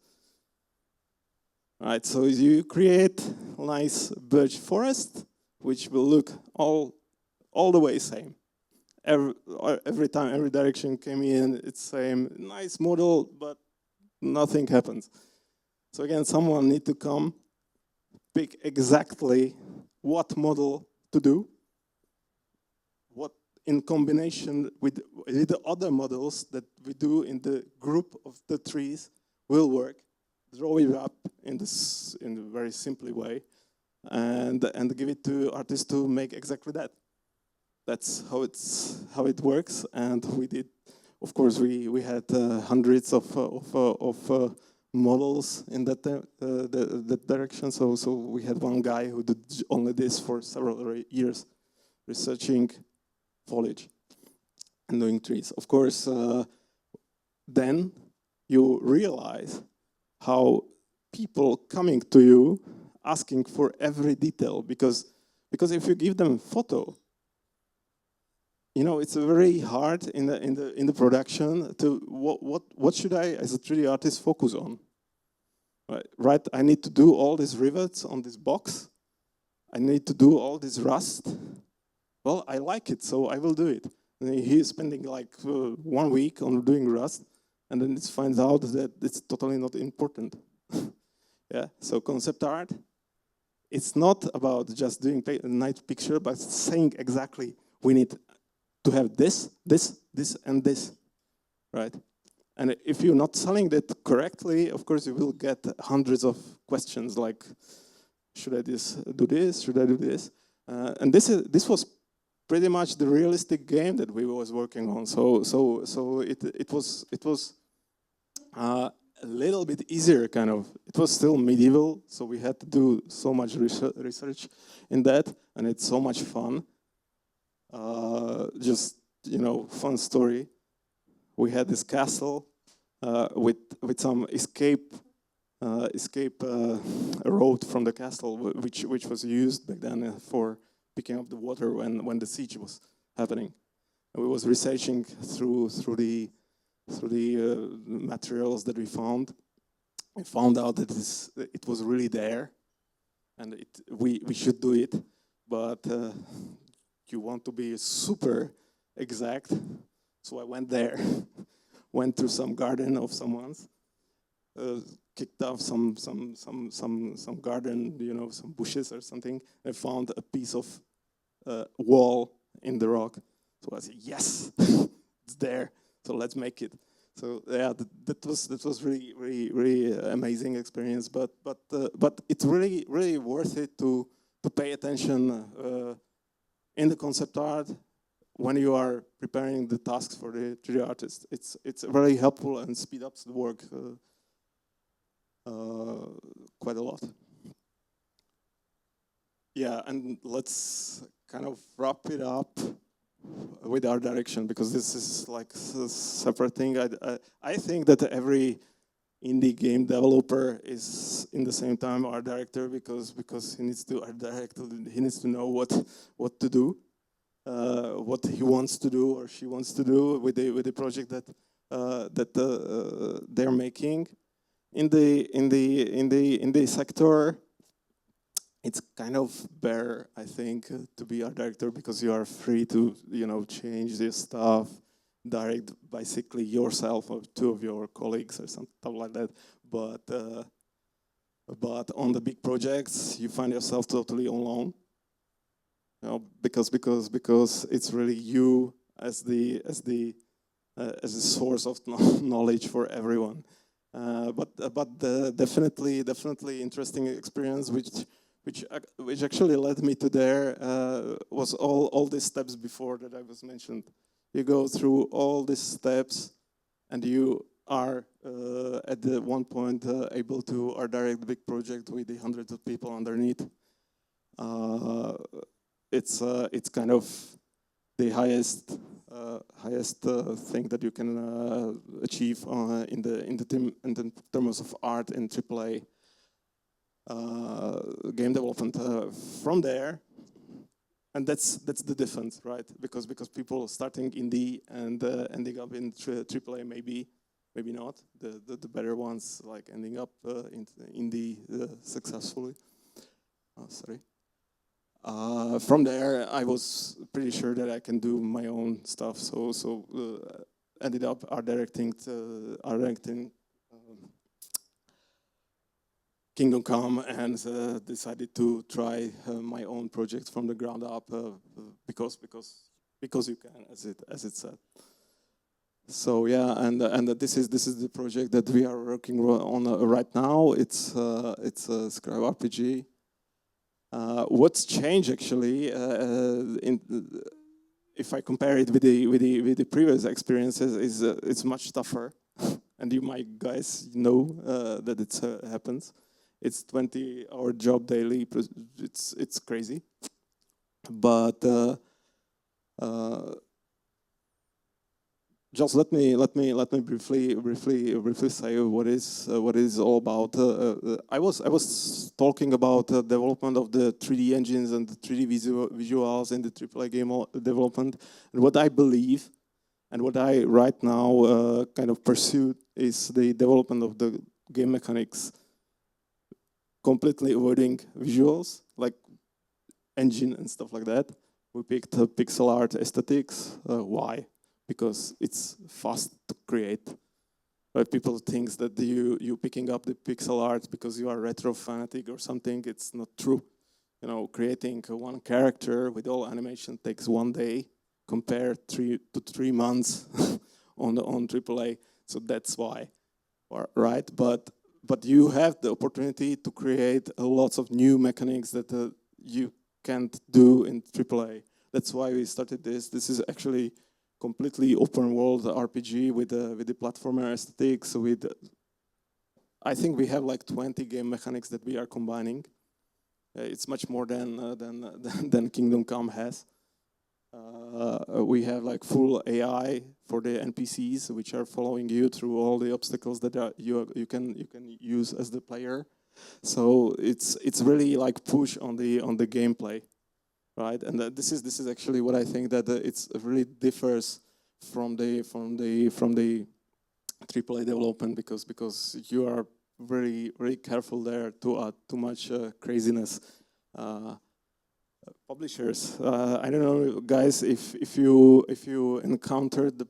Right, so you create a nice birch forest, which will look all the way same. Every time, every direction came in, it's same, nice model, but nothing happens. So again, someone need to come, pick exactly what model to do, what in combination with the other models that we do in the group of the trees will work, draw it up in a very simple way, and give it to artists to make exactly that. That's how it works, and we did. Of course, we had hundreds of models in that direction. So we had one guy who did only this for several years, researching foliage and doing trees. Of course, then you realize how people coming to you asking for every detail, because if you give them photo, you know, it's very hard in the production to what should I as a 3D artist focus on? Right? I need to do all these rivets on this box. I need to do all this rust. Well, I like it, so I will do it. And he's spending like 1 week on doing rust, and then it finds out that it's totally not important. Yeah. So concept art, it's not about just doing a nice picture, but saying exactly we need to have this, and this, right? And if you're not selling that correctly, of course, you will get hundreds of questions like, should I do this? Should I do this? And this was pretty much the realistic game that we was working on. So it was a little bit easier, kind of. It was still medieval, so we had to do so much research in that, and it's so much fun. Just, you know, fun story. We had this castle with some escape road from the castle, which was used back then for picking up the water when the siege was happening. And we was researching through the materials that we found, I found out that it was really there, and we should do it, but you want to be super exact, so I went there, went through some garden of someone's, kicked off some garden, some bushes or something. I found a piece of wall in the rock, so I said, yes, it's there. So let's make it. So yeah, that was really amazing experience. But it's really worth it to pay attention in the concept art when you are preparing the tasks for the 3D artist. It's very helpful and speed up the work quite a lot. Yeah, and let's kind of wrap it up with our direction, because this is like a separate thing. I think that every indie game developer is in the same time art director, because he needs to art direct. He needs to know what to do, what he wants to do or she wants to do with the project that they're making. In the sector, it's kind of better, I think, to be art director, because you are free to, change this stuff, direct basically yourself or two of your colleagues or something like that. But on the big projects, you find yourself totally alone, because it's really you as the source of knowledge for everyone. But definitely interesting experience, which actually led me to there, was all these steps before that I was mentioned. You go through all these steps, and you are at the one point able to art direct big project with the hundreds of people underneath. It's kind of the highest thing that you can achieve in the terms of art in AAA. Game development. From there, and that's the difference, right? Because people starting indie and ending up in AAA, maybe not. The better ones like ending up in indie successfully. Sorry. From there, I was pretty sure that I can do my own stuff. So ended up art directing Kingdom Come, and decided to try my own project from the ground up, because you can, as it said. So yeah, and this is the project that we are working on right now. It's a Scribe RPG. What's changed actually, if I compare it with the previous experiences, is it's much tougher, and you might guys know that it happens. It's 20-hour job daily. It's crazy, but just let me briefly say what is all about. I was talking about development of the 3D engines and the 3D visuals in the AAA game development, and what I believe and what I right now kind of pursue is the development of the game mechanics, completely avoiding visuals like engine and stuff like that. We picked pixel art aesthetics. Why? Because it's fast to create. But people think that you picking up the pixel art because you are retro fanatic or something. It's not true. Creating one character with all animation takes 1 day, compared 3 to 3 months on AAA. So that's why, right? But you have the opportunity to create lots of new mechanics that you can't do in AAA. That's why we started this. This is actually completely open world RPG with the platformer aesthetics. I think we have like 20 game mechanics that we are combining. It's much more than Kingdom Come has. We have like full AI for the NPCs, which are following you through all the obstacles that you can use as the player. So it's really like push on the gameplay, right? And this is actually what I think that it really differs from the AAA development, because you are very careful there to add too much craziness. Publishers, I don't know, guys, if you encountered the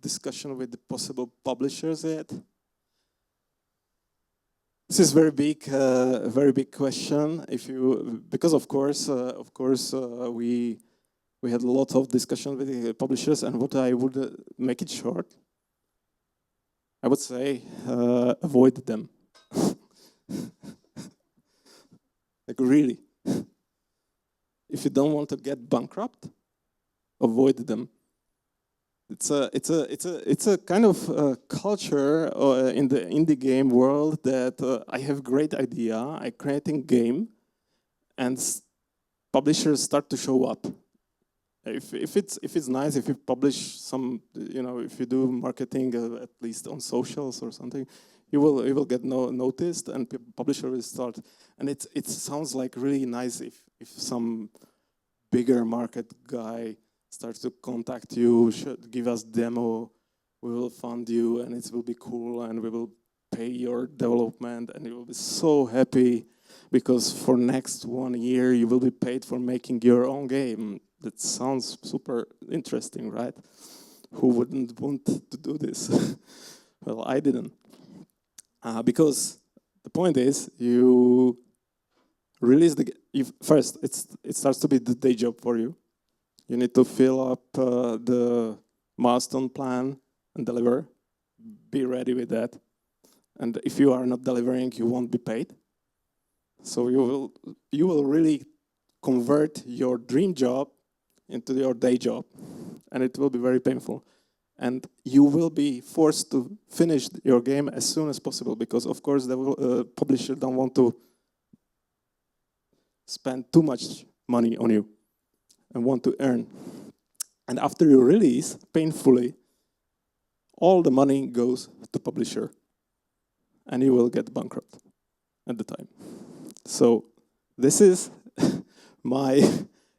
discussion with the possible publishers yet. This is very big question. Because of course, we had a lot of discussion with the publishers, and what I would make it short, I would say avoid them. Like really, if you don't want to get bankrupt, avoid them. It's a kind of culture in the indie game world that I have great idea, I creating game, and publishers start to show up. If it's nice, if you publish some, if you do marketing at least on socials or something, you will get noticed, and publisher will start. And it sounds like really nice if some bigger market guy starts to contact you, give us demo, we will fund you, and it will be cool, and we will pay your development, and you will be so happy because for next 1 year you will be paid for making your own game. That sounds super interesting, right? Who wouldn't want to do this? Well, I didn't. Because the point is, you release first, it starts to be the day job for you. You need to fill up the milestone plan and deliver. Be ready with that. And if you are not delivering, you won't be paid. So you will really convert your dream job into your day job, and it will be very painful. And you will be forced to finish your game as soon as possible, because of course the publisher don't want to spend too much money on you and want to earn. And after you release, painfully, all the money goes to publisher, and you will get bankrupt at the time. So this is my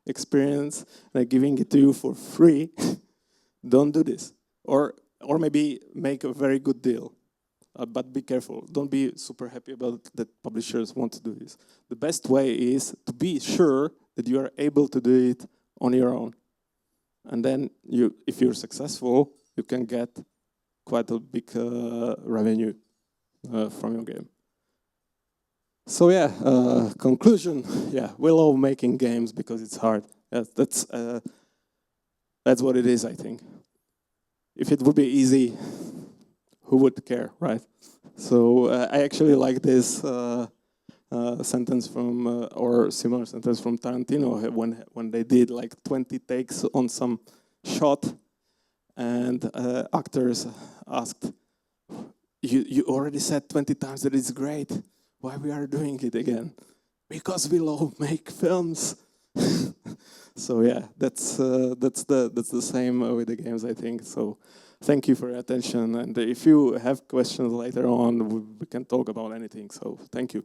experience, and I'm giving it to you for free. Don't do this. Or maybe make a very good deal. But be careful. Don't be super happy about that publishers want to do this. The best way is to be sure that you are able to do it on your own. And then if you're successful, you can get quite a big revenue from your game. So yeah, conclusion. Yeah, we love making games because it's hard. Yeah, that's what it is, I think. If it would be easy, who would care, right? So I actually like this sentence from, or similar sentence from Tarantino when they did like 20 takes on some shot, and actors asked, you already said 20 times that it's great. Why we are doing it again? Because we love make films. So yeah, that's the same with the games, I think. So thank you for your attention, and if you have questions later on, we can talk about anything. So thank you.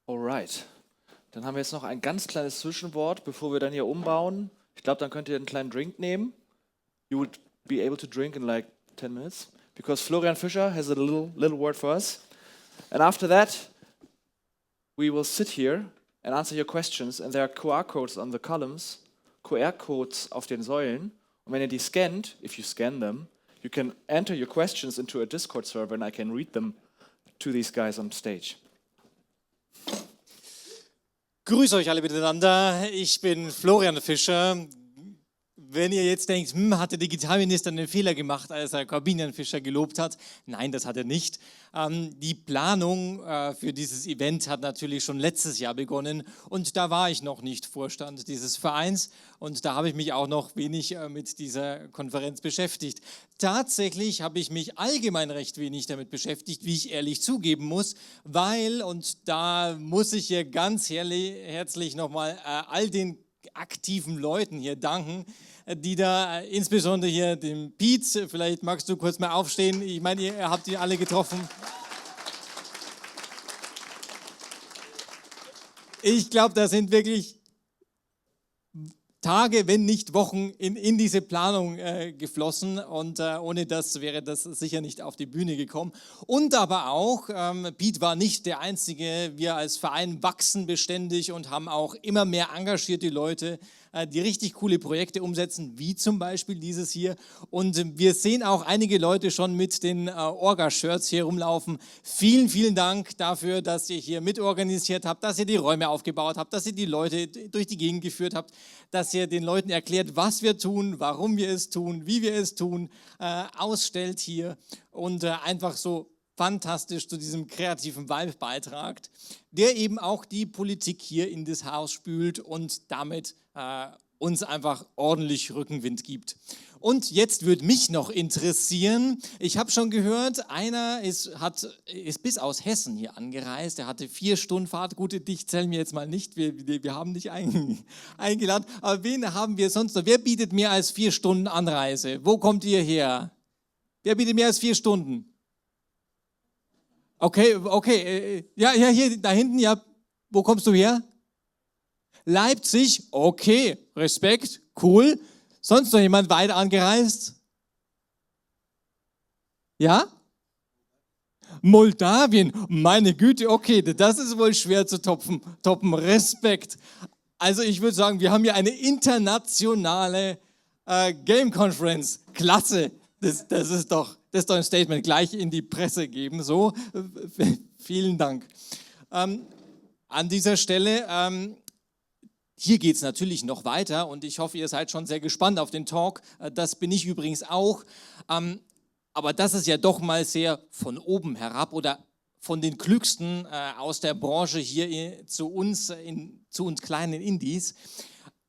Alright. Dann haben wir jetzt noch ein ganz kleines Zwischenwort, bevor wir dann hier umbauen. Ich glaube, dann könnt ihr einen kleinen Drink nehmen. You would be able to drink in like 10 minutes, because Florian Fischer has a little word for us. And after that, we will sit here and answer your questions. And there are QR codes on the columns, QR codes auf den Säulen. Und wenn ihr die scannt, if you scan them, you can enter your questions into a Discord server, and I can read them to these guys on stage. Grüße euch alle miteinander. Ich bin Florian Fischer. Wenn ihr jetzt denkt, hat der Digitalminister einen Fehler gemacht, als er Corbinian Fischer gelobt hat? Nein, das hat er nicht. Die Planung für dieses Event hat natürlich schon letztes Jahr begonnen, und da war ich noch nicht Vorstand dieses Vereins, und da habe ich mich auch noch wenig mit dieser Konferenz beschäftigt. Tatsächlich habe ich mich allgemein recht wenig damit beschäftigt, wie ich ehrlich zugeben muss, weil, und da muss ich hier ganz herzlich nochmal all den aktiven Leuten hier danken, die da, insbesondere hier dem Pietz, vielleicht magst du kurz mal aufstehen, ich meine, ihr habt die alle getroffen. Ich glaube, da sind wirklich Tage, wenn nicht Wochen in diese Planung geflossen und ohne das wäre das sicher nicht auf die Bühne gekommen. Und aber auch, Piet war nicht der Einzige, wir als Verein wachsen beständig und haben auch immer mehr engagierte Leute, die richtig coole Projekte umsetzen, wie zum Beispiel dieses hier. Und wir sehen auch einige Leute schon mit den Orga-Shirts hier rumlaufen. Vielen, vielen Dank dafür, dass ihr hier mitorganisiert habt, dass ihr die Räume aufgebaut habt, dass ihr die Leute durch die Gegend geführt habt, dass ihr den Leuten erklärt, was wir tun, warum wir es tun, wie wir es tun, ausstellt hier und einfach so fantastisch zu diesem kreativen Vibe beitragt, der eben auch die Politik hier in das Haus spült und damit uns einfach ordentlich Rückenwind gibt. Und jetzt würde mich noch interessieren, ich habe schon gehört, einer ist bis aus Hessen hier angereist, er hatte 4 Stunden Fahrt, gute, dich zählen wir jetzt mal nicht, wir haben dich eingeladen, aber wen haben wir sonst noch? Wer bietet mehr als 4 Stunden Anreise? Wo kommt ihr her? Wer bietet mehr als 4 Stunden? Okay, ja, hier, da hinten, ja, wo kommst du her? Leipzig, okay, Respekt, cool. Sonst noch jemand weit angereist? Ja? Moldawien, meine Güte, okay, das ist wohl schwer zu toppen, Respekt. Also ich würde sagen, wir haben hier eine internationale Game Conference, klasse, das ist doch ein Statement, gleich in die Presse geben, so, vielen Dank. An dieser Stelle, hier geht es natürlich noch weiter und ich hoffe, ihr seid schon sehr gespannt auf den Talk. Das bin ich übrigens auch. Aber das ist ja doch mal sehr von oben herab oder von den Klügsten aus der Branche hier zu uns kleinen Indies.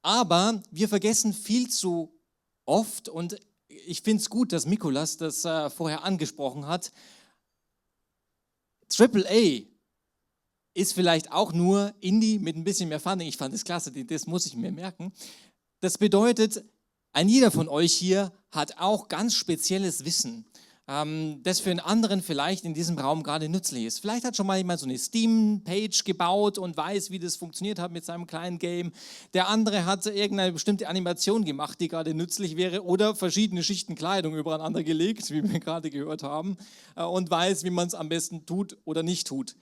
Aber wir vergessen viel zu oft und ich finde es gut, dass Mikuláš das vorher angesprochen hat. AAA ist vielleicht auch nur Indie mit ein bisschen mehr Funding. Ich fand das klasse, das muss ich mir merken. Das bedeutet, ein jeder von euch hier hat auch ganz spezielles Wissen, das für einen anderen vielleicht in diesem Raum gerade nützlich ist. Vielleicht hat schon mal jemand so eine Steam-Page gebaut und weiß, wie das funktioniert hat mit seinem kleinen Game. Der andere hat irgendeine bestimmte Animation gemacht, die gerade nützlich wäre oder verschiedene Schichten Kleidung übereinander gelegt, wie wir gerade gehört haben, und weiß, wie man es am besten tut oder nicht tut.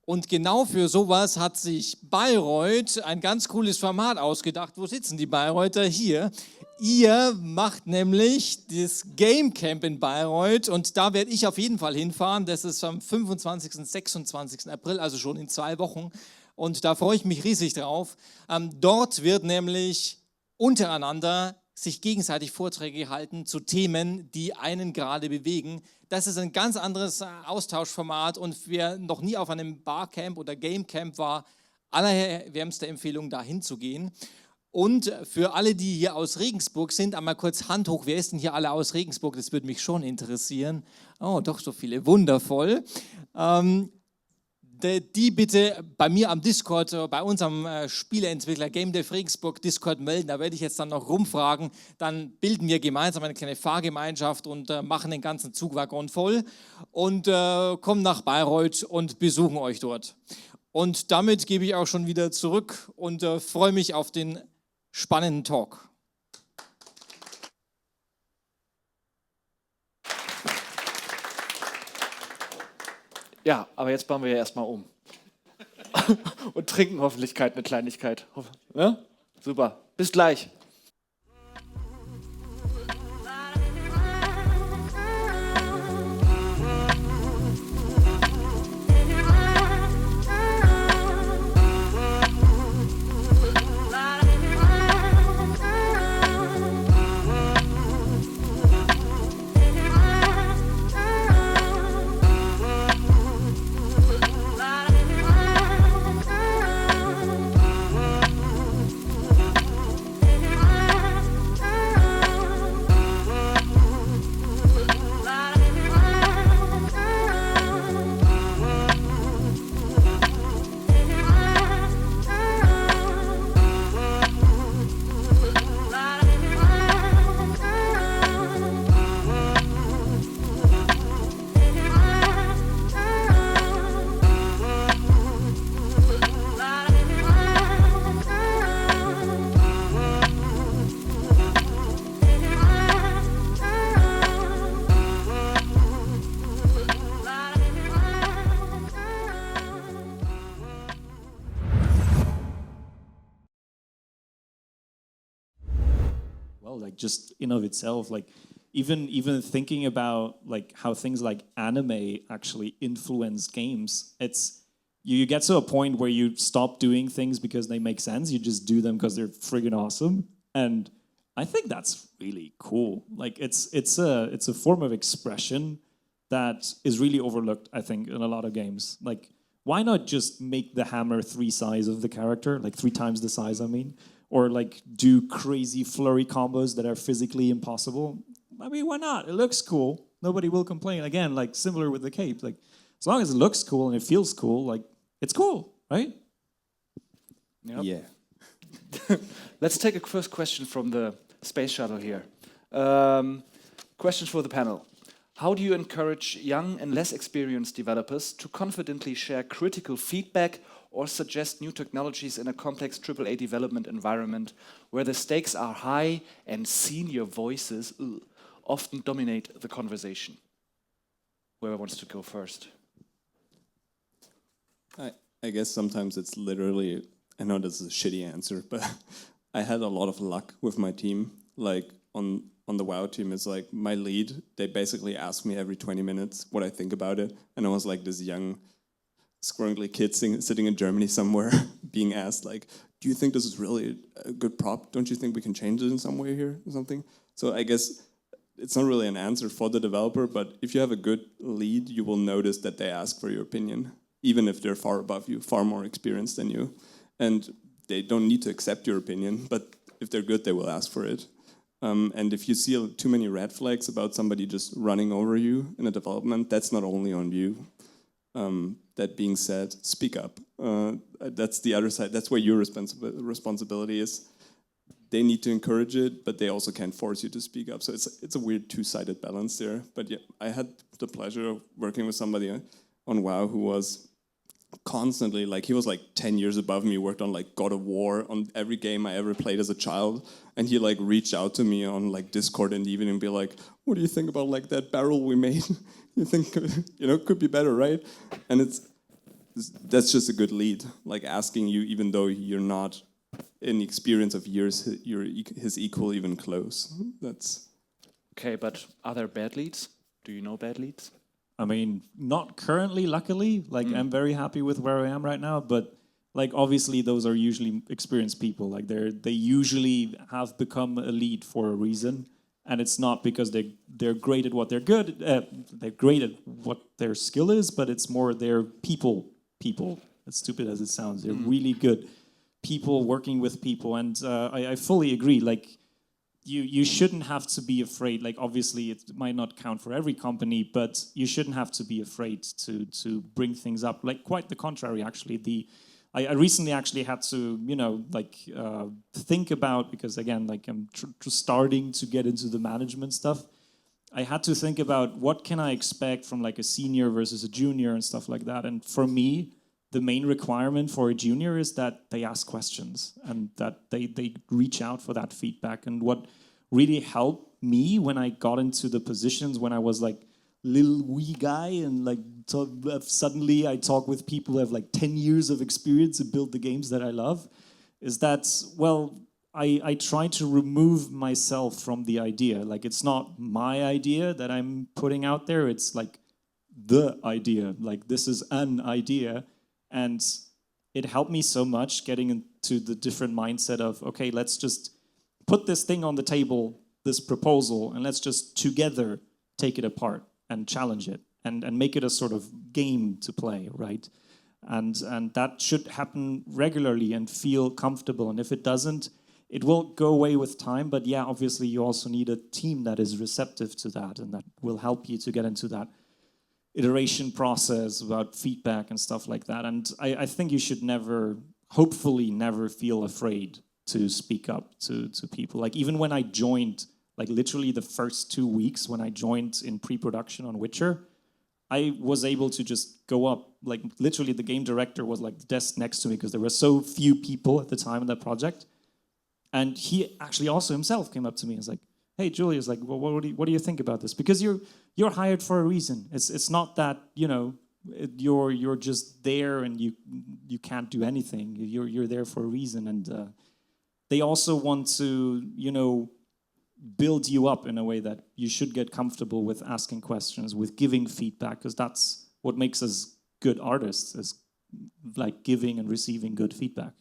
Und genau für sowas hat sich Bayreuth ein ganz cooles Format ausgedacht. Wo sitzen die Bayreuther? Hier. Ihr macht nämlich das Game Camp in Bayreuth und da werde ich auf jeden Fall hinfahren. Das ist am 25. und 26. April, also schon in 2 Wochen. Und da freue ich mich riesig drauf. Dort wird nämlich untereinander sich gegenseitig Vorträge gehalten zu Themen, die einen gerade bewegen. Das ist ein ganz anderes Austauschformat und wer noch nie auf einem Barcamp oder Gamecamp war, allerwärmste Empfehlung, da hinzugehen. Und für alle, die hier aus Regensburg sind, einmal kurz Hand hoch. Wer ist denn hier alle aus Regensburg? Das würde mich schon interessieren. Oh, doch so viele. Wundervoll. Die bitte bei mir am Discord, bei unserem Spieleentwickler GameDev Regensburg Discord melden. Da werde ich jetzt dann noch rumfragen. Dann bilden wir gemeinsam eine kleine Fahrgemeinschaft und machen den ganzen Zugwaggon voll und kommen nach Bayreuth und besuchen euch dort. Und damit gebe ich auch schon wieder zurück und freue mich auf den spannenden Talk. Ja, aber jetzt bauen wir ja erstmal um. Und trinken hoffentlich eine Kleinigkeit. Ja? Super, bis gleich. like just in of itself, like even thinking about like how things like anime actually influence games, it's you get to a point where you stop doing things because they make sense. You just do them because they're friggin' awesome, and I think that's really cool. Like it's a form of expression that is really overlooked, I think, in a lot of games. Like, why not just make the hammer 3 size of the character, like 3 times the size, I mean, or like do crazy flurry combos that are physically impossible? I mean, why not? It looks cool. Nobody will complain. Again, like similar with the cape. Like, as long as it looks cool and it feels cool, like it's cool, right? Yep. Yeah. Let's take a first question from the space shuttle here. Questions for the panel. How do you encourage young and less experienced developers to confidently share critical feedback or suggest new technologies in a complex AAA development environment where the stakes are high and senior voices often dominate the conversation? Whoever wants to go first. I guess sometimes it's literally, I know this is a shitty answer, but I had a lot of luck with my team. Like on the WoW team, it's like my lead, they basically ask me every 20 minutes what I think about it. And I was like this young, scrunkly kid sitting in Germany somewhere being asked like, do you think this is really a good prop? Don't you think we can change it in some way here or something? So I guess it's not really an answer for the developer, but if you have a good lead, you will notice that they ask for your opinion, even if they're far above you, far more experienced than you. And they don't need to accept your opinion, but if they're good, they will ask for it. And if you see too many red flags about somebody just running over you in a development, that's not only on you. That being said, speak up. That's the other side. That's where your responsibility is. They need to encourage it, but they also can't force you to speak up. So it's a weird two-sided balance there. But yeah, I had the pleasure of working with somebody on WoW who was constantly, like, he was like 10 years above me, worked on like God of War, on every game I ever played as a child, and he like reached out to me on like Discord in the evening and be like, what do you think about like that barrel we made? You think, could be better, right? And that's just a good lead, like asking you, even though you're not in the experience of years, you're his equal, even close. That's Okay, but are there bad leads? Do you know bad leads? I mean, not currently, luckily. Like, I'm very happy with where I am right now, but like, obviously, those are usually experienced people. Like, they usually have become a lead for a reason, and it's not because they're great at what they're good. They're great at what their skill is, but it's more they're people. As stupid as it sounds, they're really good people working with people, and I fully agree. Like, you shouldn't have to be afraid. Like, obviously it might not count for every company, but you shouldn't have to be afraid to bring things up. Like, quite the contrary, actually. I recently actually had to, think about, because again, like, I'm starting to get into the management stuff. I had to think about what can I expect from like a senior versus a junior and stuff like that. And for me, the main requirement for a junior is that they ask questions and that they reach out for that feedback. And what really helped me when I got into the positions when I was like little wee guy and like suddenly I talk with people who have like 10 years of experience and build the games that I love, is that, well, I try to remove myself from the idea. Like, it's not my idea that I'm putting out there. It's like the idea. Like, this is an idea. And it helped me so much getting into the different mindset of, okay, let's just put this thing on the table, this proposal, and let's just together take it apart and challenge it and make it a sort of game to play, right? And that should happen regularly and feel comfortable. And if it doesn't, it will go away with time. But yeah, obviously you also need a team that is receptive to that and that will help you to get into that iteration process about feedback and stuff like that. And I think you should hopefully never feel afraid to speak up to people. Like, even when I joined, like literally the first 2 weeks when I joined in pre-production on Witcher, I was able to just go up, like literally the game director was like the desk next to me because there were so few people at the time in that project. And he actually also himself came up to me and was like, hey, Julius, like, well, what do you think about this? Because you're hired for a reason. It's not that, you're just there and you can't do anything. You're there for a reason. And they also want to, build you up in a way that you should get comfortable with asking questions, with giving feedback, because that's what makes us good artists, is like giving and receiving good feedback.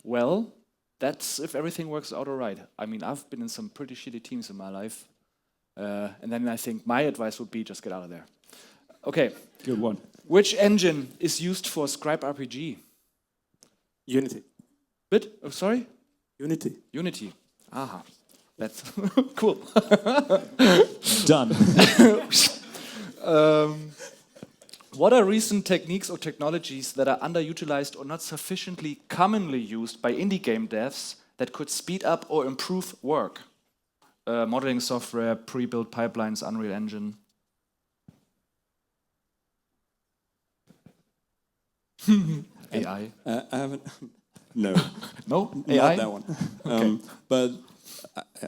Well, that's if everything works out all right. I mean, I've been in some pretty shitty teams in my life. And then I think my advice would be just get out of there. Okay. Good one. Which engine is used for Scribe RPG? Unity. Bit? Oh, sorry? Unity. Unity. Aha. That's cool. Done. What are recent techniques or technologies that are underutilized or not sufficiently commonly used by indie game devs that could speed up or improve work? Modeling software, pre-built pipelines, Unreal Engine. AI. I haven't. No. No? Not AI? that one. Okay. But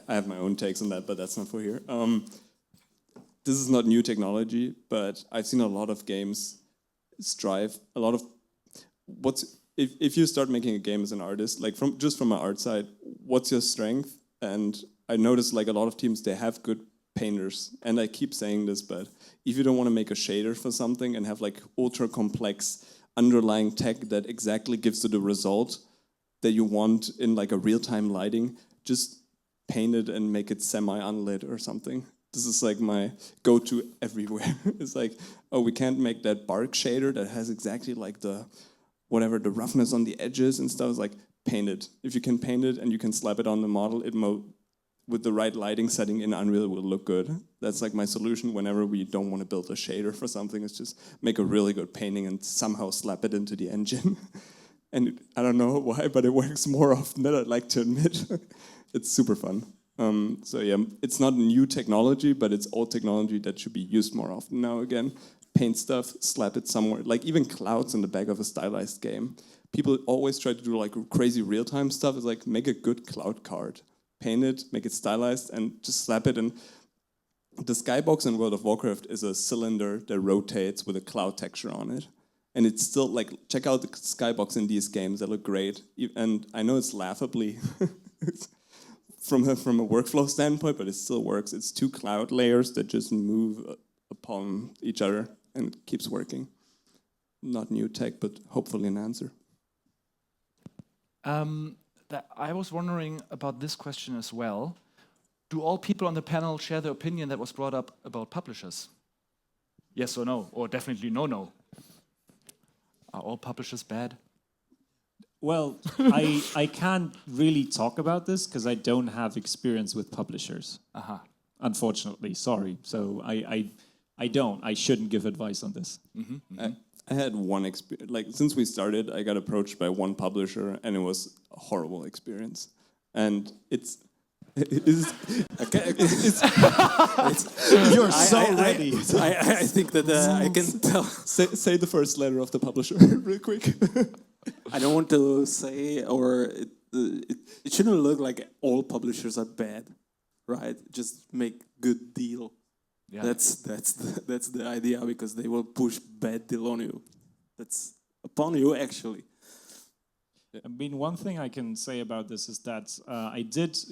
I have my own takes on that, but that's not for here. This is not new technology, but I've seen a lot of games strive. A lot of if you start making a game as an artist, like from my art side, what's your strength? And I noticed like a lot of teams, they have good painters, and I keep saying this, but if you don't want to make a shader for something and have like ultra complex underlying tech that exactly gives you the result that you want in like a real-time lighting, just paint it and make it semi-unlit or something. This is like my go-to everywhere. It's like, oh, we can't make that bark shader that has exactly like the roughness on the edges and stuff. It's like, paint it. If you can paint it and you can slap it on the model, with the right lighting setting in Unreal, it will look good. That's like my solution whenever we don't want to build a shader for something. It's just make a really good painting and somehow slap it into the engine. And I don't know why, but it works more often than I'd like to admit. It's super fun. So yeah, it's not new technology, but it's old technology that should be used more often now again. Paint stuff, slap it somewhere. Like even clouds in the back of a stylized game. People always try to do like crazy real-time stuff. It's like, make a good cloud card. Paint it, make it stylized, and just slap it in. The skybox in World of Warcraft is a cylinder that rotates with a cloud texture on it. And it's still like, check out the skybox in these games, they look great. And I know it's laughably from a workflow standpoint, but it still works. It's two cloud layers that just move upon each other and it keeps working. Not new tech, but hopefully an answer. I was wondering about this question as well. Do all people on the panel share the opinion that was brought up about publishers? Yes or no? Or definitely no. Are all publishers bad? Well, I can't really talk about this because I don't have experience with publishers. Unfortunately, sorry. So I don't. I shouldn't give advice on this. I had one experience. Like since we started, I got approached by one publisher, and it was a horrible experience. And You're so ready. I think that I can tell. Say the first letter of the publisher real quick. I don't want to say, or it shouldn't look like all publishers are bad, right? Just make good deal. Yeah. That's the idea, because they will push bad deal on you. That's upon you actually. I mean, one thing I can say about this is that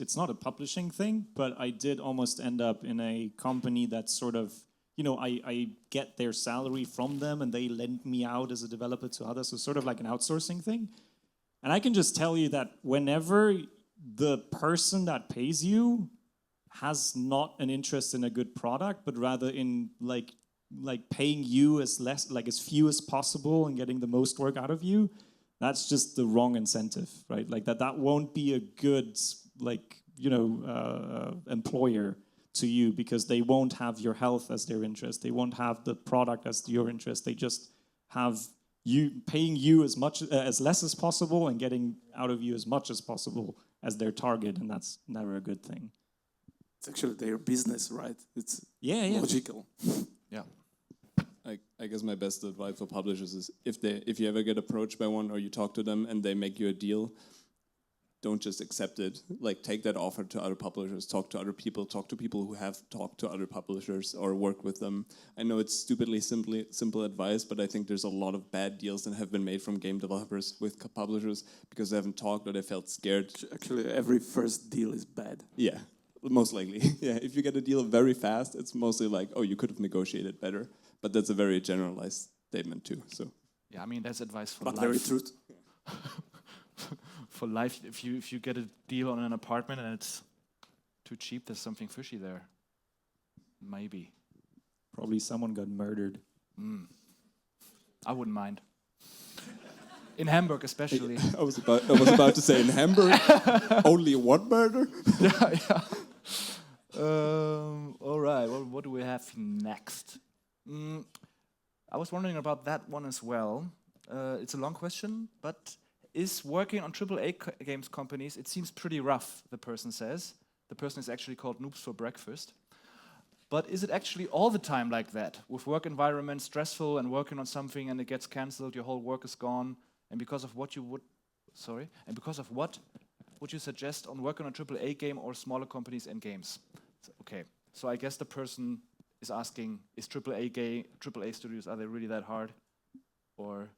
it's not a publishing thing, but I did almost end up in a company that sort of, I get their salary from them and they lend me out as a developer to others. So sort of like an outsourcing thing. And I can just tell you that whenever the person that pays you has not an interest in a good product, but rather in like paying you as few as possible and getting the most work out of you, that's just the wrong incentive, right? Like that won't be a good employer to you, because they won't have your health as their interest. They won't have the product as your interest. They just have you paying you as less as possible and getting out of you as much as possible as their target, and that's never a good thing. It's actually their business, right? It's logical. Yeah. I guess my best advice for publishers is if you ever get approached by one or you talk to them and they make you a deal, don't just accept it. Like, take that offer to other publishers, talk to other people, talk to people who have talked to other publishers or worked with them. I know it's stupidly simple advice, but I think there's a lot of bad deals that have been made from game developers with publishers because they haven't talked or they felt scared. Actually, every first deal is bad. Yeah, most likely. Yeah, if you get a deal very fast, it's mostly like, oh, you could have negotiated better. But that's a very generalized statement too. So Yeah, I mean, that's advice for But life. very truth. For life, if you get a deal on an apartment and it's too cheap, there's something fishy there. Maybe. Probably someone got murdered. I wouldn't mind. In Hamburg, especially. I was about to say in Hamburg, only one murder. Yeah. All right. Well, what do we have next? I was wondering about that one as well. It's a long question, but is working on AAA games companies, it seems pretty rough, the person says. The person is actually called Noobs for Breakfast. But is it actually all the time like that? With work environment stressful and working on something and it gets cancelled, your whole work is gone, and because of what would you suggest on working on AAA game or smaller companies and games? Okay, so I guess the person is asking, is AAA studios, are they really that hard? Or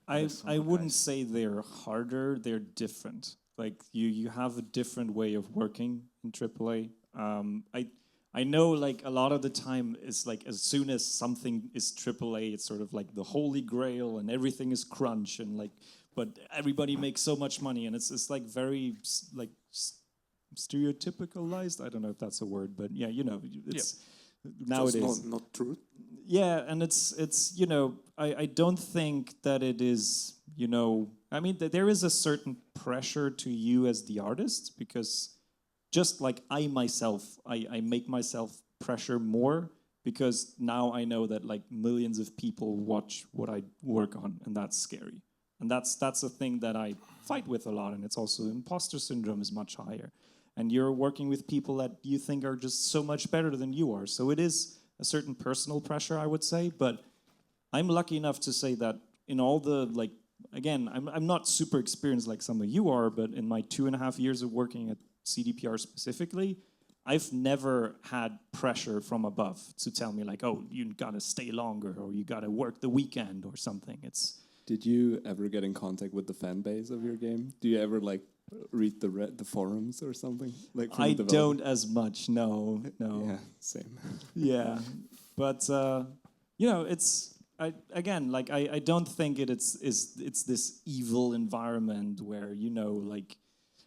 I wouldn't say they're harder, they're different. Like you have a different way of working in AAA. I know like a lot of the time it's like as soon as something is AAA, it's sort of like the holy grail and everything is crunch and like, but everybody makes so much money and it's like very like stereotypicalized. I don't know if that's a word, but yeah, you know, it's nowadays. Not true. Yeah, and it's you know, I don't think that it is, you know, I mean, there is a certain pressure to you as the artist because just like I myself, I make myself pressure more because now I know that like millions of people watch what I work on and that's scary. And that's a thing that I fight with a lot, and it's also imposter syndrome is much higher. And you're working with people that you think are just so much better than you are. So it is a certain personal pressure, I would say, but I'm lucky enough to say that in all the, like, again, I'm not super experienced like some of you are, but in my 2.5 years of working at CDPR specifically, I've never had pressure from above to tell me like, oh, you gotta stay longer or you gotta work the weekend or something. Did you ever get in contact with the fan base of your game? Do you ever like read the forums or something? Like I don't as much, no. Yeah, same. Yeah, but you know, I don't think it's this evil environment where, you know, like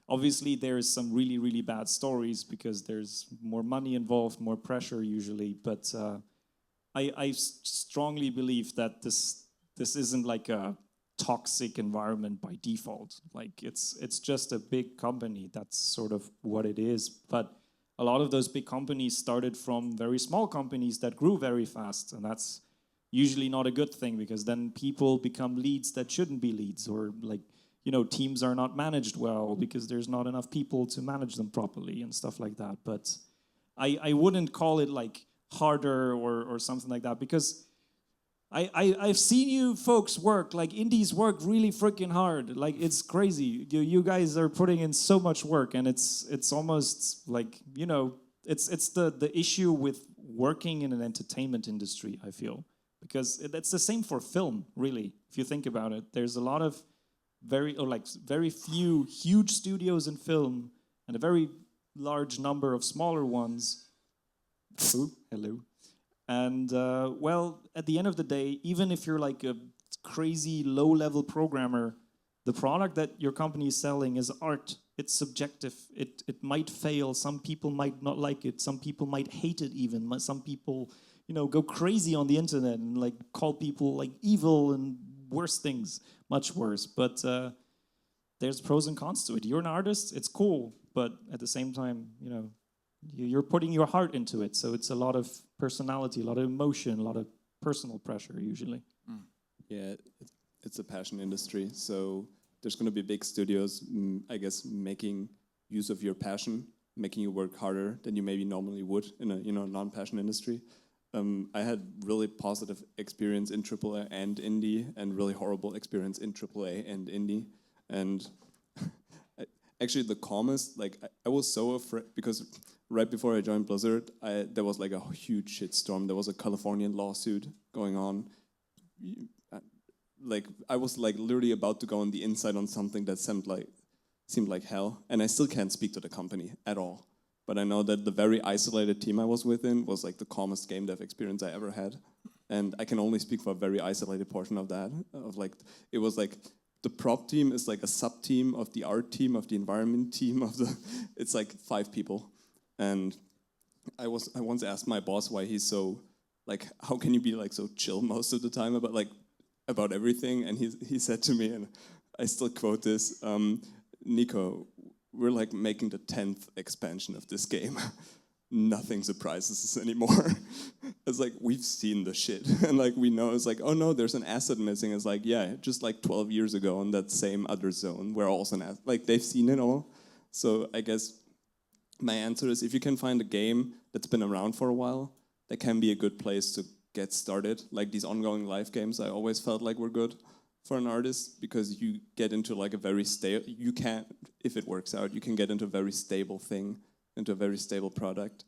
obviously there's some really, really bad stories because there's more money involved, more pressure usually, but I strongly believe that this isn't like a toxic environment by default. Like it's just a big company. That's sort of what it is. But a lot of those big companies started from very small companies that grew very fast, and that's usually not a good thing because then people become leads that shouldn't be leads, or like, you know, teams are not managed well because there's not enough people to manage them properly and stuff like that. But I wouldn't call it like harder or something like that because I've seen you folks work, like indies work really freaking hard. Like it's crazy. You guys are putting in so much work, and it's almost like, you know, it's the issue with working in an entertainment industry, I feel. Because it's the same for film, really, if you think about it. There's a lot of very few huge studios in film and a very large number of smaller ones. Ooh, hello. And, well, at the end of the day, even if you're like a crazy low-level programmer, the product that your company is selling is art. It's subjective. It might fail. Some people might not like it. Some people might hate it even. Some people, you know, go crazy on the internet and like call people like evil and worse things, much worse. But there's pros and cons to it. You're an artist. It's cool. But at the same time, you know, you're putting your heart into it, so it's a lot of personality, a lot of emotion, a lot of personal pressure usually. Yeah, it's a passion industry, so there's going to be big studios, I guess, making use of your passion, making you work harder than you maybe normally would in a non-passion industry. I had really positive experience in AAA and indie, and really horrible experience in AAA and indie, and actually the calmest. Like I was so afraid because right before I joined Blizzard, there was like a huge shitstorm. There was a Californian lawsuit going on. Like I was like literally about to go on the inside on something that seemed like hell, and I still can't speak to the company at all. But I know that the very isolated team I was within was like the calmest game dev experience I ever had, and I can only speak for a very isolated portion of that. Of like, it was like the prop team is like a sub team of the art team of the environment team of the. It's like 5 people, and I once asked my boss why he's so like, how can you be like so chill most of the time about everything? And he said to me, and I still quote this, Nico, we're like making the 10th expansion of this game. Nothing surprises us anymore. It's like, we've seen the shit. And like, we know, it's like, oh no, there's an asset missing. It's like, yeah, just like 12 years ago in that same other zone, where also an asset, like they've seen it all. So I guess my answer is, if you can find a game that's been around for a while, that can be a good place to get started. Like these ongoing live games, I always felt like were good for an artist, because you get into like a very stable, you can, if it works out, you can get into a very stable thing, into a very stable project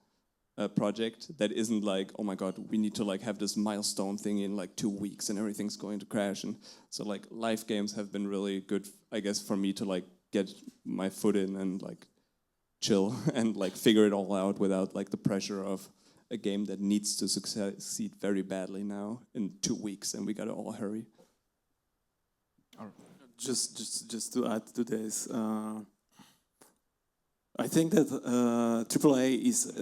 that isn't like, oh my god, we need to like have this milestone thing in like 2 weeks and everything's going to crash. And so like live games have been really good, I guess, for me to like get my foot in and like chill and like figure it all out without like the pressure of a game that needs to succeed very badly now in 2 weeks, and we gotta all hurry. Just to add to this, I think that AAA is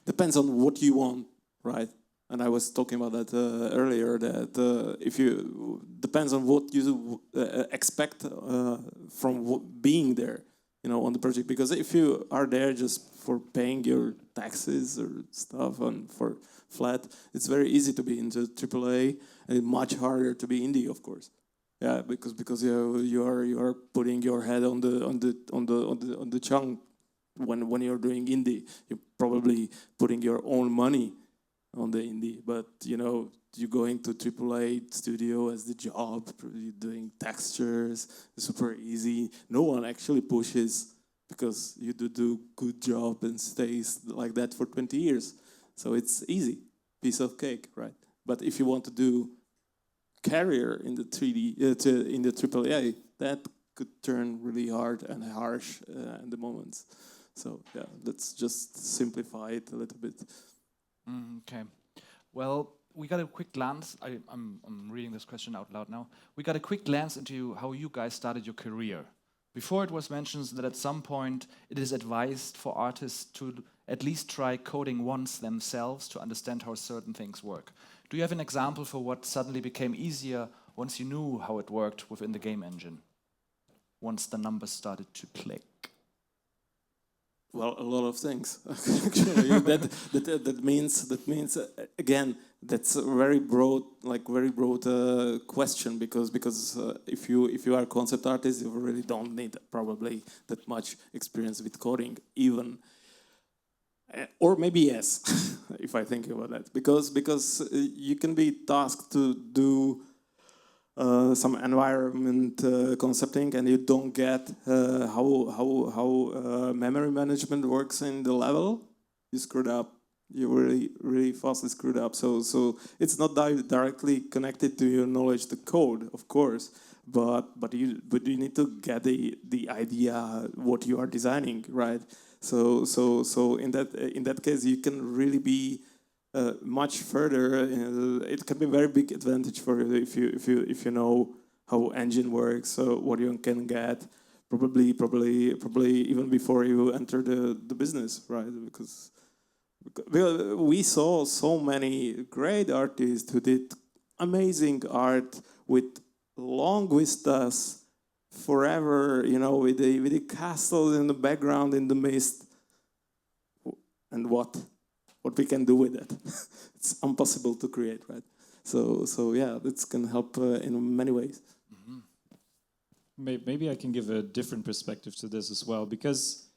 depends on what you want, right? And I was talking about that earlier. That if you depends on what you expect from being there, you know, on the project. Because if you are there just for paying your taxes or stuff and for flat, it's very easy to be into AAA, and much harder to be indie, of course. Yeah, because you are putting your head on the chunk when you're doing indie. You're probably putting your own money on the indie, but you know, you're going to AAA studio as the job, you're doing textures, it's super easy. No one actually pushes, because you do good job and stays like that for 20 years. So it's easy, piece of cake, right? But if you want to do career in the 3D, in the AAA, that could turn really hard and harsh in the moments. So yeah, let's just simplify it a little bit. Okay. Well, we got a quick glance. I'm reading this question out loud now. We got a quick glance into how you guys started your career. Before, it was mentioned that at some point it is advised for artists to at least try coding once themselves to understand how certain things work. Do you have an example for what suddenly became easier once you knew how it worked within the game engine? Once the numbers started to click? Well, a lot of things. Actually, that means again, that's a very broad question, because if you are a concept artist, you really don't need probably that much experience with coding even. Or maybe yes, if I think about that, because you can be tasked to do some environment concepting, and you don't get how memory management works in the level. You screwed up. You really fastly screwed up. So it's not directly connected to your knowledge, the code, of course, but you need to get the idea what you are designing, right? So in that case, you can really be much further. It can be a very big advantage for you if you know how engine works, what you can get, probably even before you enter the business, right? Because we saw so many great artists who did amazing art with long vistas, forever, you know, with the castles in the background, in the mist, and what we can do with it. It's impossible to create, right? So yeah, this can help in many ways. Mm-hmm. Maybe I can give a different perspective to this as well, because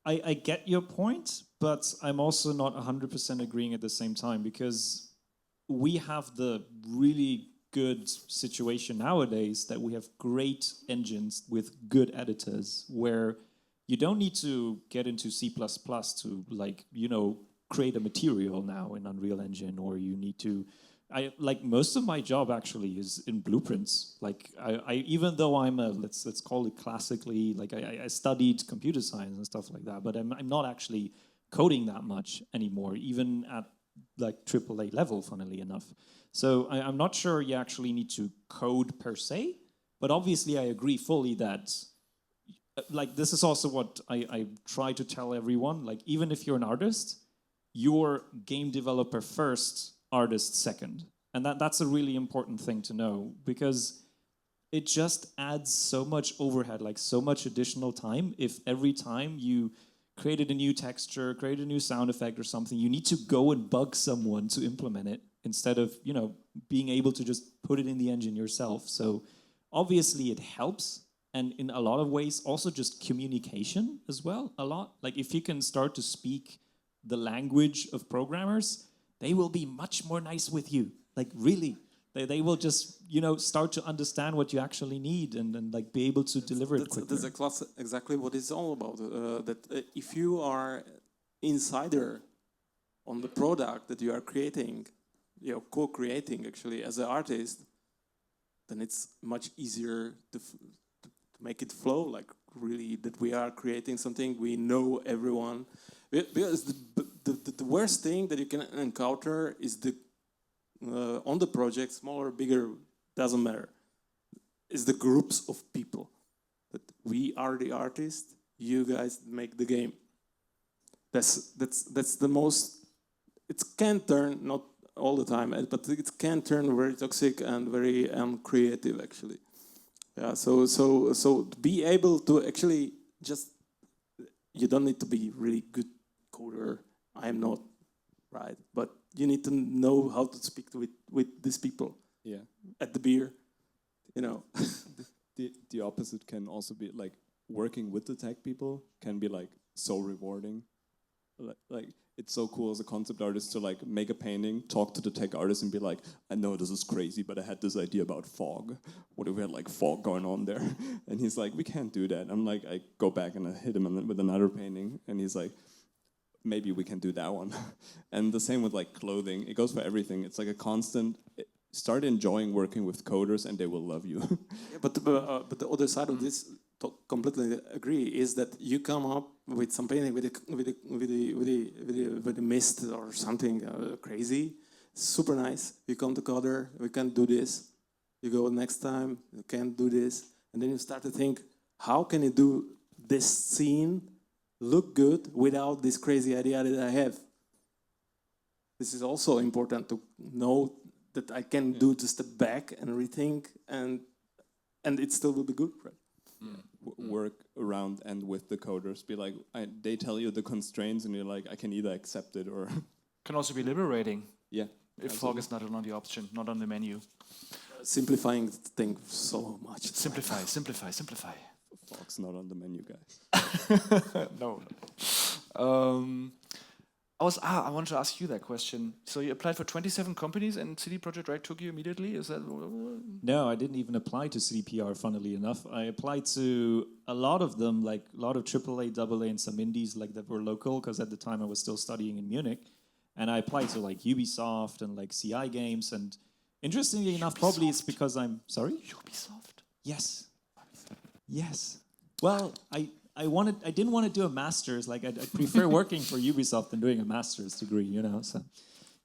I get your point, but I'm also not 100% agreeing at the same time, because we have the really good situation nowadays that we have great engines with good editors where you don't need to get into C++ to like, you know, create a material now in Unreal Engine, or you need to, like most of my job actually is in blueprints. Like I even though I'm a, let's call it classically, like I studied computer science and stuff like that, but I'm not actually coding that much anymore, even at like AAA level, funnily enough. So I'm not sure you actually need to code per se, but obviously I agree fully that like this is also what I try to tell everyone, like even if you're an artist, you're game developer first, artist second. And that's a really important thing to know, because it just adds so much overhead, like so much additional time. If every time you created a new texture, created a new sound effect or something, you need to go and bug someone to implement it instead of, you know, being able to just put it in the engine yourself. So obviously it helps. And in a lot of ways, also just communication as well, a lot. Like if you can start to speak the language of programmers, they will be much more nice with you. Like really, they will just, you know, start to understand what you actually need and like be able to deliver it quicker. That's exactly what it's all about. If you are insider on the product that you are creating, you're co-creating actually as an artist, then it's much easier to make it flow, like really that we are creating something, we know everyone. Because the worst thing that you can encounter is on the project, smaller, bigger, doesn't matter. It's the groups of people. That we are the artist, you guys make the game. That's the most, it can turn, not all the time, but it can turn very toxic and very uncreative actually. Yeah, so be able to actually just, you don't need to be really good coder. I am not, right? But you need to know how to speak with these people. Yeah. At the beer, you know. The opposite can also be like working with the tech people can be like so rewarding. Like it's so cool as a concept artist to like make a painting, talk to the tech artist and be like, I know this is crazy, but I had this idea about fog. What if we had like fog going on there? And he's like, we can't do that. I'm like, I go back and I hit him with another painting and he's like, maybe we can do that one. And the same with like clothing. It goes for everything. It's like a constant, start enjoying working with coders and they will love you. Yeah, but the other side of this, completely agree, is that you come up with some painting with a mist or something crazy, super nice. You come to coder, we can do this. You go next time, you can't do this, and then you start to think, how can you do this scene look good without this crazy idea that I have? This is also important to know that I can do to step back and rethink, and it still will be good, right? Work around and with the coders. Be like, they tell you the constraints, and you're like, I can either accept it or. Can also be liberating. Yeah. If fog is not on the option, not on the menu. Simplifying things so much. Simplify. Fog's not on the menu, guys. No. I wanted to ask you that question. So you applied for 27 companies and CD Projekt Red took you immediately? Is that? No, I didn't even apply to CDPR, funnily enough. I applied to a lot of them, like a lot of AAA, AA, and some indies like that were local, because at the time I was still studying in Munich. And I applied to like Ubisoft and like CI games. And interestingly enough, probably it's because I'm... Sorry? Ubisoft? Yes. Well, I didn't want to do a master's. Like I prefer working for Ubisoft than doing a master's degree, you know. So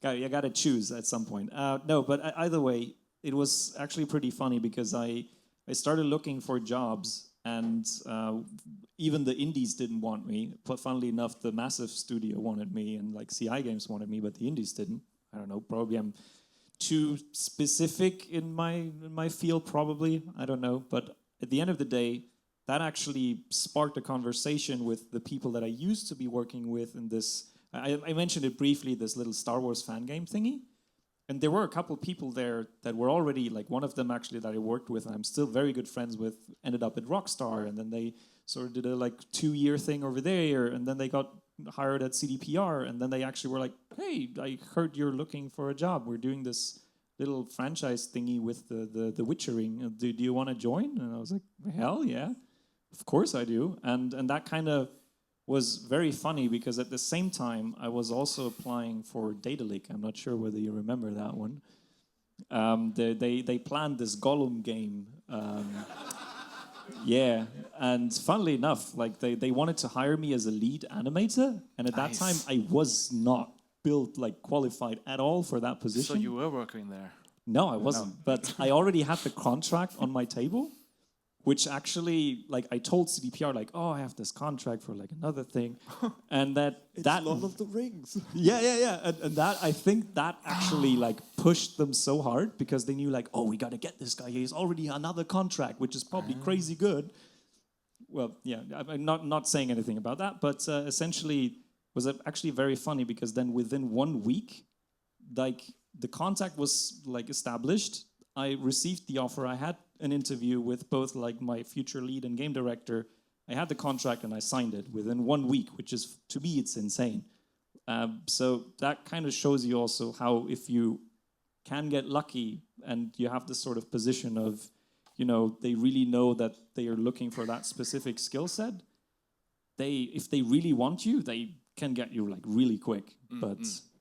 you got to choose at some point. No, but either way, it was actually pretty funny because I started looking for jobs, and even the indies didn't want me. But funnily enough, the massive studio wanted me, and like CI Games wanted me, but the indies didn't. I don't know. Probably I'm too specific in my field. Probably, I don't know. But at the end of the day, that actually sparked a conversation with the people that I used to be working with in this, I mentioned it briefly, this little Star Wars fan game thingy. And there were a couple people there that were already, like one of them actually that I worked with, and I'm still very good friends with, ended up at Rockstar, and then they sort of did a like 2-year thing over there, and then they got hired at CDPR, and then they actually were like, hey, I heard you're looking for a job. We're doing this little franchise thingy with the Witchering. Do you want to join? And I was like, hell yeah, of course I do. And that kind of was very funny because at the same time I was also applying for Data Leak. I'm not sure whether you remember that one. They planned this Gollum game. Yeah, and funnily enough, like they wanted to hire me as a lead animator, and at that time I was not built like qualified at all for that position. So you were working there? No, I wasn't. But I already had the contract on my table, which actually, like, I told CDPR, like, oh, I have this contract for like another thing, and that Lord of the Rings. yeah, and that I think that actually like pushed them so hard because they knew like, oh, we got to get this guy. He's already another contract, which is probably crazy good. Well, yeah, I'm not saying anything about that, but essentially was actually very funny because then within 1 week, like the contact was like established. I received the offer. I had an interview with both like my future lead and game director. I had the contract and I signed it within 1 week, which is, to me, it's insane. So that kind of shows you also how if you can get lucky and you have this sort of position of, you know, they really know that they are looking for that specific skill set, if they really want you, they can get you like really quick. But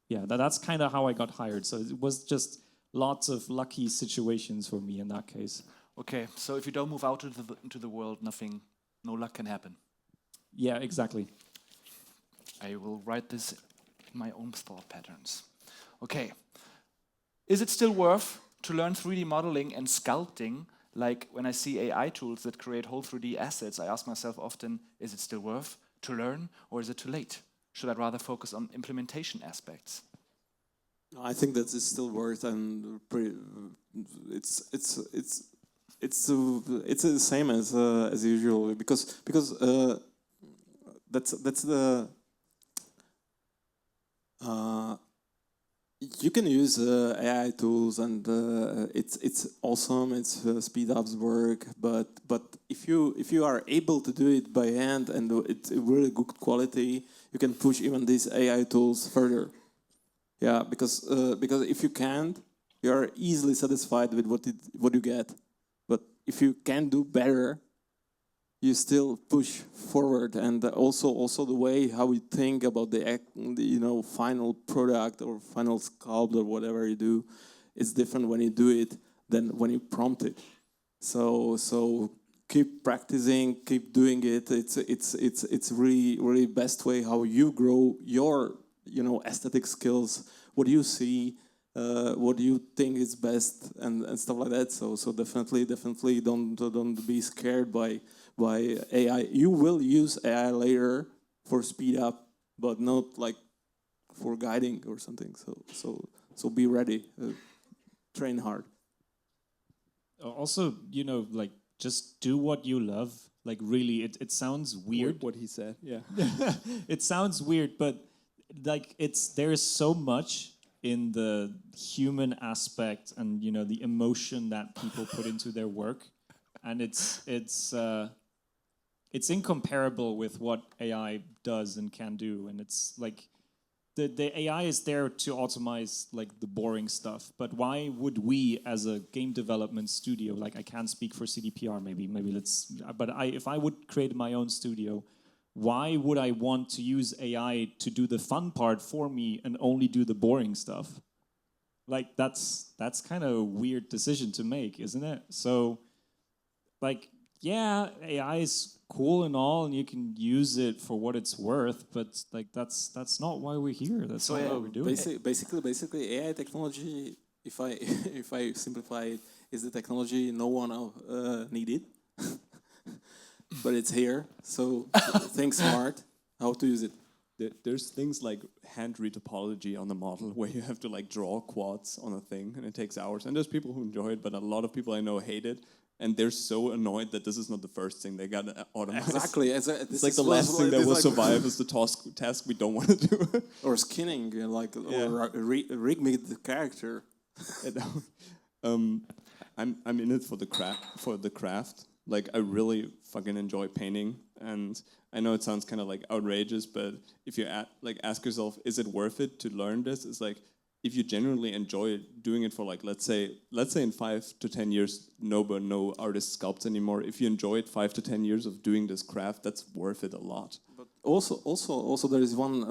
yeah, that's kind of how I got hired. So it was just lots of lucky situations for me in that case. Okay, so if you don't move out into the world, no luck can happen. Yeah, exactly. I will write this in my own thought patterns. Okay. Is it still worth to learn 3D modeling and sculpting? Like when I see AI tools that create whole 3D assets, I ask myself often, is it still worth to learn or is it too late? Should I rather focus on implementation aspects? I think that is still worth, and it's the same as usual because that's the you can use AI tools and it's awesome. It's speed ups work, but if you are able to do it by hand and it's really good quality, you can push even these AI tools further. Yeah, because if you can't, you are easily satisfied with what you get. But if you can do better, you still push forward, and also the way how we think about the final product or final sculpt or whatever you do is different when you do it than when you prompt it. So keep practicing, keep doing it. It's really best way how you grow your aesthetic skills. What do you see? What do you think is best and stuff like that? So definitely don't be scared by AI. You will use AI later for speed up, but not like for guiding or something. So be ready. Train hard. Also, like just do what you love. Like really, it sounds weird. What he said, yeah. It sounds weird, but like there's so much in the human aspect and the emotion that people put into their work, and it's incomparable with what AI does and can do. And it's like the AI is there to automate like the boring stuff, but why would we as a game development studio, like I can't speak for CDPR, maybe if I would create my own studio, why would I want to use AI to do the fun part for me and only do the boring stuff? Like that's kind of a weird decision to make, isn't it? So like, yeah, AI is cool and all, and you can use it for what it's worth, but like that's not why we're here. That's not why we're doing it. Basically, AI technology, if I simplify it, is the technology no one needed, but it's here. So think smart how to use it. There's things like hand retopology on the model where you have to like draw quads on a thing and it takes hours. And there's people who enjoy it, but a lot of people I know hate it. And they're so annoyed that this is not the first thing they got automated. Exactly. It's like the last thing that will survive is the task we don't want to do. Or skinning, or rig me the character. I'm in it for the craft. Like I really fucking enjoy painting, and I know it sounds kind of like outrageous, but if you ask yourself, is it worth it to learn this? It's like if you genuinely enjoy doing it for like, let's say in 5 to 10 years, no artist sculpts anymore. If you enjoy it 5 to 10 years of doing this craft, that's worth it a lot. But also there is one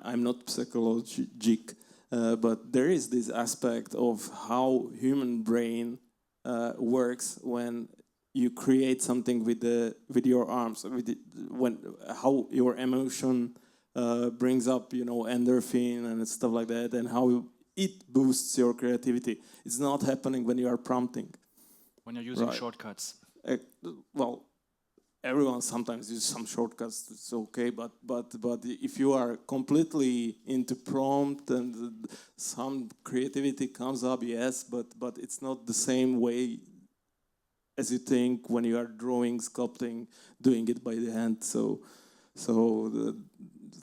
I'm not psychologic, but there is this aspect of how human brain works when you create something with your arms, how your emotion brings up, endorphin and stuff like that, and how it boosts your creativity. It's not happening when you are prompting. When you're using shortcuts. Well, everyone sometimes uses some shortcuts. It's okay, but if you are completely into prompt and some creativity comes up, yes, but it's not the same way as you think when you are drawing, sculpting, doing it by the hand. So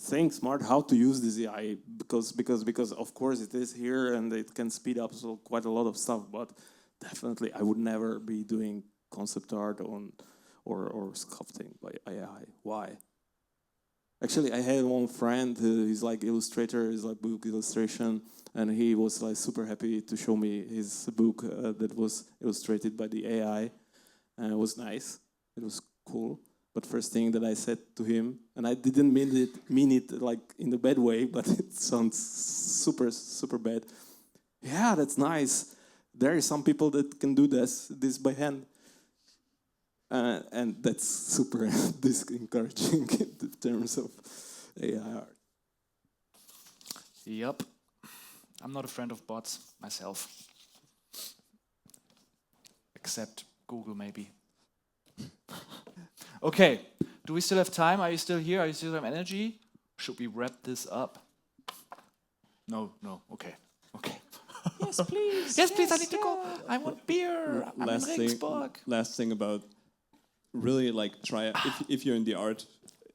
think smart how to use this AI because of course it is here and it can speed up quite a lot of stuff. But definitely, I would never be doing concept art or sculpting by AI. Why? Actually, I had one friend he's like illustrator, he's like book illustration, and he was like super happy to show me his book that was illustrated by the AI, and it was nice. It was cool. But first thing that I said to him, and I didn't mean it like in the bad way, but it sounds super bad. Yeah, that's nice. There are some people that can do this by hand. And that's super discouraging in terms of AI art. Yep. I'm not a friend of bots myself. Except Google, maybe. Okay. Do we still have time? Are you still here? Are you still have energy? Should we wrap this up? No. Okay. Yes, please. Yes, please. I need to go. I want beer. I'm in Regensburg. Last thing about really like try if you're in the art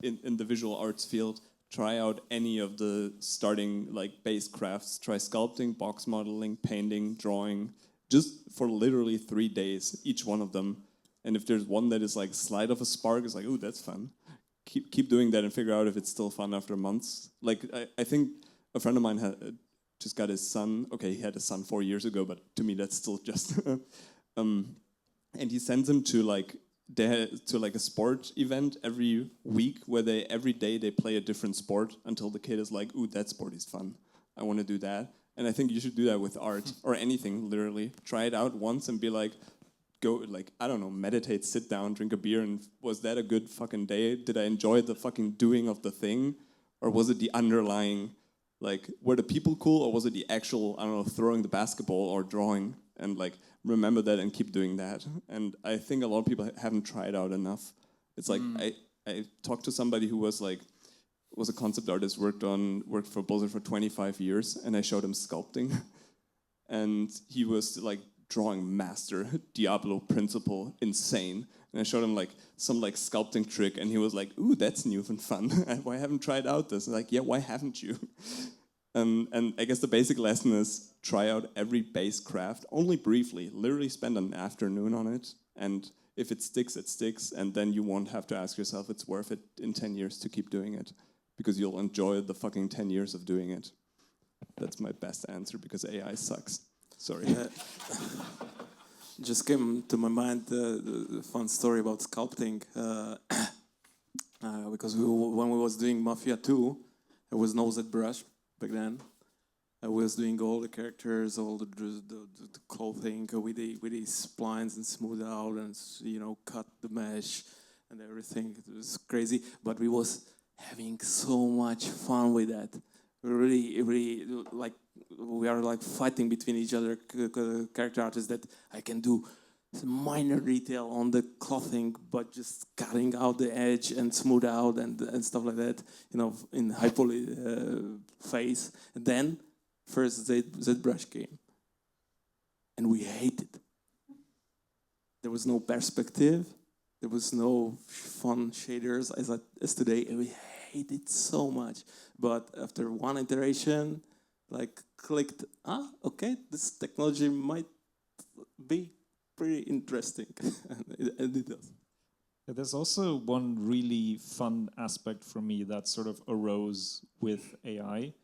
in the visual arts field, try out any of the starting like base crafts. Try sculpting, box modeling, painting, drawing, just for literally 3 days, each one of them. And if there's one that is like slight of a spark, it's like, ooh, that's fun. Keep doing that and figure out if it's still fun after months. Like I think a friend of mine just got his son. Okay, he had a son 4 years ago, but to me that's still just. And he sends him to like a sport event every week where every day they play a different sport until the kid is like, ooh, that sport is fun. I want to do that. And I think you should do that with art or anything, literally. Try it out once and be like, go, like, I don't know, meditate, sit down, drink a beer, and was that a good fucking day? Did I enjoy the fucking doing of the thing? Or was it the underlying, like, were the people cool, or was it the actual, I don't know, throwing the basketball or drawing? And, like, remember that and keep doing that. And I think a lot of people haven't tried out enough. It's like, I talked to somebody who was, like, was a concept artist, worked for Blizzard for 25 years, and I showed him sculpting. And he was, like, drawing master, Diablo principle, insane. And I showed him like some like sculpting trick, and he was like, "Ooh, that's new and fun. Why haven't tried out this?" And like, yeah, why haven't you? And I guess the basic lesson is try out every base craft, only briefly. Literally spend an afternoon on it, and if it sticks, it sticks. And then you won't have to ask yourself, it's worth it in 10 years to keep doing it, because you'll enjoy the fucking 10 years of doing it. That's my best answer, because AI sucks. Sorry. Just came to my mind the fun story about sculpting. Because when we was doing Mafia 2, there was no ZBrush back then. I was doing all the characters, all the clothing with the splines and smooth out and cut the mesh and everything. It was crazy, but we was having so much fun with that. Really like. We are like fighting between each other, character artists, that I can do some minor detail on the clothing, but just cutting out the edge and smooth out and stuff like that, in high poly phase. And then first ZBrush came, and we hated. There was no perspective, there was no fun shaders as today, and we hated so much. But after one iteration, like clicked, okay, this technology might be pretty interesting. and it does. Yeah, there's also one really fun aspect for me that sort of arose with AI,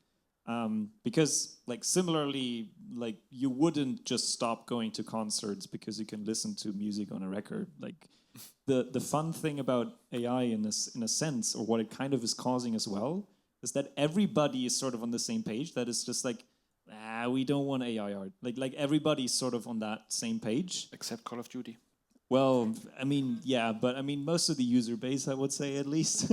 Because like similarly, like you wouldn't just stop going to concerts because you can listen to music on a record. Like the fun thing about AI in a sense, or what it kind of is causing as well, is that everybody is sort of on the same page. That is just like, we don't want AI art. Like everybody's sort of on that same page. Except Call of Duty. Well, I mean, yeah, but I mean, most of the user base, I would say at least.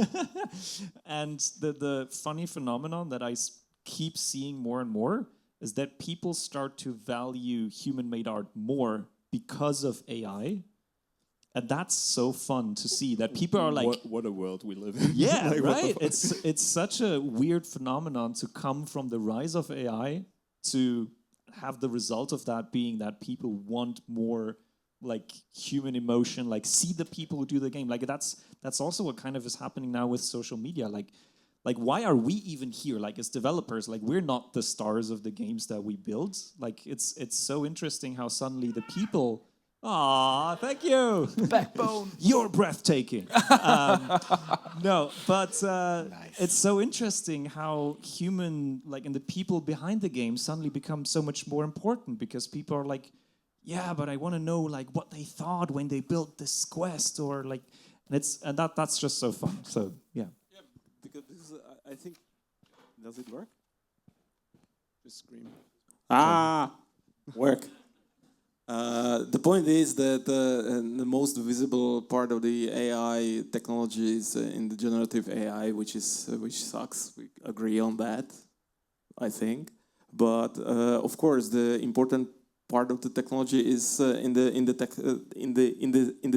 And the funny phenomenon that I keep seeing more and more is that people start to value human-made art more because of AI. And that's so fun to see that people are like, what a world we live in. yeah, Like, what the right. fuck? It's such a weird phenomenon to come from the rise of AI to have the result of that being that people want more like human emotion, like see the people who do the game. Like that's also what kind of is happening now with social media. Like why are we even here? Like as developers, like we're not the stars of the games that we build. Like it's so interesting how suddenly the people. Aw, thank you. Backbone. You're breathtaking. No, but it's so interesting how human, like, and the people behind the game suddenly become so much more important because people are like, yeah, but I want to know like what they thought when they built this quest, or like, and that's just so fun. So yeah. Yeah, because this is, I think, does it work? Just scream. Work. The point is that the most visible part of the AI technology is in the generative AI, which sucks. We agree on that, I think. But of course, the important part of the technology is in the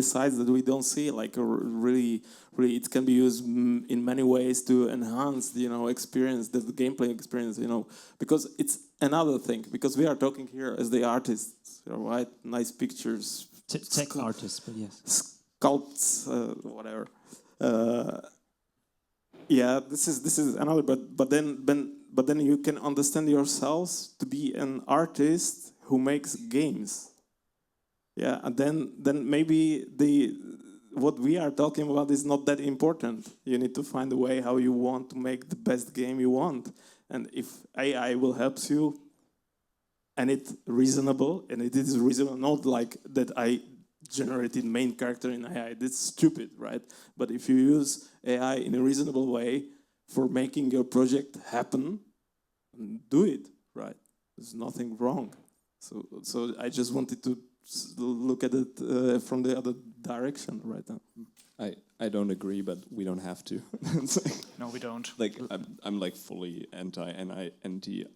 sides that we don't see. Like really, it can be used in many ways to enhance the experience, the gameplay experience. Because it's another thing. Because we are talking here as the artists, right? Nice pictures, Tech artists, but yes. Sculpts, whatever. Yeah, this is another. But then you can understand yourselves to be an artist who makes games. Yeah, and then maybe what we are talking about is not that important. You need to find a way how you want to make the best game you want. And if AI will help you, and it's reasonable, and it is reasonable, not like that I generated main character in AI, that's stupid, right? But if you use AI in a reasonable way for making your project happen, do it, right? There's nothing wrong. So I just wanted to look at it from the other direction right now. I don't agree, but we don't have to. No, we don't. Like I'm like fully anti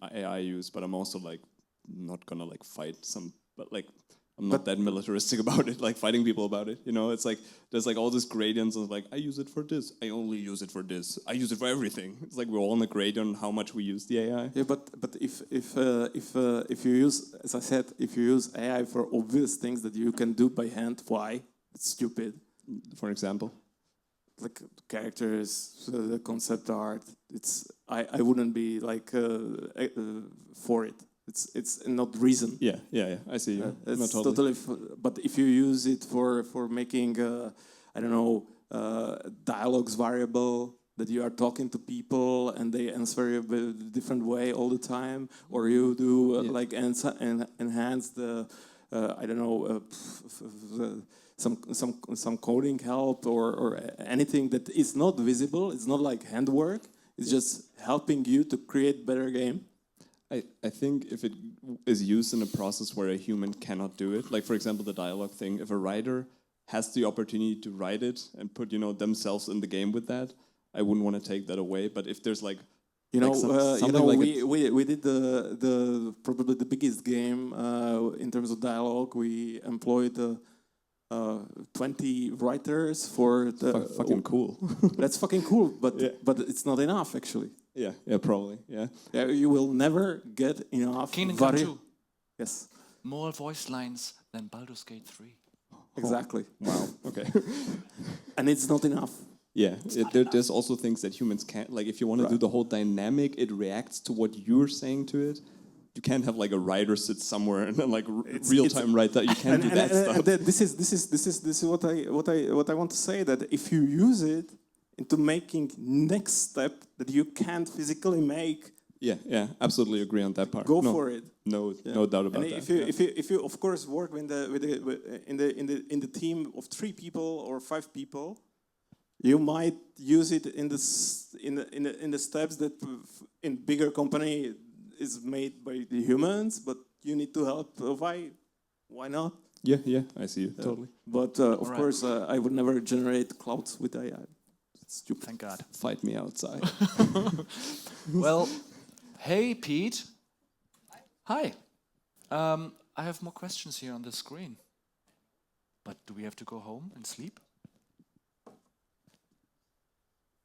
AI use, but I'm also like not gonna like fight some. But like I'm not that militaristic about it, like fighting people about it. It's like there's like all this gradients of like I use it for this, I only use it for this, I use it for everything. It's like we're all on a gradient on how much we use the AI. Yeah, but if you use, as I said, if you use AI for obvious things that you can do by hand, why? It's stupid. For example, like characters, the concept art. I wouldn't be like for it. It's not reason. Yeah. I see you. It's totally. But if you use it for making, I don't know, dialogues variable that you are talking to people and they answer you a different way all the time, or you do like enhance the, I don't know, some coding help or anything that is not visible. It's not like handwork. It's just helping you to create better game. I think if it is used in a process where a human cannot do it, like for example the dialogue thing, if a writer has the opportunity to write it and put themselves in the game with that, I wouldn't want to take that away. But if there's like we did the probably the biggest game in terms of dialogue. We employed 20 writers for the fucking cool. That's fucking cool, but it's not enough actually. Yeah, probably. Yeah, you will never get enough. Kingdom Come 2. Yes. More voice lines than Baldur's Gate 3. Exactly. Wow. Okay. And it's not enough. Yeah, there's also things that humans can't. Like if you want to do the whole dynamic, it reacts to what you're saying to it. You can't have like a writer sit somewhere and then like real time write that. You can't do that stuff. This is what I want to say, that if you use it into making next step that you can't physically make Yeah, absolutely agree on that part. Go for it. No doubt about And that. if you of course work in the team of 3 people or 5 people, you might use it in the steps that in bigger company is made by the humans, but you need to help. Why not? Yeah, I see you totally. But of course, I would never generate clouds with AI. It's stupid. Thank God. Fight me outside. Well, hey, Pete. Hi. I have more questions here on the screen. But do we have to go home and sleep?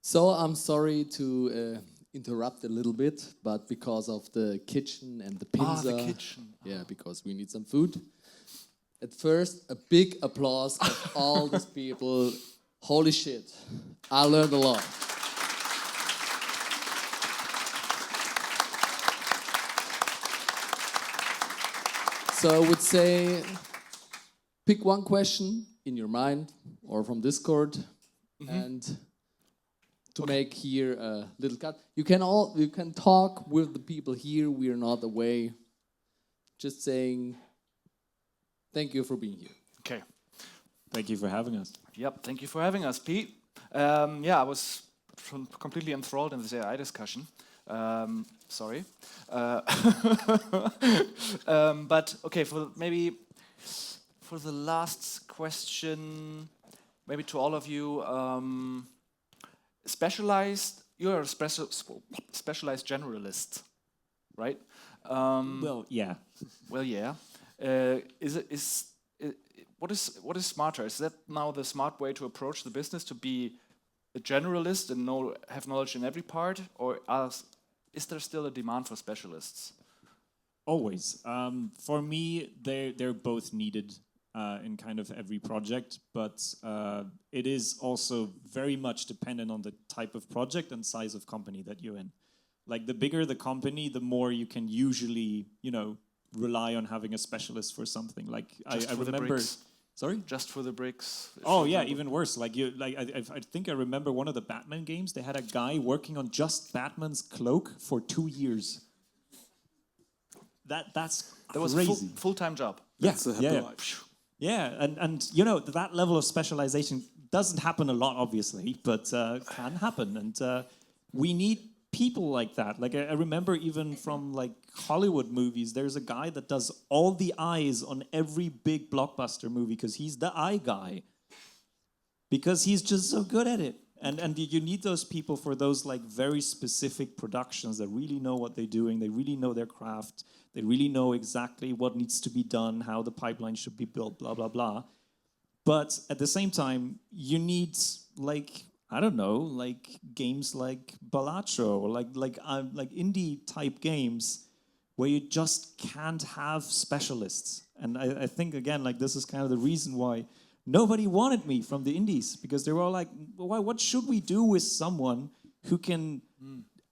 So I'm sorry to interrupt a little bit, but because of the kitchen and the pizza. The kitchen. Yeah, because we need some food. At first, a big applause of all these people. Holy shit, I learned a lot. So I would say, pick one question in your mind or from Discord, and to make here a little cut. You can talk with the people here. We are not away. Just saying, thank you for being here. Okay. Thank you for having us. Yep, thank you for having us, Pete. I was completely enthralled in this AI discussion. Sorry. But okay, for the last question, maybe to all of you, you're a specialized generalist, right? Well, yeah. Well, yeah. What is smarter? Is that now the smart way to approach the business, to be a generalist and have knowledge in every part, or is there still a demand for specialists? Always. For me, they're both needed in kind of every project, but it is also very much dependent on the type of project and size of company that you're in. Like the bigger the company, the more you can usually, rely on having a specialist for something. Like I remember. Sorry? Just for the bricks. Oh yeah, even worse. I think I remember one of the Batman games. They had a guy working on just Batman's cloak for 2 years. That's crazy. That was a full-time job. Yeah, and that level of specialization doesn't happen a lot, obviously, but can happen. And we need people like that. Like I remember even from like Hollywood movies, there's a guy that does all the eyes on every big blockbuster movie because he's the eye guy. Because he's just so good at it. And you need those people for those like very specific productions that really know what they're doing, they really know their craft, they really know exactly what needs to be done, how the pipeline should be built, blah, blah, blah. But at the same time, you need like, I don't know, like games like Balatro or like indie type games where you just can't have specialists. And I think again, like this is kind of the reason why nobody wanted me from the indies, because they were all like, what should we do with someone who can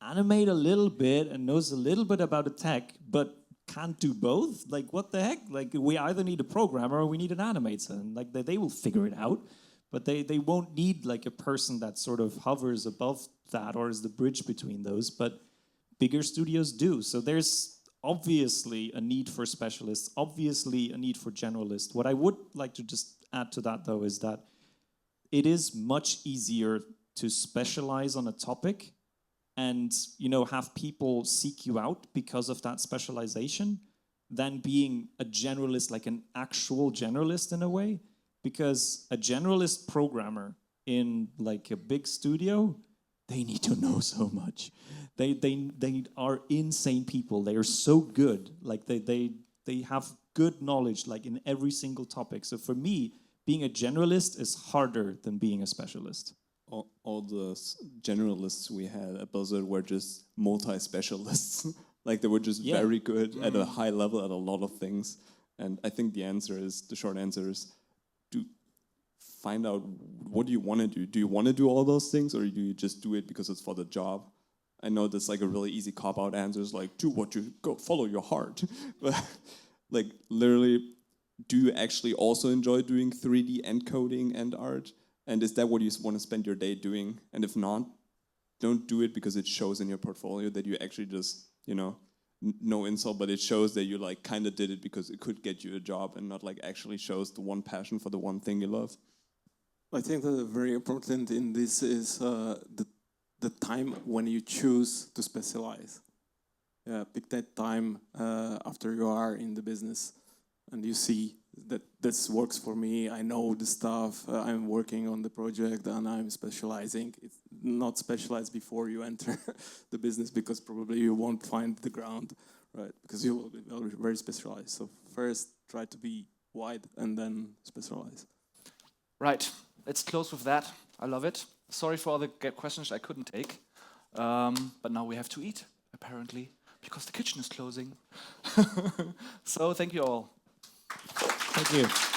animate a little bit and knows a little bit about the tech, but can't do both? Like, what the heck? Like, we either need a programmer or we need an animator, and like they will figure it out. But they won't need like a person that sort of hovers above that or is the bridge between those. But bigger studios do. So there's obviously a need for specialists, obviously a need for generalists. What I would like to just add to that, though, is that it is much easier to specialize on a topic and have people seek you out because of that specialization than being a generalist, like an actual generalist in a way. Because a generalist programmer in like a big studio, they need to know so much. They are insane people. They are so good. Like they have good knowledge like in every single topic. So for me, being a generalist is harder than being a specialist. All the generalists we had at Buzzard were just multi-specialists. Like they were just very good at a high level at a lot of things. And I think the short answer is, to find out what do you want to do. Do you want to do all those things, or do you just do it because it's for the job? I know that's like a really easy cop-out answer, is like, do what you go, follow your heart. But like literally, do you actually also enjoy doing 3D encoding and art? And is that what you want to spend your day doing? And if not, don't do it because it shows in your portfolio that you actually just you know. No insult, but it shows that you like kind of did it because it could get you a job and not like actually shows the one passion for the one thing you love. I think that very important in this is the time when you choose to specialize. Yeah, pick that time after you are in the business and you see that this works for me. I know the stuff. I'm working on the project and I'm specializing. It's not specialized before you enter the business because probably you won't find the ground, right? Because you will be very specialized. So first try to be wide and then specialize. Right, let's close with that. I love it. Sorry for all the questions I couldn't take. But now we have to eat, apparently, because the kitchen is closing. So thank you all. Thank you.